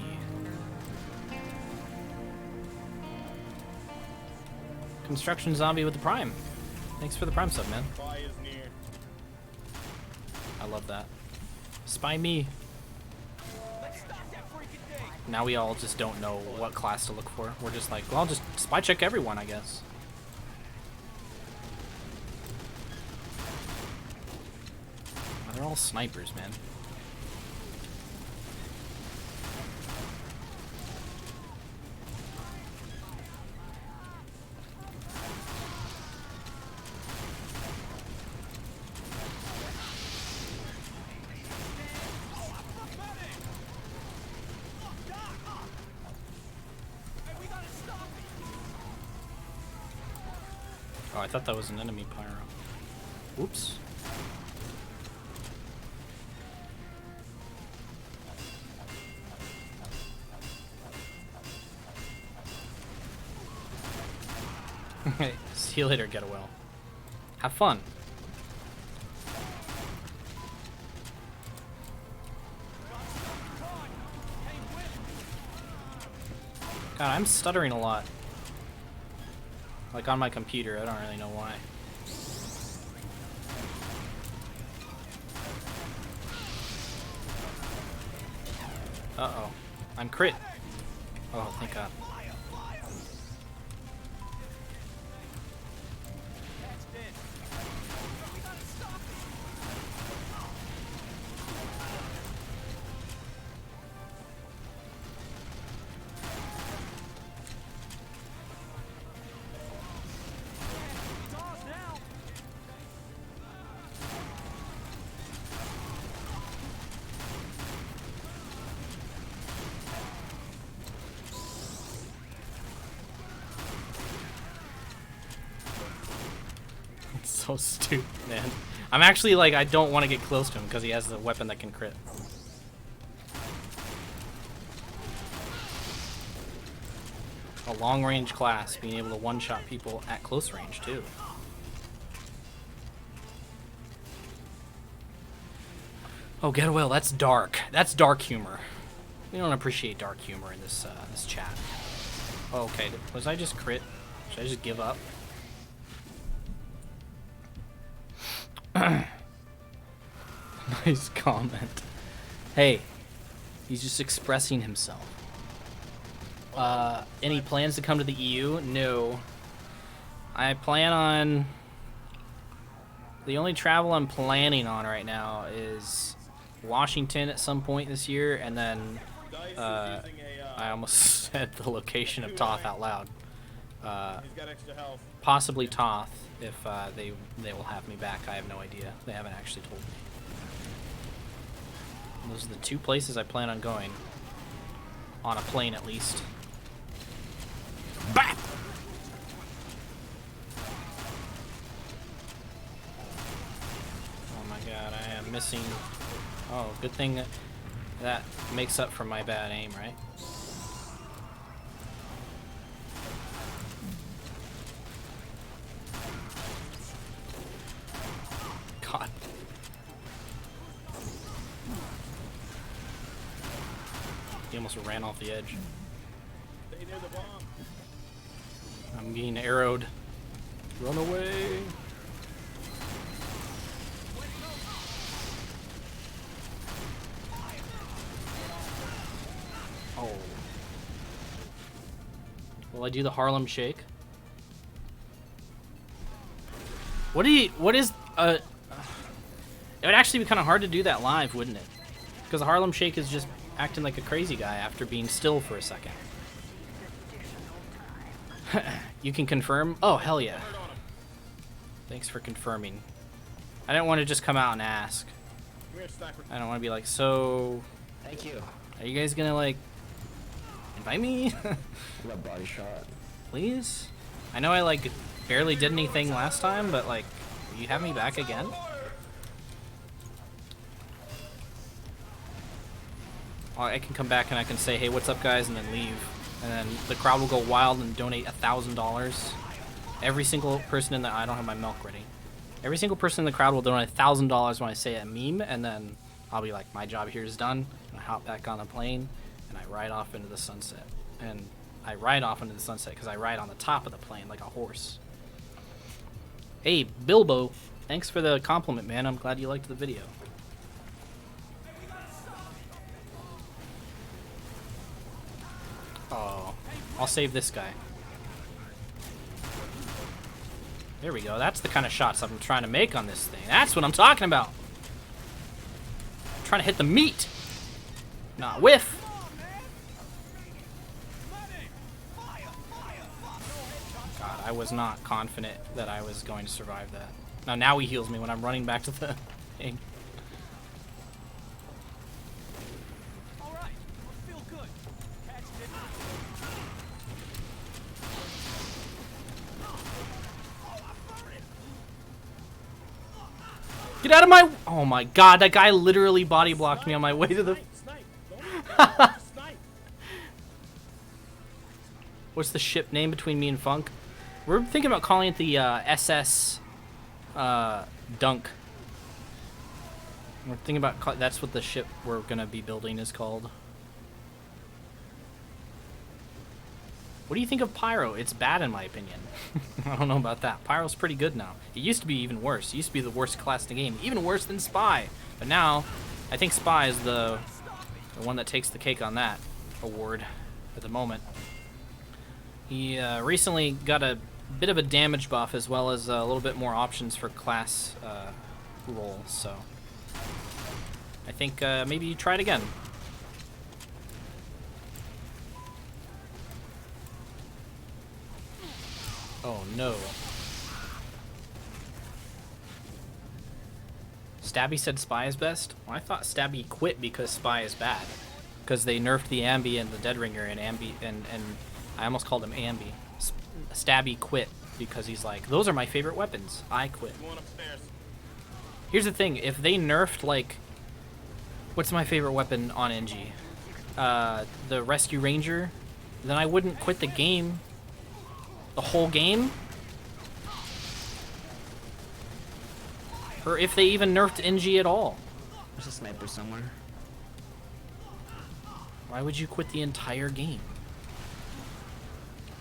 Construction zombie with the Prime. Thanks for the Prime sub, man. I love that. Spy me. Now we all just don't know what class to look for. We're just like, well, I'll just spy check everyone, I guess. They're all snipers, man. Oh, I thought that was an enemy pyro. Oops. See you later, get well. Have fun. God, I'm stuttering a lot. Like on my computer, I don't really know why. Uh-oh. I'm crit. Oh, thank God. So stupid, man. I'm actually like, I don't want to get close to him because he has the weapon that can crit. A long-range class, being able to one-shot people at close range, too. Oh, get well, that's dark. That's dark humor. We don't appreciate dark humor in this this chat. Oh, okay, was I just crit? Should I just give up? Nice comment. Hey, he's just expressing himself. Any plans to come to the EU? No. I plan on... the only travel I'm planning on right now is Washington at some point this year, and then I almost said the location of Toth out loud. got extra health. Possibly Toth, if they will have me back. I have no idea. They haven't actually told me. Those are the two places I plan on going. On a plane, at least. Bah! Oh my god, I am missing... Oh, good thing that makes up for my bad aim, right? God. He almost ran off the edge. Stay near the bomb. I'm being arrowed. Run away. Oh. Will I do the Harlem Shake? What is it would actually be kind of hard to do that live, wouldn't it? Because the Harlem Shake is just acting like a crazy guy after being still for a second. You can confirm? Oh, hell yeah. Thanks for confirming. I didn't want to just come out and ask. I don't want to be like, so... Thank you. Are you guys gonna, like, invite me? Love body shot. Please? I know I, like, barely did anything last time, but, like, will you have me back again? I can come back and I can say, hey, what's up, guys, and then leave. And then the crowd will go wild and donate $1,000. Every single person in the... I don't have my milk ready. Every single person in the crowd will donate $1,000 when I say a meme, and then I'll be like, my job here is done. And I hop back on the plane, and I ride off into the sunset. And I ride off into the sunset because I ride on the top of the plane like a horse. Hey, Bilbo, thanks for the compliment, man. I'm glad you liked the video. Oh, I'll save this guy. There we go. That's the kind of shots I'm trying to make on this thing. That's what I'm talking about. I'm trying to hit the meat. Not whiff. God, I was not confident that I was going to survive that. Now he heals me when I'm running back to the thing. Get out of my... Oh my god, that guy literally body blocked me on my way to the... What's the ship name between me and Funk? We're thinking about calling it the SS Dunk. We're thinking about... That's what the ship we're going to be building is called. What do you think of Pyro? It's bad in my opinion. I don't know about that. Pyro's pretty good now. It used to be even worse. It used to be the worst class in the game. Even worse than Spy. But now, I think Spy is the one that takes the cake on that award at the moment. He recently got a bit of a damage buff as well as a little bit more options for class roles. So, I think maybe you try it again. Oh no. Stabby said Spy is best? Well, I thought Stabby quit because Spy is bad. Because they nerfed the Ambi and the Dead Ringer and I almost called him Ambi. Stabby quit because he's like, those are my favorite weapons. I quit. Here's the thing, if they nerfed, like, what's my favorite weapon on NG? The Rescue Ranger, then I wouldn't quit the game. The whole game? Or if they even nerfed NG at all. There's a sniper somewhere. Why would you quit the entire game?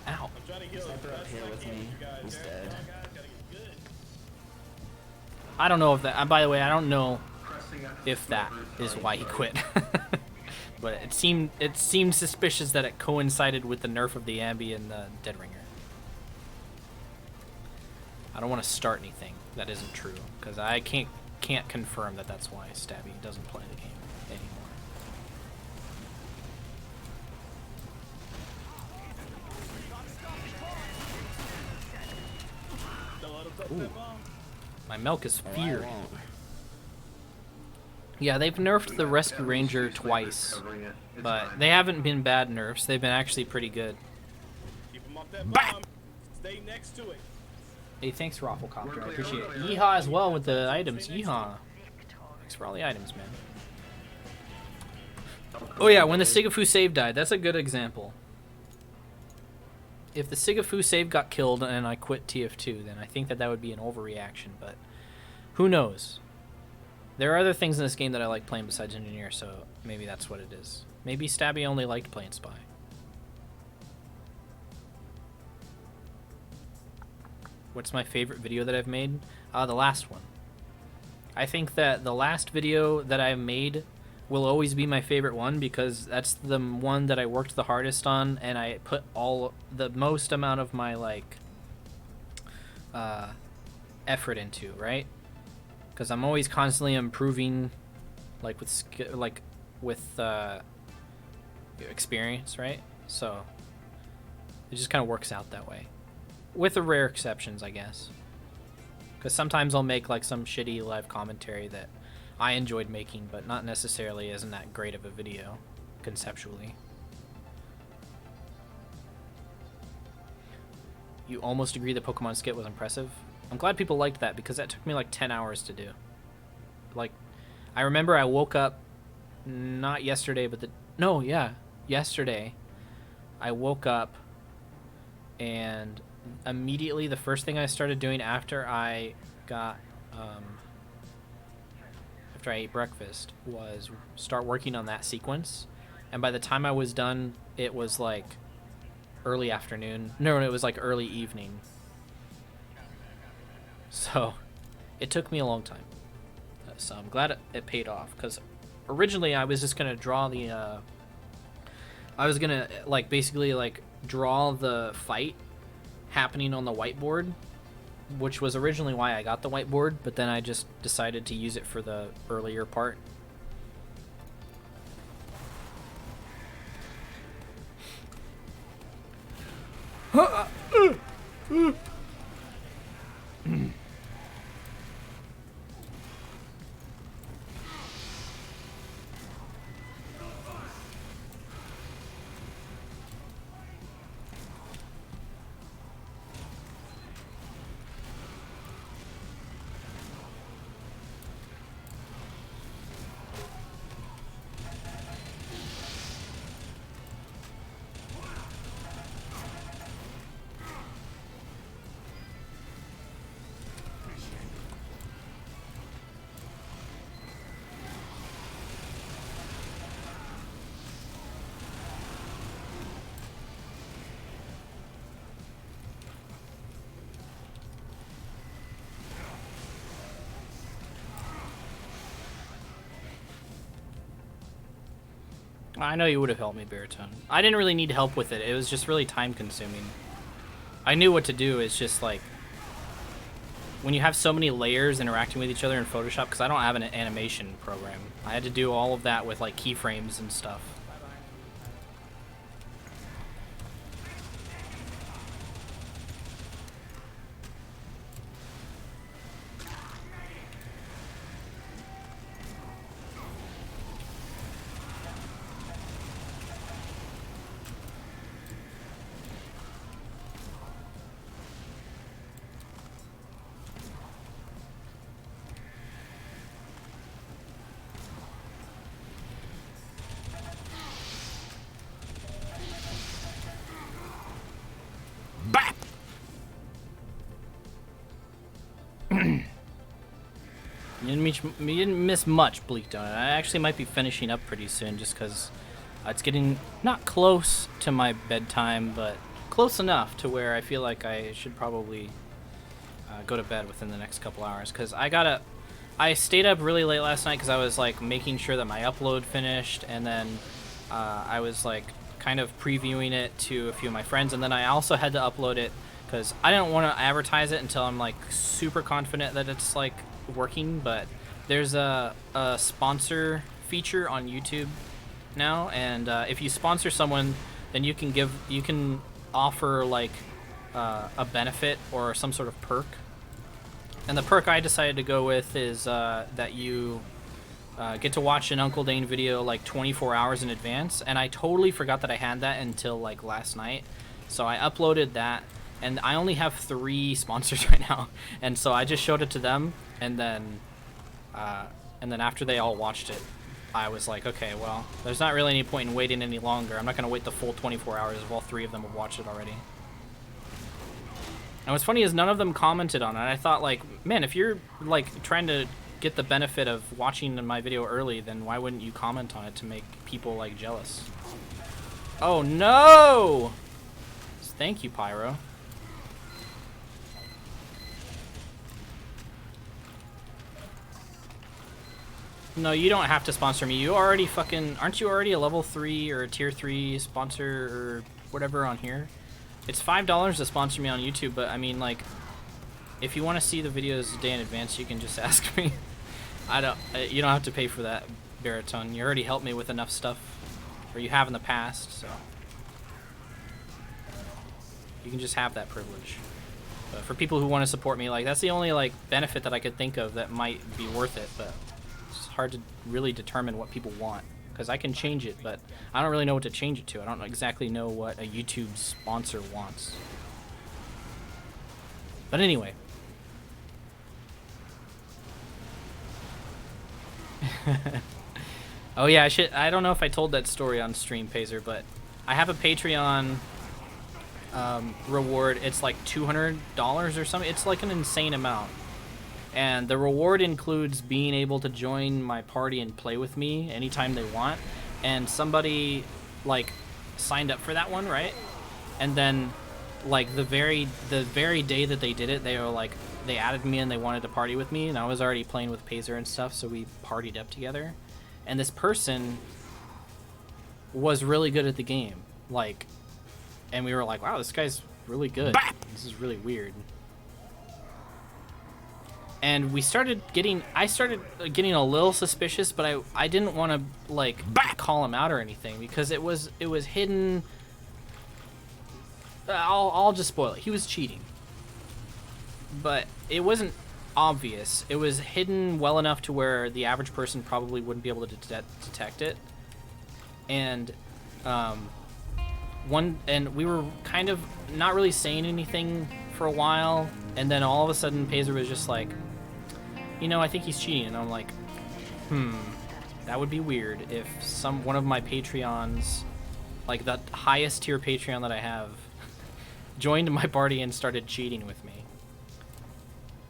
Ow. Sniper up here with me. He's dead. I don't know if that... by the way, I don't know if that is why he quit. But it seemed suspicious that it coincided with the nerf of the Ambi and the Dead Ringer. I don't want to start anything that isn't true, because I can't confirm that that's why Stabby doesn't play the game anymore. Ooh. My milk is feared. Yeah, they've nerfed the Rescue Ranger twice, but they haven't been bad nerfs. They've been actually pretty good. Stay next to it. Hey, thanks, Rafflecopter. I appreciate it. Yeehaw as well with the items. Yeehaw. Thanks for all the items, man. Oh yeah, when the Sigafu save died. That's a good example. If the Sigafu save got killed and I quit TF2, then I think that would be an overreaction, but who knows? There are other things in this game that I like playing besides Engineer, so maybe that's what it is. Maybe Stabby only liked playing Spy. What's my favorite video that I've made? The last one. I think that the last video that I made will always be my favorite one because that's the one that I worked the hardest on and I put the most amount of my effort into, right? Because I'm always constantly improving, with experience, right? So it just kind of works out that way, with the rare exceptions, I guess. Because sometimes I'll make some shitty live commentary that I enjoyed making, but not necessarily isn't that great of a video, conceptually. You almost agree the Pokemon skit was impressive? I'm glad people liked that because that took me 10 hours to do. I remember I woke up, not yesterday, but yesterday. I woke up and immediately the first thing I started doing after I got, after I ate breakfast was start working on that sequence. And by the time I was done, it was early afternoon. No, it was early evening. So it took me a long time. So I'm glad it paid off because originally I was just going to draw the, I was going to basically draw the fight happening on the whiteboard, which was originally why I got the whiteboard, but then I just decided to use it for the earlier part. I know you would have helped me, Baritone. I didn't really need help with it. It was just really time consuming. I knew what to do. It's just when you have so many layers interacting with each other in Photoshop, because I don't have an animation program. I had to do all of that with keyframes and stuff. You didn't miss much, Bleak Donut. I actually might be finishing up pretty soon just because it's getting not close to my bedtime, but close enough to where I feel like I should probably go to bed within the next couple hours because I stayed up really late last night because I was making sure that my upload finished, and then I was kind of previewing it to a few of my friends, and then I also had to upload it because I didn't want to advertise it until I'm super confident that it's working. But there's a sponsor feature on YouTube now, and if you sponsor someone, then you can offer a benefit or some sort of perk And the perk I decided to go with is that you get to watch an Uncle Dane video like 24 hours in advance, and I totally forgot that I had that until like last night. So I uploaded that, and I only have 3 sponsors right now, and so I just showed it to them, and then after they all watched it, I was like, okay, well, there's not really any point in waiting any longer. I'm not gonna wait the full 24 hours if all 3 of them have watched it already. And what's funny is none of them commented on it. I thought, like, man, if you're like trying to get the benefit of watching my video early, then why wouldn't you comment on it to make people like jealous? Oh no! Thank you, Pyro. No, you don't have to sponsor me. You already fucking... Aren't you already a level 3 or a tier 3 sponsor or whatever on here? It's $5 to sponsor me on YouTube, but I mean, like, if you want to see the videos a day in advance, you can just ask me. You don't have to pay for that, Baritone. You already helped me with enough stuff, or you have in the past, so you can just have that privilege. But for people who want to support me, like, that's the only like benefit that I could think of that might be worth it, but it's hard to really determine what people want, because I can change it, but I don't really know what to change it to. I don't exactly know what a YouTube sponsor wants. But anyway. Oh yeah, I don't know if I told that story on stream, Pazer, but I have a Patreon reward. It's like $200 or something. It's like an insane amount. And the reward includes being able to join my party and play with me anytime they want. And somebody like signed up for that one, right? And then like the very day that they did it, they were like, they added me and they wanted to party with me, and I was already playing with Pazer and stuff, so we partied up together. And this person was really good at the game, like, and we were like, wow, this guy's really good. This is really weird. And I started getting a little suspicious, but I didn't want to like call him out or anything, because it was hidden. I'll just spoil it. He was cheating, but it wasn't obvious. It was hidden well enough to where the average person probably wouldn't be able to detect it. And we were kind of not really saying anything for a while, and then all of a sudden Pazer was just like, you know, I think he's cheating. And I'm like, that would be weird if one of my Patreons, like the highest tier Patreon that I have, joined my party and started cheating with me.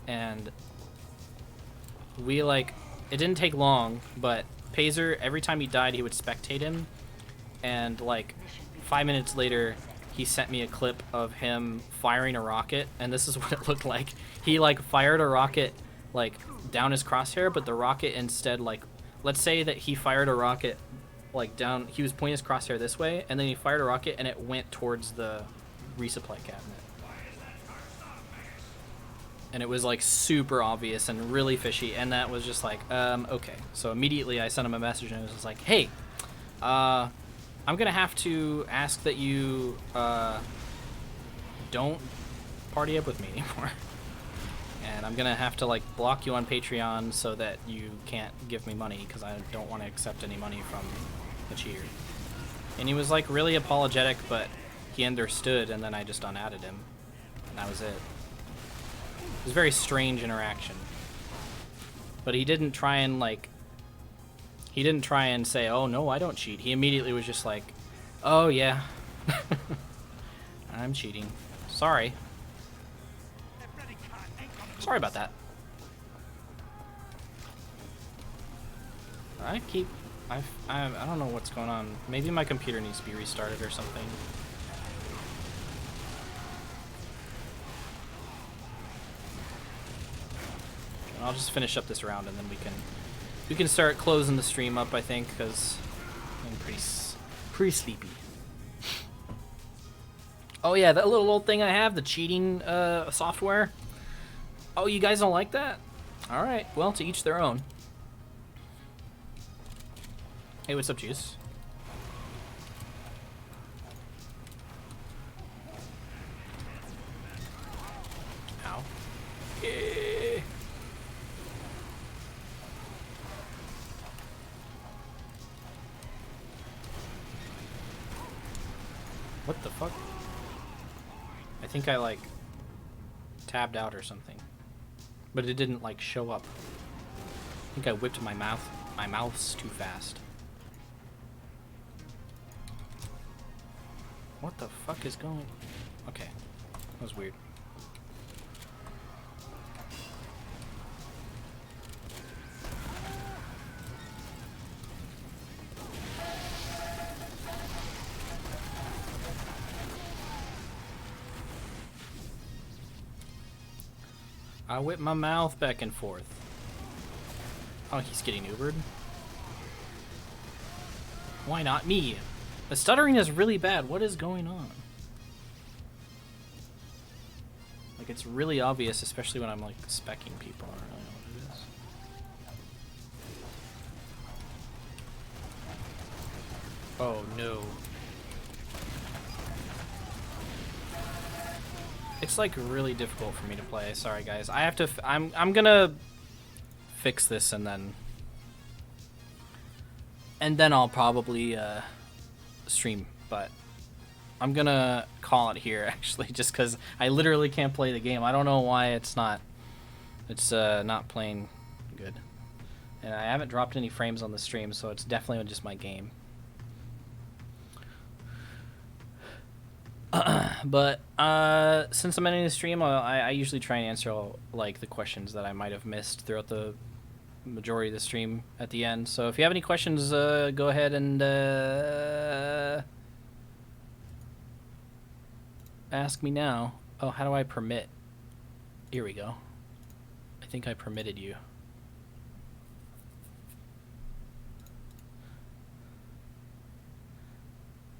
And we it didn't take long, but Pazer, every time he died, he would spectate him, and like 5 minutes later he sent me a clip of him firing a rocket, and this is what it looked like. He like fired a rocket like down his crosshair, but the rocket instead, like, let's say that he fired a rocket like down, he was pointing his crosshair this way, and then he fired a rocket and it went towards the resupply cabinet. And it was like super obvious and really fishy, and that was just like, okay. So immediately I sent him a message and it was just like, hey, I'm gonna have to ask that you don't party up with me anymore. And I'm gonna have to like block you on Patreon so that you can't give me money, because I don't want to accept any money from the cheater. And he was like really apologetic, but he understood, and then I just unadded him, and that was it. It was a very strange interaction. But he didn't try and say, oh no, I don't cheat. He immediately was just like, oh yeah, I'm cheating. Sorry. Sorry about that. I don't know what's going on. Maybe my computer needs to be restarted or something. I'll just finish up this round, and then we can start closing the stream up, I think, because I'm pretty sleepy. Oh yeah, that little old thing I have, the cheating software. Oh, you guys don't like that? All right, well, to each their own. Hey, what's up, Juice? Ow. Yeah. think I like tabbed out or something, but it didn't like show up. I think I whipped my mouse too fast. What the fuck is going? Okay, that was weird. I whip my mouth back and forth. Oh, he's getting Ubered. Why not me? The stuttering is really bad. What is going on? Like, it's really obvious, especially when I'm like specking people. I don't really know what it is. Oh no. It's like really difficult for me to play. Sorry guys. I have to I'm gonna fix this and then I'll probably stream, but I'm gonna call it here actually just cuz I literally can't play the game. I don't know why it's not playing good. And I haven't dropped any frames on the stream, so it's definitely just my game. But since I'm ending the stream, I usually try and answer all, like, the questions that I might have missed throughout the majority of the stream at the end. So if you have any questions, go ahead and ask me now. Oh, how do I permit? Here we go. I think I permitted you.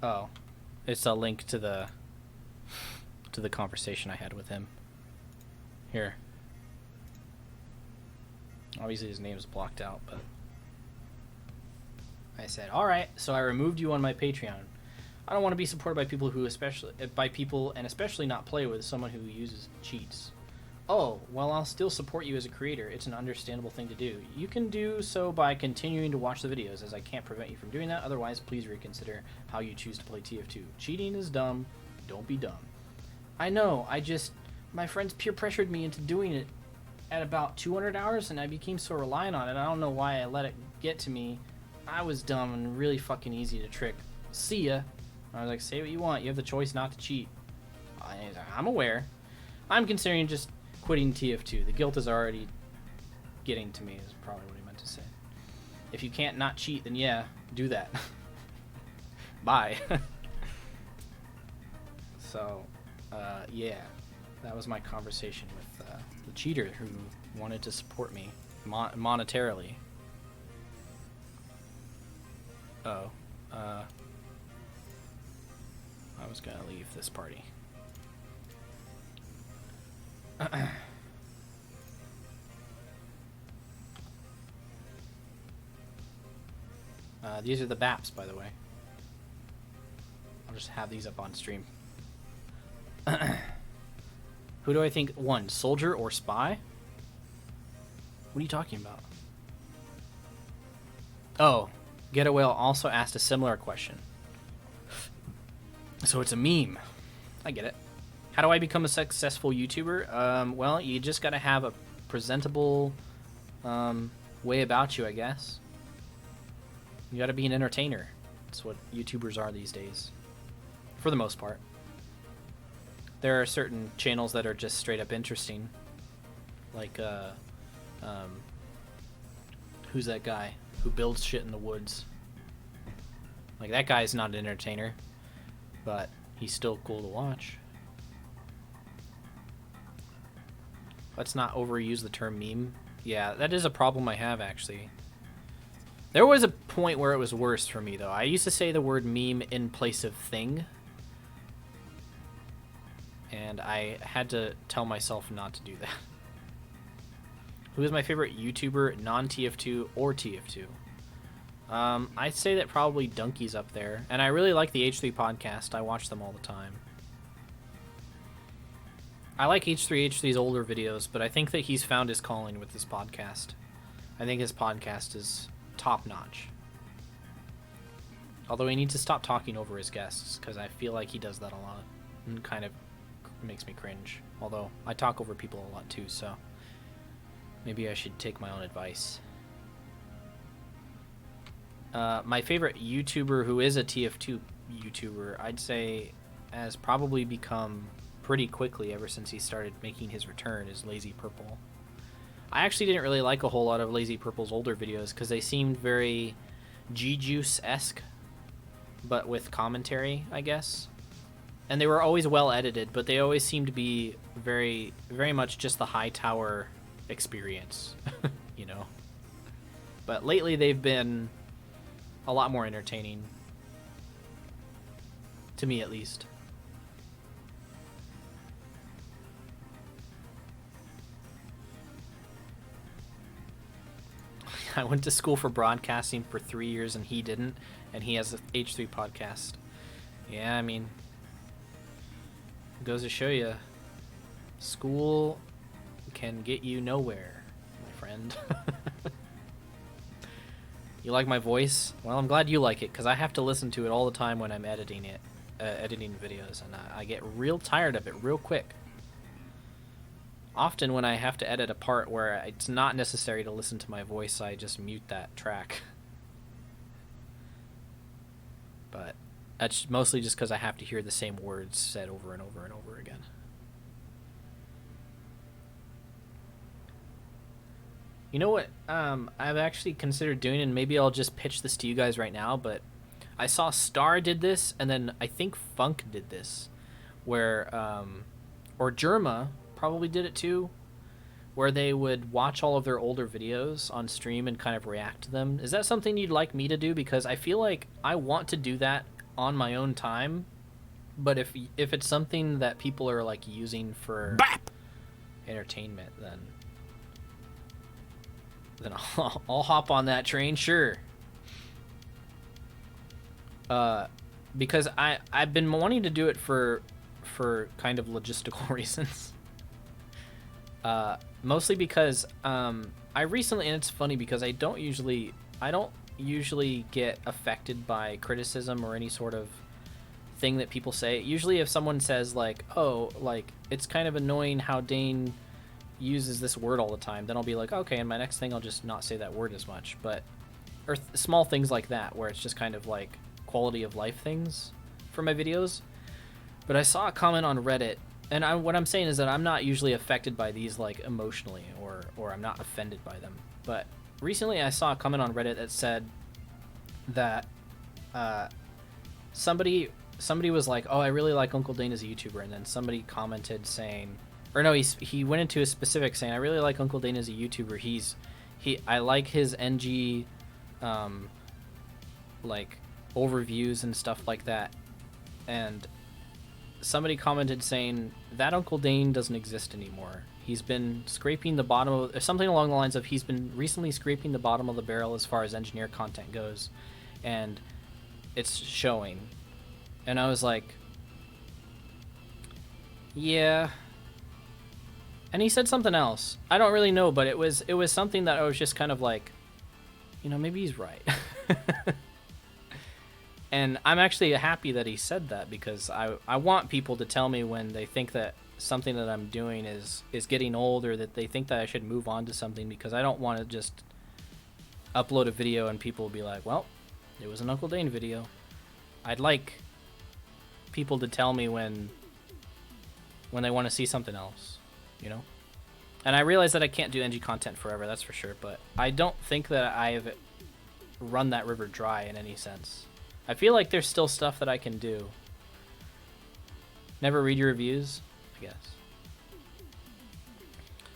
Oh, it's a link to the conversation I had with him. Here. Obviously his name's blocked out, but I said, "All right, so I removed you on my Patreon. I don't want to be supported by people who especially not play with someone who uses cheats." "Oh, well, I'll still support you as a creator. It's an understandable thing to do. You can do so by continuing to watch the videos, as I can't prevent you from doing that. Otherwise, please reconsider how you choose to play TF2. Cheating is dumb. Don't be dumb." I know, my friends peer pressured me into doing it at about 200 hours, and I became so reliant on it. I don't know why I let it get to me. I was dumb and really fucking easy to trick. See ya. I was like, say what you want. You have the choice not to cheat. I'm aware. I'm considering just quitting TF2. The guilt is already getting to me, is probably what he meant to say. If you can't not cheat, then yeah, do that. Bye. So, yeah, that was my conversation with the cheater who wanted to support me monetarily. Oh, I was gonna leave this party. These are the BAPs, by the way. I'll just have these up on stream. Who do I think won, soldier or spy? What are you talking about? Oh, Get Away also asked a similar question. So it's a meme. I get it. How do I become a successful YouTuber? Well, you just gotta have a presentable way about you, I guess. You gotta be an entertainer. That's what YouTubers are these days, for the most part. There are certain channels that are just straight up interesting, like who's that guy who builds shit in the woods? Like, that guy's not an entertainer, but he's still cool to watch. Let's not overuse the term meme. Yeah, that is a problem I have, actually. There was a point where it was worse for me, though. I used to say the word meme in place of thing, and I had to tell myself not to do that. Who is my favorite YouTuber, non-TF2 or TF2? I'd say that probably Donkey's up there, and I really like the H3 podcast. I watch them all the time. I like H3's older videos, but I think that he's found his calling with this podcast. I think his podcast is top-notch. Although he needs to stop talking over his guests, because I feel like he does that a lot and kind of makes me cringe. Although I talk over people a lot too, so maybe I should take my own advice. My favorite YouTuber who is a TF2 YouTuber, I'd say, has probably become pretty quickly ever since he started making his return, is Lazy Purple. I actually didn't really like a whole lot of Lazy Purple's older videos because they seemed very G-Juice-esque, but with commentary, I guess. And they were always well edited, but they always seemed to be very, very much just the Hightower experience, you know. But lately they've been a lot more entertaining, to me at least. I went to school for broadcasting for 3 years and he didn't, and he has a H3 podcast. Yeah, I mean, it goes to show you, school can get you nowhere, my friend. You like my voice? Well, I'm glad you like it, because I have to listen to it all the time when I'm editing videos, and I get real tired of it real quick. Often when I have to edit a part where it's not necessary to listen to my voice, I just mute that track. But that's mostly just because I have to hear the same words said over and over and over again. You know what I've actually considered doing, and maybe I'll just pitch this to you guys right now, but I saw Star did this, and then I think Funk did this, where, or Germa probably did it too, where they would watch all of their older videos on stream and kind of react to them. Is that something you'd like me to do? Because I feel like I want to do that on my own time, but if it's something that people are like using for entertainment, then I'll hop on that train, sure. Because I've been wanting to do it for kind of logistical reasons. Mostly because I recently, and it's funny because I don't usually get affected by criticism or any sort of thing that people say. Usually if someone says like, oh, like, it's kind of annoying how Dane uses this word all the time, then I'll be like, okay, in my next thing I'll just not say that word as much. But or small things like that where it's just kind of like quality of life things for my videos. But I saw a comment on Reddit, and what I'm saying is that I'm not usually affected by these like emotionally, or I'm not offended by them. But recently I saw a comment on Reddit that said that somebody was like, oh, I really like Uncle Dane as a YouTuber, and then somebody commented saying, or no, he went into a specific saying, I really like Uncle Dane as a YouTuber. I like his NG like overviews and stuff like that. And somebody commented saying that Uncle Dane doesn't exist anymore. He's been scraping the bottom of, something along the lines of, he's been recently scraping the bottom of the barrel as far as engineer content goes, and it's showing. And I was like, yeah. And he said something else. I don't really know, but it was something that I was just kind of like, you know, maybe he's right. And I'm actually happy that he said that, because I want people to tell me when they think that something that I'm doing is getting old, or that they think that I should move on to something, because I don't want to just upload a video and people will be like, well, it was an Uncle Dane video. I'd like people to tell me when they want to see something else, you know? And I realize that I can't do NG content forever, that's for sure, but I don't think that I've run that river dry in any sense. I feel like there's still stuff that I can do. Never read your reviews, I guess.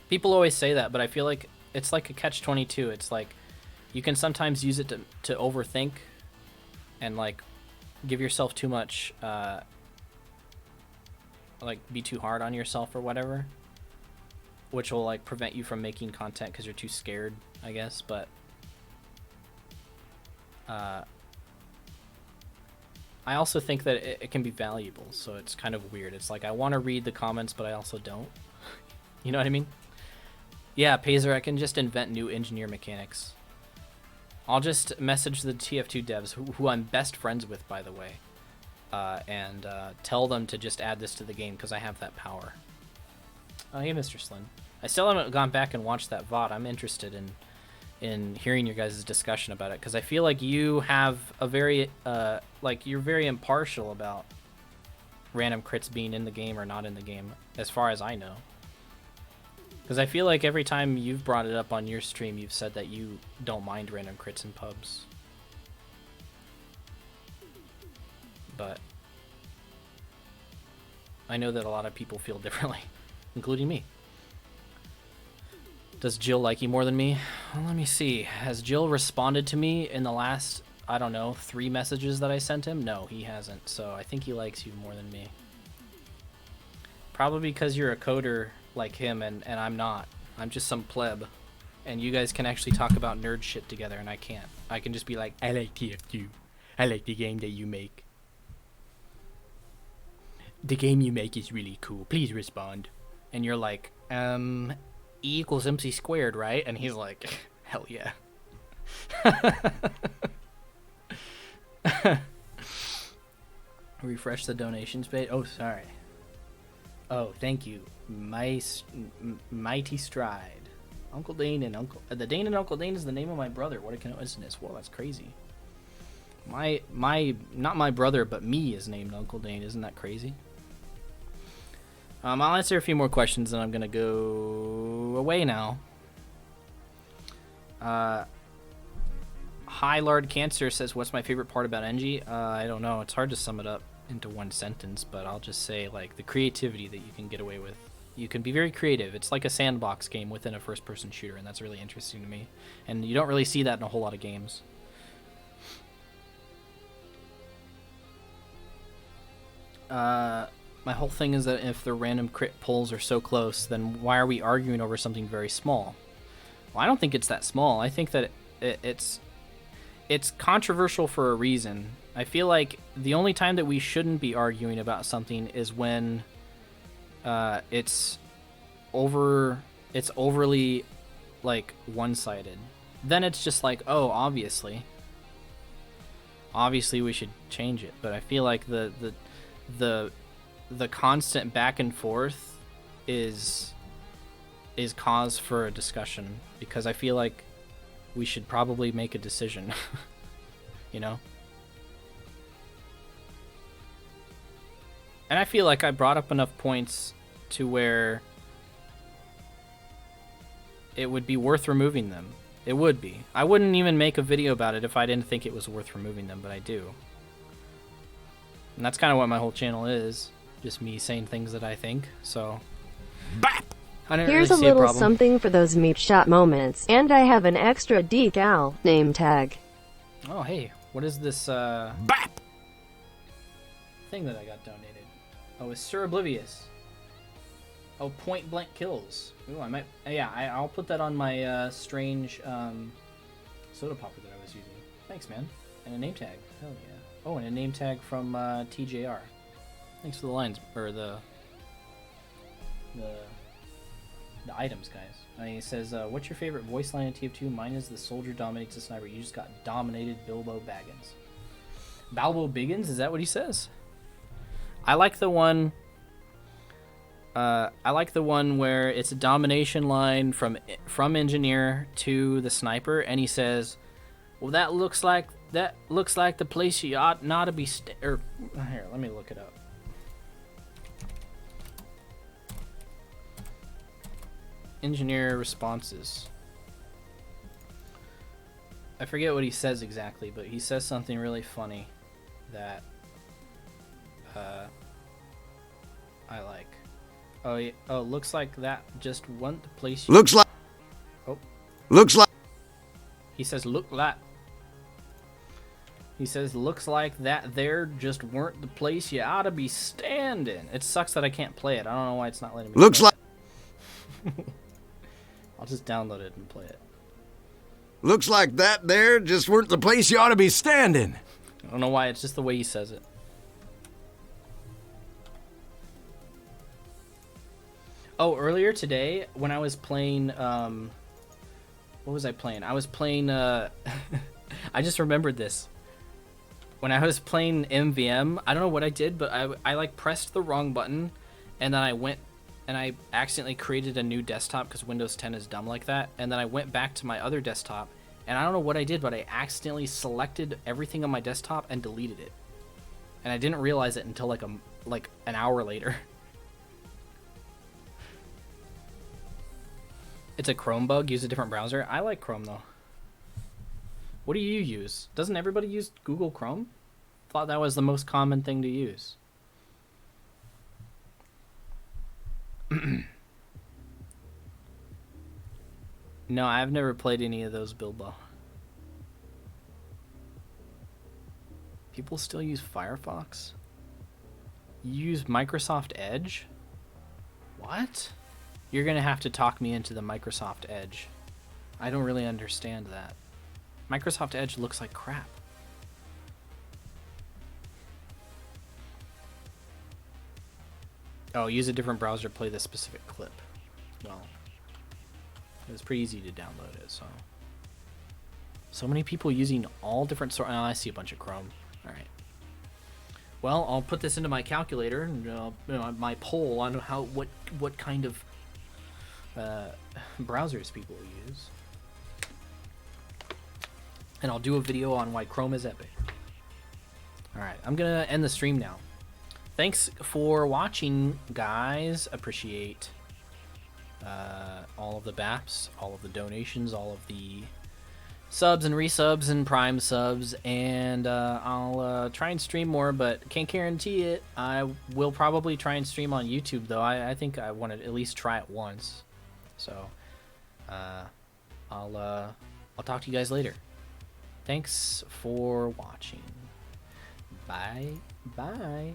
People always say that, but I feel like it's like a catch-22. It's like you can sometimes use it to overthink and like give yourself too much, like be too hard on yourself or whatever, which will like prevent you from making content because you're too scared, I guess. But I also think that it can be valuable, so it's kind of weird. It's like I want to read the comments, but I also don't. You know what I mean? Yeah, Pazer, I can just invent new engineer mechanics. I'll just message the TF2 devs, who I'm best friends with, by the way. and tell them to just add this to the game because I have that power. Oh, hey, Mr. Slyn. I still haven't gone back and watched that VOD. I'm interested in hearing your guys' discussion about it because I feel like you have a very you're very impartial about random crits being in the game or not in the game, as far as I know. Because I feel like every time you've brought it up on your stream, you've said that you don't mind random crits in pubs. But I know that a lot of people feel differently, including me. Does Jill like you more than me? Well, let me see. Has Jill responded to me in the last, I don't know, 3 messages that I sent him? No, he hasn't. So I think he likes you more than me. Probably because you're a coder like him and I'm not. I'm just some pleb. And you guys can actually talk about nerd shit together and I can't. I can just be like, I like TF2. I like the game that you make. The game you make is really cool. Please respond. And you're like, E equals MC squared, right? And he's like, hell yeah. Refresh the donations page. Oh, sorry. Oh, thank you. Mighty Stride. Uncle Dane and the Dane and Uncle Dane is the name of my brother. What a coincidence. Well, that's crazy. Not my brother, but me is named Uncle Dane. Isn't that crazy? I'll answer a few more questions and I'm gonna go away now. High Lord Cancer says, what's my favorite part about NG? I don't know. It's hard to sum it up into one sentence, but I'll just say like the creativity that you can get away with. You can be very creative. It's like a sandbox game within a first-person shooter, and that's really interesting to me. And you don't really see that in a whole lot of games. My whole thing is that if the random crit pulls are so close, then why are we arguing over something very small? Well, I don't think it's that small. I think that it's controversial for a reason. I feel like the only time that we shouldn't be arguing about something is when it's overly like one-sided. Then it's just like, oh, obviously we should change it. But I feel like the constant back and forth is cause for a discussion, because I feel like we should probably make a decision. You know? And I feel like I brought up enough points to where it would be worth removing them. It would be. I wouldn't even make a video about it if I didn't think it was worth removing them, but I do. And that's kind of what my whole channel is. Just me saying things that I think, so... BAP! Here's really a little something for those meat shot moments, and I have an extra decal name tag. Oh, hey, what is this, BAP! Thing that I got donated? Oh, it's Sir Oblivious. Oh, point blank kills. Ooh, I might... Yeah, I'll put that on my, strange, soda popper that I was using. Thanks, man. And a name tag. Hell yeah. Oh, and a name tag from, TJR. Thanks for the lines, or the items, guys. He says, what's your favorite voice line in TF2? Mine is the soldier dominates the sniper. You just got dominated, Bilbo Baggins. Balbo Biggins? Is that what he says? I like the one where it's a domination line from engineer to the sniper, and he says, well, that looks like the place you ought not to be here, let me look it up. Engineer responses. I forget what he says exactly, but he says something really funny that I like. Oh, yeah. Oh, looks like that just wasn't the place you... Looks like... Oh. Looks like... He says, look like... He says, looks like that there just weren't the place you ought to be standing. It sucks that I can't play it. I don't know why it's not letting me Looks play like... it. I'll just download it and play it. Looks like that there just weren't the place you ought to be standing. I don't know why, it's just the way he says it. Oh, earlier today, when I was playing, what was I playing? I was playing, I just remembered this. when I was playing MVM, I don't know what I did, but I like pressed the wrong button, and then I went and I accidentally created a new desktop because Windows 10 is dumb like that. And then I went back to my other desktop, and I don't know what I did, but I accidentally selected everything on my desktop and deleted it. And I didn't realize it until like an hour later. It's a Chrome bug. Use a different browser. I like Chrome though. What do you use? Doesn't everybody use Google Chrome? Thought that was the most common thing to use. No, I've never played any of those, Bilbo. People still use Firefox? You use Microsoft Edge? What? You're gonna have to talk me into the Microsoft Edge. I don't really understand that. Microsoft Edge looks like crap. Oh, use a different browser to play this specific clip. Well, it was pretty easy to download it, so. So many people using all different sorts. Oh, I see a bunch of Chrome. All right. Well, I'll put this into my calculator and my poll on what kind of browsers people use. And I'll do a video on why Chrome is epic. Alright, I'm gonna end the stream now. Thanks for watching, guys. Appreciate all of the BAPs, all of the donations, all of the subs and resubs and prime subs. And I'll try and stream more, but can't guarantee it. I will probably try and stream on YouTube, though. I think I want to at least try it once. So I'll talk to you guys later. Thanks for watching. Bye. Bye.